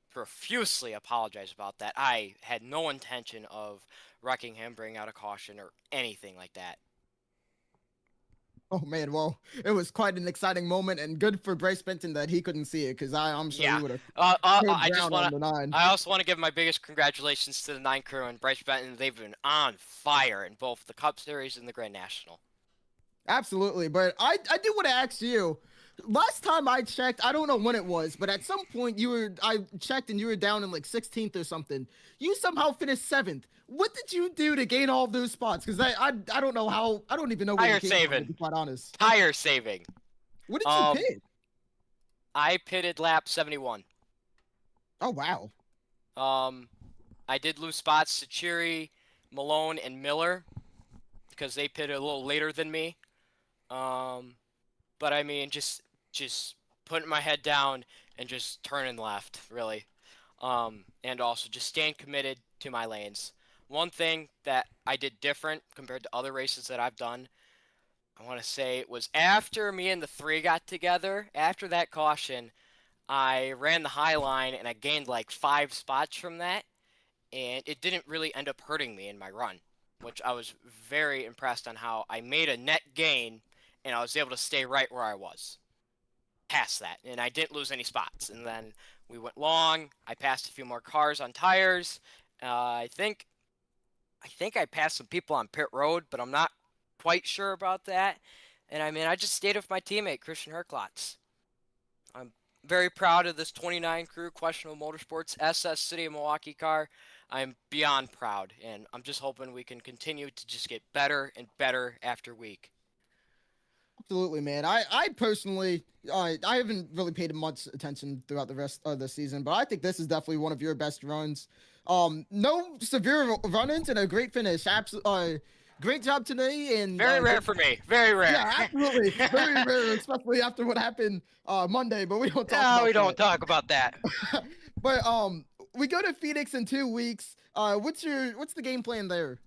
Speaker 12: apologize about that. I had no intention of wrecking him, bringing out a caution, or anything like that.
Speaker 3: Oh man, well, it was quite an exciting moment, and good for Bryce Benton that he couldn't see it, because I'm sure he would have.
Speaker 12: I also want to give my biggest congratulations to the 9 crew and Bryce Benton. They've been on fire in both the Cup Series and the Grand National.
Speaker 3: Absolutely, but I do want to ask you. Last time I checked, I don't know when it was, but at some point I checked and you were down in like 16th or something. You somehow finished 7th. What did you do to gain all of those spots? Because I don't know how. I don't even know where you came from, to be quite honest.
Speaker 12: Tire saving.
Speaker 3: What did you pit?
Speaker 12: I pitted lap 71.
Speaker 3: Oh wow.
Speaker 12: I did lose spots to Cheery, Malone, and Miller because they pitted a little later than me. But I mean, just putting my head down and just turning left, really. And also just staying committed to my lanes. One thing that I did different compared to other races that I've done, I want to say it was after me and the 3 got together, after that caution, I ran the high line and I gained like 5 spots from that. And it didn't really end up hurting me in my run, which I was very impressed on how I made a net gain and I was able to stay right where I was past that, and I didn't lose any spots. And then we went long. I passed a few more cars on tires. I think I passed some people on pit road, but I'm not quite sure about that. And I mean, I just stayed with my teammate, Christian Herklotz. I'm very proud of this 29 crew Questionable Motorsports SS City of Milwaukee car. I'm beyond proud, and I'm just hoping we can continue to just get better and better after week.
Speaker 3: Absolutely, man. I personally, I haven't really paid much attention throughout the rest of the season, but I think this is definitely one of your best runs. No severe run-ins and a great finish. Absolutely, great job today. And
Speaker 12: very rare for me. Very rare.
Speaker 3: Yeah, absolutely, very rare, especially after what happened Monday. But we don't talk.
Speaker 12: No, we don't talk about that.
Speaker 3: But we go to Phoenix in 2 weeks. What's the game plan there?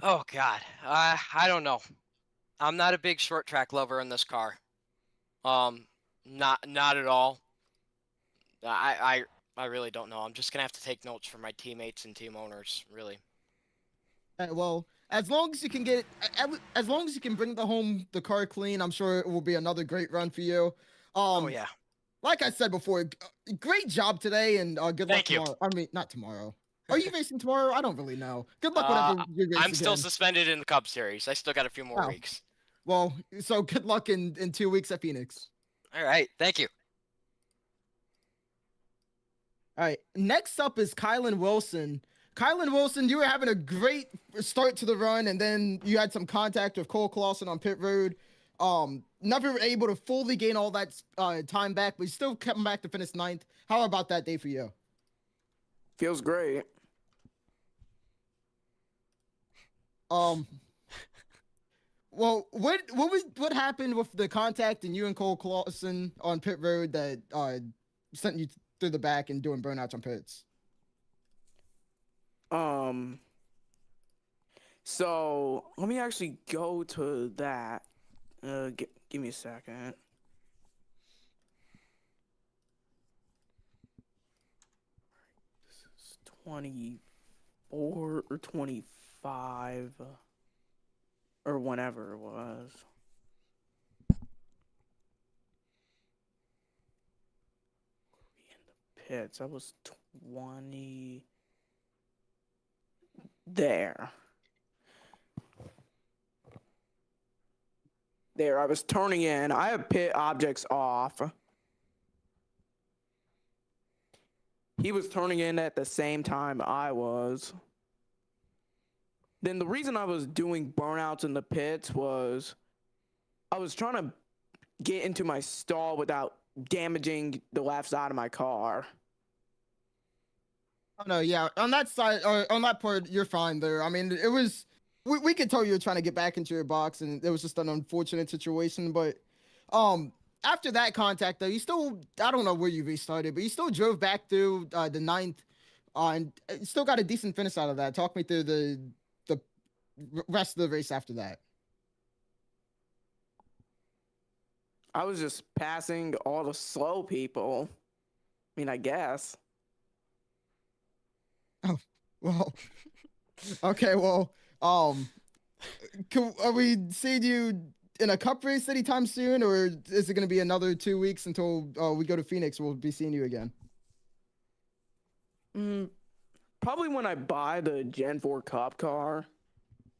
Speaker 12: Oh God, I don't know. I'm not a big short track lover in this car. Not at all. I really don't know. I'm just gonna have to take notes from my teammates and team owners, really.
Speaker 3: Well, as long as you can bring the car clean, I'm sure it will be another great run for you.
Speaker 12: Oh yeah.
Speaker 3: Like I said before, great job today, and good luck tomorrow. I mean, not tomorrow. Are you racing tomorrow? I don't really know. Good luck whenever you're racing.
Speaker 12: I'm still suspended in the Cup Series. I still got a few more weeks.
Speaker 3: Well, so good luck in 2 weeks at Phoenix.
Speaker 12: All right. Thank you.
Speaker 3: All right. Next up is Kylan Wilson. Kylan Wilson, you were having a great start to the run, and then you had some contact with Cole Clausen on pit road. Never able to fully gain all that time back, but you still came back to finish 9th. How about that day for you?
Speaker 13: Feels great.
Speaker 3: Well, what happened with the contact and you and Cole Clausen on pit road that sent you through the back and doing burnouts on pits?
Speaker 13: So let me actually go to that. Give me a second. This is 24 or 25. Or whenever it was. pits. I was 20. There. There, I was turning in. I have pit objects off. He was turning in at the same time I was. Then the reason I was doing burnouts in the pits was I was trying to get into my stall without damaging the left side of my car.
Speaker 3: Oh no, yeah, on that side or on that part, you're fine there. I mean, it was we could tell you were trying to get back into your box, and it was just an unfortunate situation. But after that contact, though, you still I don't know where you restarted, but you still drove back through the ninth, and still got a decent finish out of that. Talk me through the rest of the race after that.
Speaker 13: I was just passing all the slow people. I mean, I guess.
Speaker 3: Oh, well, okay, well, are we seeing you in a cup race anytime soon, or is it going to be another 2 weeks until we go to Phoenix? We'll be seeing you again.
Speaker 13: Probably when I buy the Gen 4 Cup car.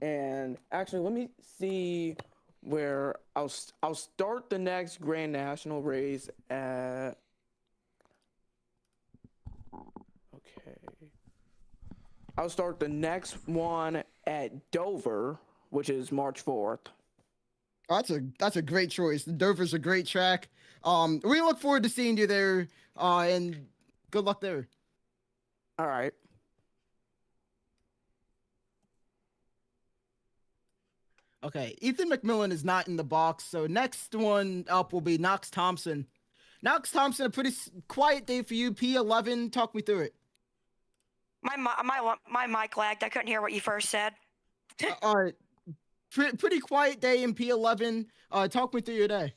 Speaker 13: And actually, let me see where I'll start the next Grand National race at. Okay. I'll start the next one at Dover, which is March 4th.
Speaker 3: Oh, that's a great choice. Dover's a great track. We look forward to seeing you there. And good luck there.
Speaker 13: All right.
Speaker 3: Okay, Ethan McMillan is not in the box, so next one up will be Knox Thompson. Knox Thompson, a pretty quiet day for you. P11, talk me through it.
Speaker 14: My mic lagged. I couldn't hear what you first said.
Speaker 3: Pretty quiet day in P11. Talk me through your day.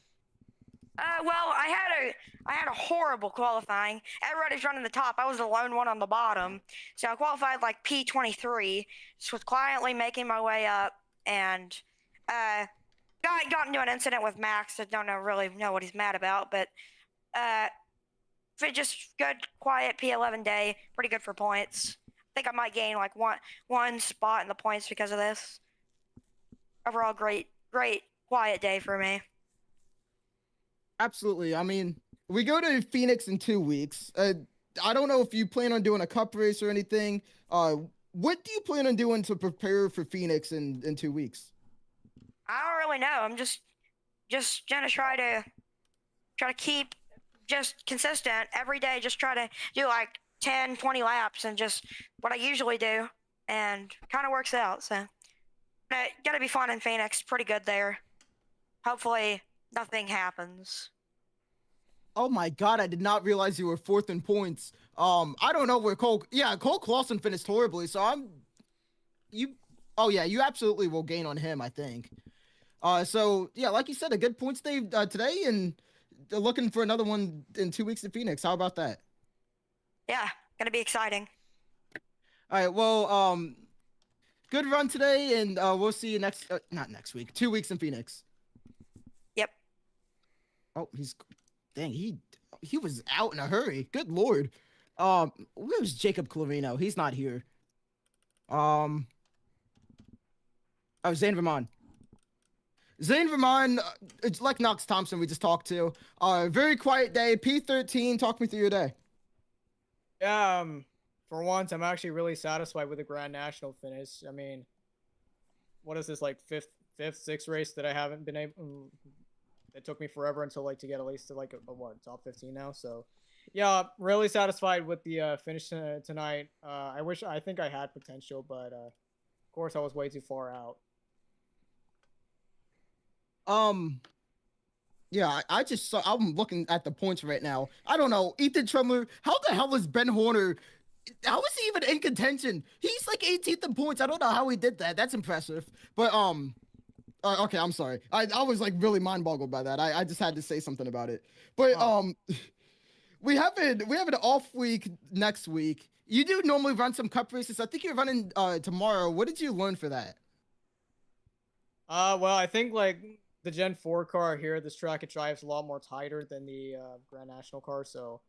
Speaker 14: Well, I had a horrible qualifying. Everybody's running the top. I was the lone one on the bottom. So I qualified like P23. Just was quietly making my way up, and got into an incident with Max. I don't really know what he's mad about, but just good, quiet P11 day. Pretty good for points. I think I might gain like one spot in the points because of this. Overall, great, quiet day for me.
Speaker 3: Absolutely. I mean, we go to Phoenix in 2 weeks. I don't know if you plan on doing a cup race or anything. What do you plan on doing to prepare for Phoenix in 2 weeks?
Speaker 14: I don't really know. I'm just gonna try to keep just consistent every day. Just try to do like 10, 20 laps and just what I usually do, and kind of works out. So, gotta be fun in Phoenix. Pretty good there. Hopefully, nothing happens.
Speaker 3: Oh my God, I did not realize you were fourth in points. I don't know where Cole Clausen finished horribly, so you absolutely will gain on him, I think. So yeah, like you said, a good points day today, and looking for another one in 2 weeks in Phoenix. How about that?
Speaker 14: Yeah, gonna be exciting.
Speaker 3: All right, well, good run today, and we'll see you not next week, 2 weeks in Phoenix.
Speaker 14: Yep.
Speaker 3: Oh, he was out in a hurry. Good Lord. Where's Jacob Clarino? He's not here. Oh, Zane Vermon. Zane Vermon, it's like Knox Thompson we just talked to. Very quiet day. P13, talk me through your day.
Speaker 15: Yeah, for once, I'm actually really satisfied with the Grand National finish. I mean, what is this, like fifth, sixth race that I haven't been able... It took me forever until like to get at least to like a top 15 now. So yeah, really satisfied with the finish tonight. I think I had potential, but of course I was way too far out.
Speaker 3: Yeah, I just saw. I'm looking at the points right now. I don't know, Ethan Trumler. How the hell is Ben Horner? How is he even in contention? He's like 18th in points. I don't know how he did that. That's impressive. But okay, I'm sorry. I was like really mind boggled by that. I just had to say something about it. But we have an off week next week. You do normally run some cup races. I think you're running tomorrow. What did you learn for that?
Speaker 15: Well, I think like the Gen 4 car here, this track, it drives a lot more tighter than the Grand National car. So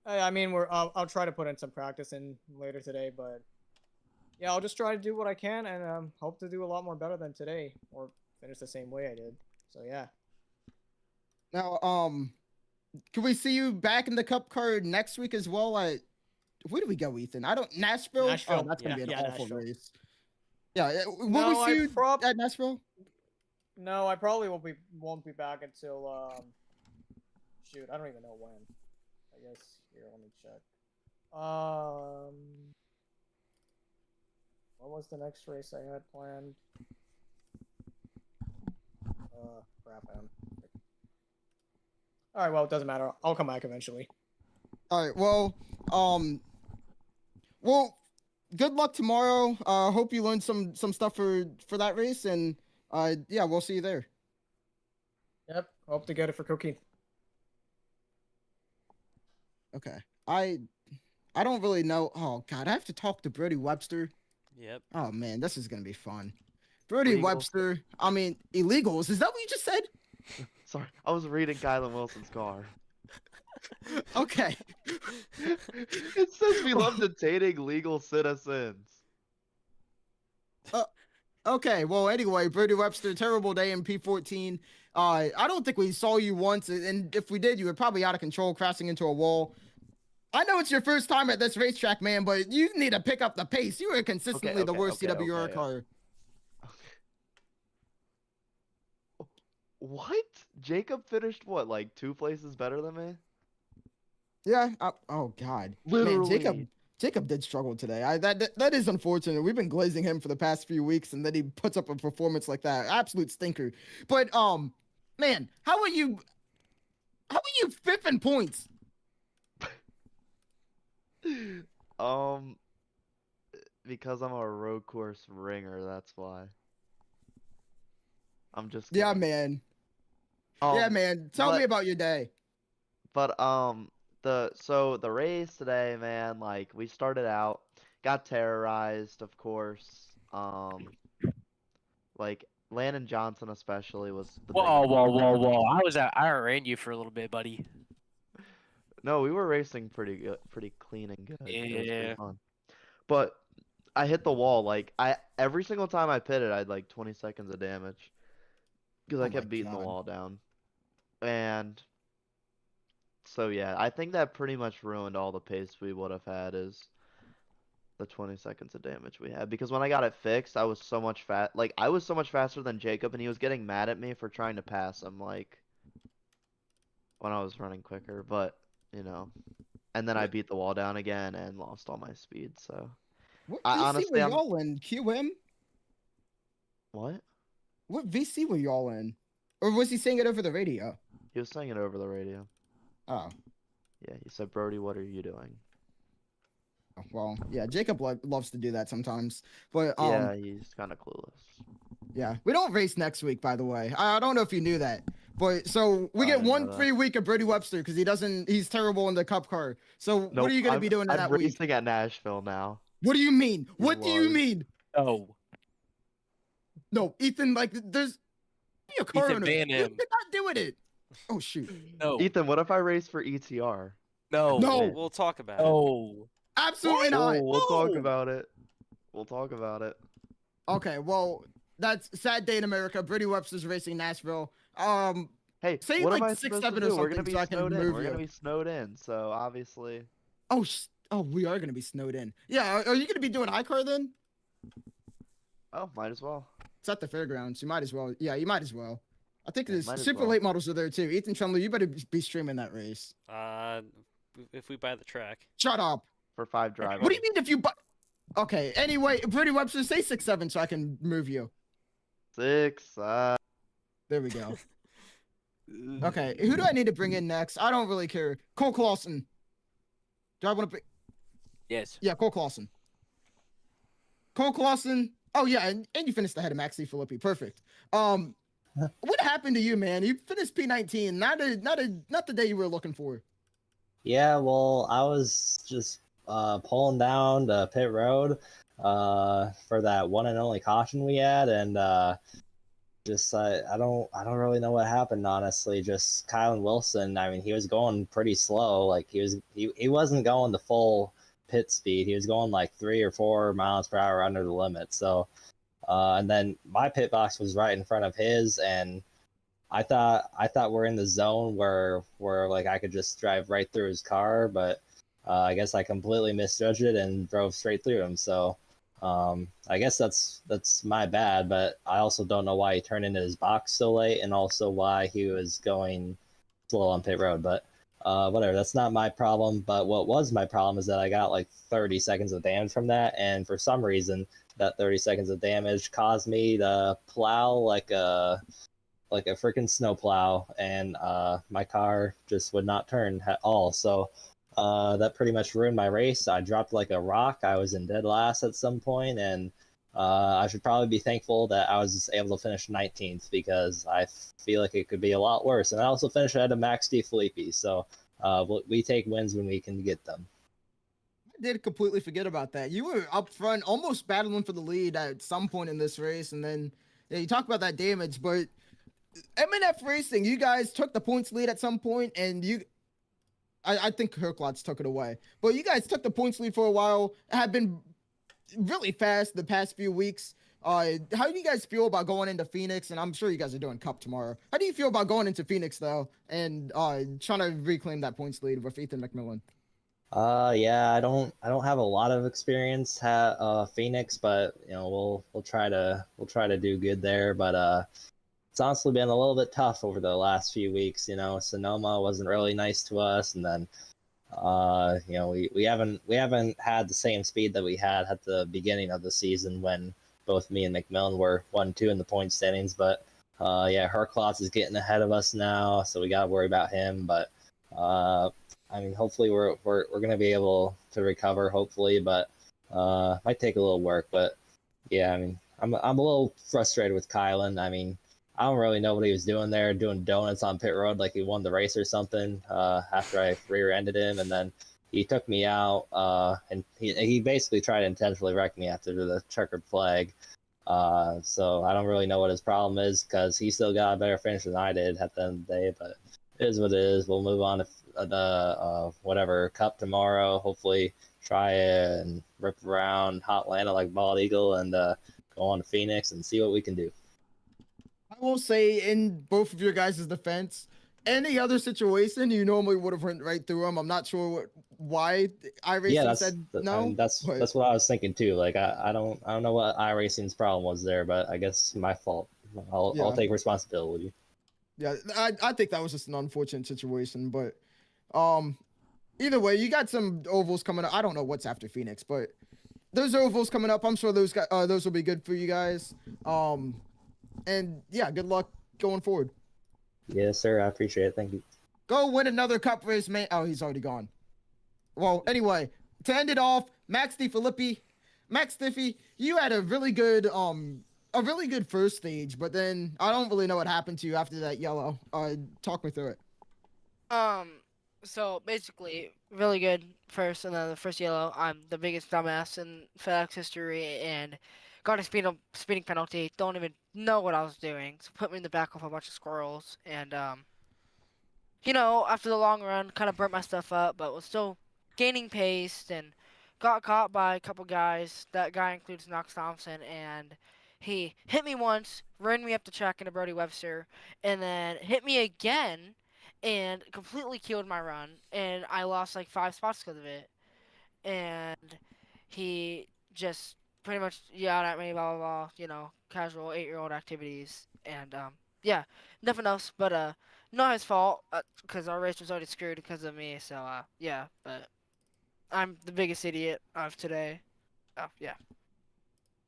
Speaker 15: I mean, I'll try to put in some practice in later today, but yeah, I'll just try to do what I can and hope to do a lot more better than today or finish the same way I did. So yeah.
Speaker 3: Now, can we see you back in the Cup car next week as well? Where do we go, Ethan? I don't Nashville.
Speaker 15: Nashville.
Speaker 3: Oh, that's gonna be an awful
Speaker 15: Nashville.
Speaker 3: race. Yeah, will
Speaker 15: No,
Speaker 3: we see you at Nashville?
Speaker 15: No, I probably won't be back until shoot, I don't even know when. I guess here, let me check. What was the next race I had planned? Crap, man. All right, well, it doesn't matter. I'll come back eventually.
Speaker 3: All right. Well, good luck tomorrow. Hope you learned some stuff for that race, and yeah, we'll see you there.
Speaker 15: Yep. Hope to get it for cooking.
Speaker 3: Okay. I don't really know. Oh God, I have to talk to Brody Webster.
Speaker 1: Yep.
Speaker 3: Oh man, this is gonna be fun. Brody
Speaker 16: Illegal.
Speaker 3: Webster. I mean, illegals. Is that what you just said?
Speaker 16: Sorry, I was reading Kylan Wilson's car.
Speaker 3: Okay.
Speaker 16: It says we love detaining legal citizens.
Speaker 3: Okay. Well, anyway, Brody Webster, terrible day in P14. I don't think we saw you once, and if we did, you were probably out of control, crashing into a wall. I know it's your first time at this racetrack, man, but you need to pick up the pace. You are consistently the worst CWR car.
Speaker 16: What? Jacob finished what, like 2 places better than me?
Speaker 3: Yeah. Oh God.
Speaker 16: Literally.
Speaker 3: Man, Jacob did struggle today. That is unfortunate. We've been glazing him for the past few weeks, and then he puts up a performance like that. Absolute stinker. But man, how are you 5th in points?
Speaker 16: Because I'm a road course ringer, that's why. I'm just kidding.
Speaker 3: Yeah, man. Yeah, man. Tell me about your day.
Speaker 16: But the race today, man, like we started out, got terrorized, of course. Like Landon Johnson especially was the
Speaker 2: Whoa,
Speaker 16: biggest.
Speaker 2: whoa! I outran you for a little bit, buddy.
Speaker 16: No, we were racing pretty good, pretty clean and good. It was pretty
Speaker 2: Yeah.
Speaker 16: fun. But I hit the wall. Like every single time I pitted, I had like 20 seconds of damage because I kept beating the wall down. And so yeah, I think that pretty much ruined all the pace we would have had is the 20 seconds of damage we had. Because when I got it fixed, I was so much I was so much faster than Jacob, and he was getting mad at me for trying to pass him like when I was running quicker. But you know, and then I beat the wall down again and lost all my speed. So
Speaker 3: What
Speaker 16: I
Speaker 3: VC
Speaker 16: honestly,
Speaker 3: were y'all in? QM?
Speaker 16: What?
Speaker 3: What VC were y'all in? Or was he saying it over the radio?
Speaker 16: He was saying it over the radio.
Speaker 3: Oh.
Speaker 16: Yeah, he said, Brody, what are you doing?
Speaker 3: Well, yeah, Jacob loves to do that sometimes. But
Speaker 16: yeah, he's kind of clueless.
Speaker 3: Yeah, we don't race next week, by the way. I don't know if you knew that. But so we get one free week of Brody Webster because he's terrible in the Cup car. So
Speaker 16: Nope,
Speaker 3: what are you going to be doing in that week?
Speaker 16: I'm racing at Nashville now.
Speaker 3: What do you mean? What do you mean?
Speaker 2: Oh.
Speaker 3: No, Ethan, like, there's a car
Speaker 2: Ethan,
Speaker 3: owner.
Speaker 2: ban
Speaker 3: You
Speaker 2: him.
Speaker 3: did not do it. Oh, shoot.
Speaker 2: No.
Speaker 16: Ethan, what if I race for ETR?
Speaker 3: No.
Speaker 1: We'll talk about it.
Speaker 2: Oh.
Speaker 3: Absolutely not.
Speaker 16: We'll talk about it. We'll talk about it.
Speaker 3: Okay, well, that's sad day in America. Brody Webster's racing Nashville.
Speaker 16: Hey,
Speaker 3: say
Speaker 16: what
Speaker 3: like
Speaker 16: am I
Speaker 3: 6,
Speaker 16: supposed
Speaker 3: 7
Speaker 16: to
Speaker 3: or
Speaker 16: do? We're
Speaker 3: something
Speaker 16: gonna be
Speaker 3: so I can
Speaker 16: snowed in.
Speaker 3: move
Speaker 16: We're
Speaker 3: you.
Speaker 16: gonna be snowed in, so obviously.
Speaker 3: Oh, we are gonna be snowed in. Yeah, are you gonna be doing iCar then?
Speaker 16: Oh, might as well.
Speaker 3: It's at the fairgrounds. You might as well. Yeah, you might as well. I think
Speaker 16: Yeah,
Speaker 3: the
Speaker 16: might as
Speaker 3: super
Speaker 16: well.
Speaker 3: late models are there too. Ethan Chumley, you better be streaming that race.
Speaker 1: If we buy the track.
Speaker 3: Shut up.
Speaker 16: For 5 drivers.
Speaker 3: What do you mean if you buy? Okay. Anyway, Brody Webster, say 6-7 so I can move you.
Speaker 16: 6.
Speaker 3: There we go. Okay, who do I need to bring in next? I don't really care. Cole Clausen. Do I want to bring?
Speaker 2: Yes.
Speaker 3: Yeah, Cole Clausen. Cole Clausen. Oh yeah, and you finished ahead of Maxi Filippi. Perfect. What happened to you, man? You finished P19. Not the day you were looking for.
Speaker 17: Yeah, well, I was just pulling down the pit road for that one and only caution we had, and just I don't really know what happened, honestly. Just Kylan Wilson, I mean, he was going pretty slow. Like he wasn't going the full pit speed. He was going like 3 or 4 miles per hour under the limit. So and then my pit box was right in front of his, and I thought we're in the zone where like I could just drive right through his car, but I guess I completely misjudged it and drove straight through him. So I guess that's my bad, but I also don't know why he turned into his box so late, and also why he was going slow on pit road. But whatever, that's not my problem. But what was my problem is that I got like 30 seconds of damage from that, and for some reason, that 30 seconds of damage caused me to plow like a freaking snowplow, and my car just would not turn at all. So that pretty much ruined my race. I dropped like a rock. I was in dead last at some point, and I should probably be thankful that I was able to finish 19th, because I feel like it could be a lot worse. And I also finished ahead of Max DeFilippi. So we take wins when we can get them.
Speaker 3: I did completely forget about that. You were up front, almost battling for the lead at some point in this race, and then you talk about that damage, but MNF Racing, you guys took the points lead at some point, and I think Herklotz took it away. But you guys took the points lead for a while, have been really fast the past few weeks. How do you guys feel about going into Phoenix? And I'm sure you guys are doing Cup tomorrow. How do you feel about going into Phoenix, though, and trying to reclaim that points lead with Ethan McMillan?
Speaker 17: Yeah, I don't have a lot of experience at Phoenix, but we'll try to do good there. But it's honestly been a little bit tough over the last few weeks. Sonoma wasn't really nice to us, and then we haven't had the same speed that we had at the beginning of the season when both me and McMillan were 1-2 in the point standings. But yeah, Herklotz is getting ahead of us now, so we got to worry about him. But I mean, hopefully we're gonna be able to recover. Hopefully, but might take a little work. But yeah, I mean, I'm a little frustrated with Kylan. I mean, I don't really know what he was doing there, doing donuts on pit road like he won the race or something. After I rear-ended him, and then he took me out, and he basically tried to intentionally wreck me after the checkered flag. So I don't really know what his problem is, because he still got a better finish than I did at the end of the day. But it is what it is. We'll move on to the whatever Cup tomorrow. Hopefully, try it and rip around Hot Atlanta like Bald Eagle, and go on to Phoenix and see what we can do.
Speaker 3: I will say, in both of your guys' defense, any other situation, you normally would have went right through them. I'm not sure why iRacing said no.
Speaker 17: I mean, that's what I was thinking too. Like I don't know what iRacing's problem was there, but I guess my fault. I'll take responsibility.
Speaker 3: Yeah, I think that was just an unfortunate situation, but either way, you got some ovals coming up. I don't know what's after Phoenix, but those ovals coming up, I'm sure those will be good for you guys. And yeah, good luck going forward.
Speaker 17: Yes, sir. I appreciate it. Thank you.
Speaker 3: Go win another cup race, man. Oh, he's already gone. Well, anyway, to end it off, Max DeFilippi. Max Diffie, you had a really good first stage, but then I don't really know what happened to you after that yellow. Talk me through it.
Speaker 18: So basically, really good first, and then the first yellow. I'm the biggest dumbass in FedEx history, and got a speeding penalty. Don't even know what I was doing. So put me in the back of a bunch of squirrels, and after the long run, kind of burnt my stuff up, but was still gaining pace, and got caught by a couple guys. That guy includes Knox Thompson, and he hit me once, ran me up the track in a Brody Webster, and then hit me again, and completely killed my run, and I lost like 5 spots because of it. And he just pretty much yelled at me, blah blah blah, casual 8-year-old activities, and yeah, nothing else. But not his fault, because our race was already screwed because of me. So yeah, but I'm the biggest idiot of today. Oh yeah.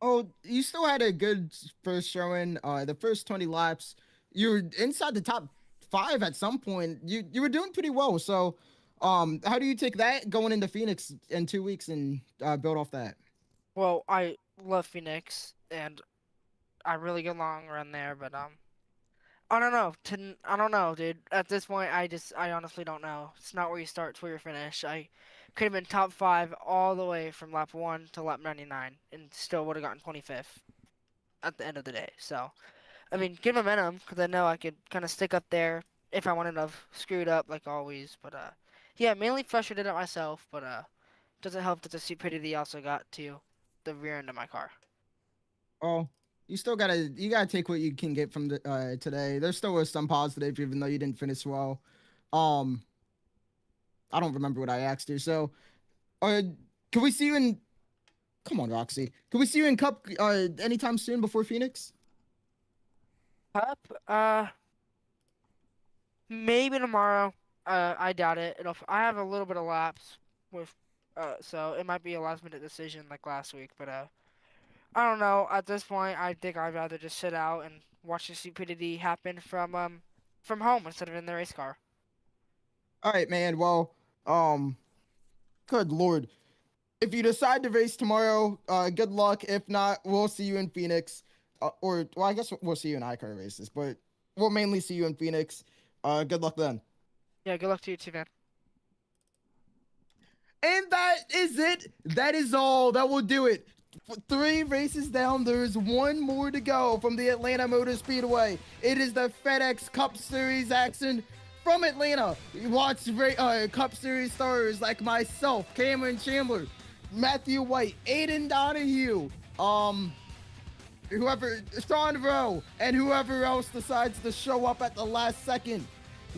Speaker 3: Oh, you still had a good first showing. The first 20 laps, you were inside the top 5 at some point. You were doing pretty well. So, how do you take that going into Phoenix in 2 weeks and build off that?
Speaker 18: Well, I love Phoenix, and I really get long run there, but I don't know. I don't know, dude. At this point, I honestly don't know. It's not where you start, it's where you finish. I could have been top 5 all the way from lap 1 to lap 99, and still would have gotten 25th at the end of the day. So, I mean, give momentum because I know I could kind of stick up there if I wanted to have screwed up like always. But yeah, mainly frustrated at myself. But doesn't help that the stupidity also got to the rear end of my car.
Speaker 3: Oh, you gotta take what you can get from the today. There still was some positive, even though you didn't finish well. Um, I don't remember what I asked you. So, can we see you in? Come on, Roxy. Can we see you in Cup anytime soon before Phoenix?
Speaker 18: Cup, maybe tomorrow. I doubt it. I have a little bit of lapse with, so it might be a last minute decision like last week. But I don't know. At this point, I think I'd rather just sit out and watch the stupidity happen from home instead of in the race car.
Speaker 3: All right, man. Well, good lord. If you decide to race tomorrow, good luck. If not, we'll see you in Phoenix. Or well, I guess we'll see you in iCar races, but we'll mainly see you in Phoenix. Good luck then.
Speaker 18: Yeah, good luck to you too, man.
Speaker 3: And that is it. That is all. That will do it. 3 races down. There's 1 more to go from the Atlanta Motor Speedway. It is the FedEx Cup Series action from Atlanta. Watch Cup Series stars like myself, Cameron Chandler, Matthew White, Aiden Donahue, whoever, Sean Rowe, and whoever else decides to show up at the last second.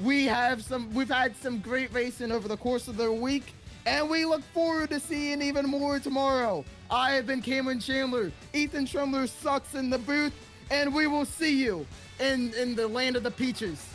Speaker 3: We've had some great racing over the course of the week, and we look forward to seeing even more tomorrow. I have been Cameron Chandler. Ethan Trumler sucks in the booth, and we will see you in the land of the peaches.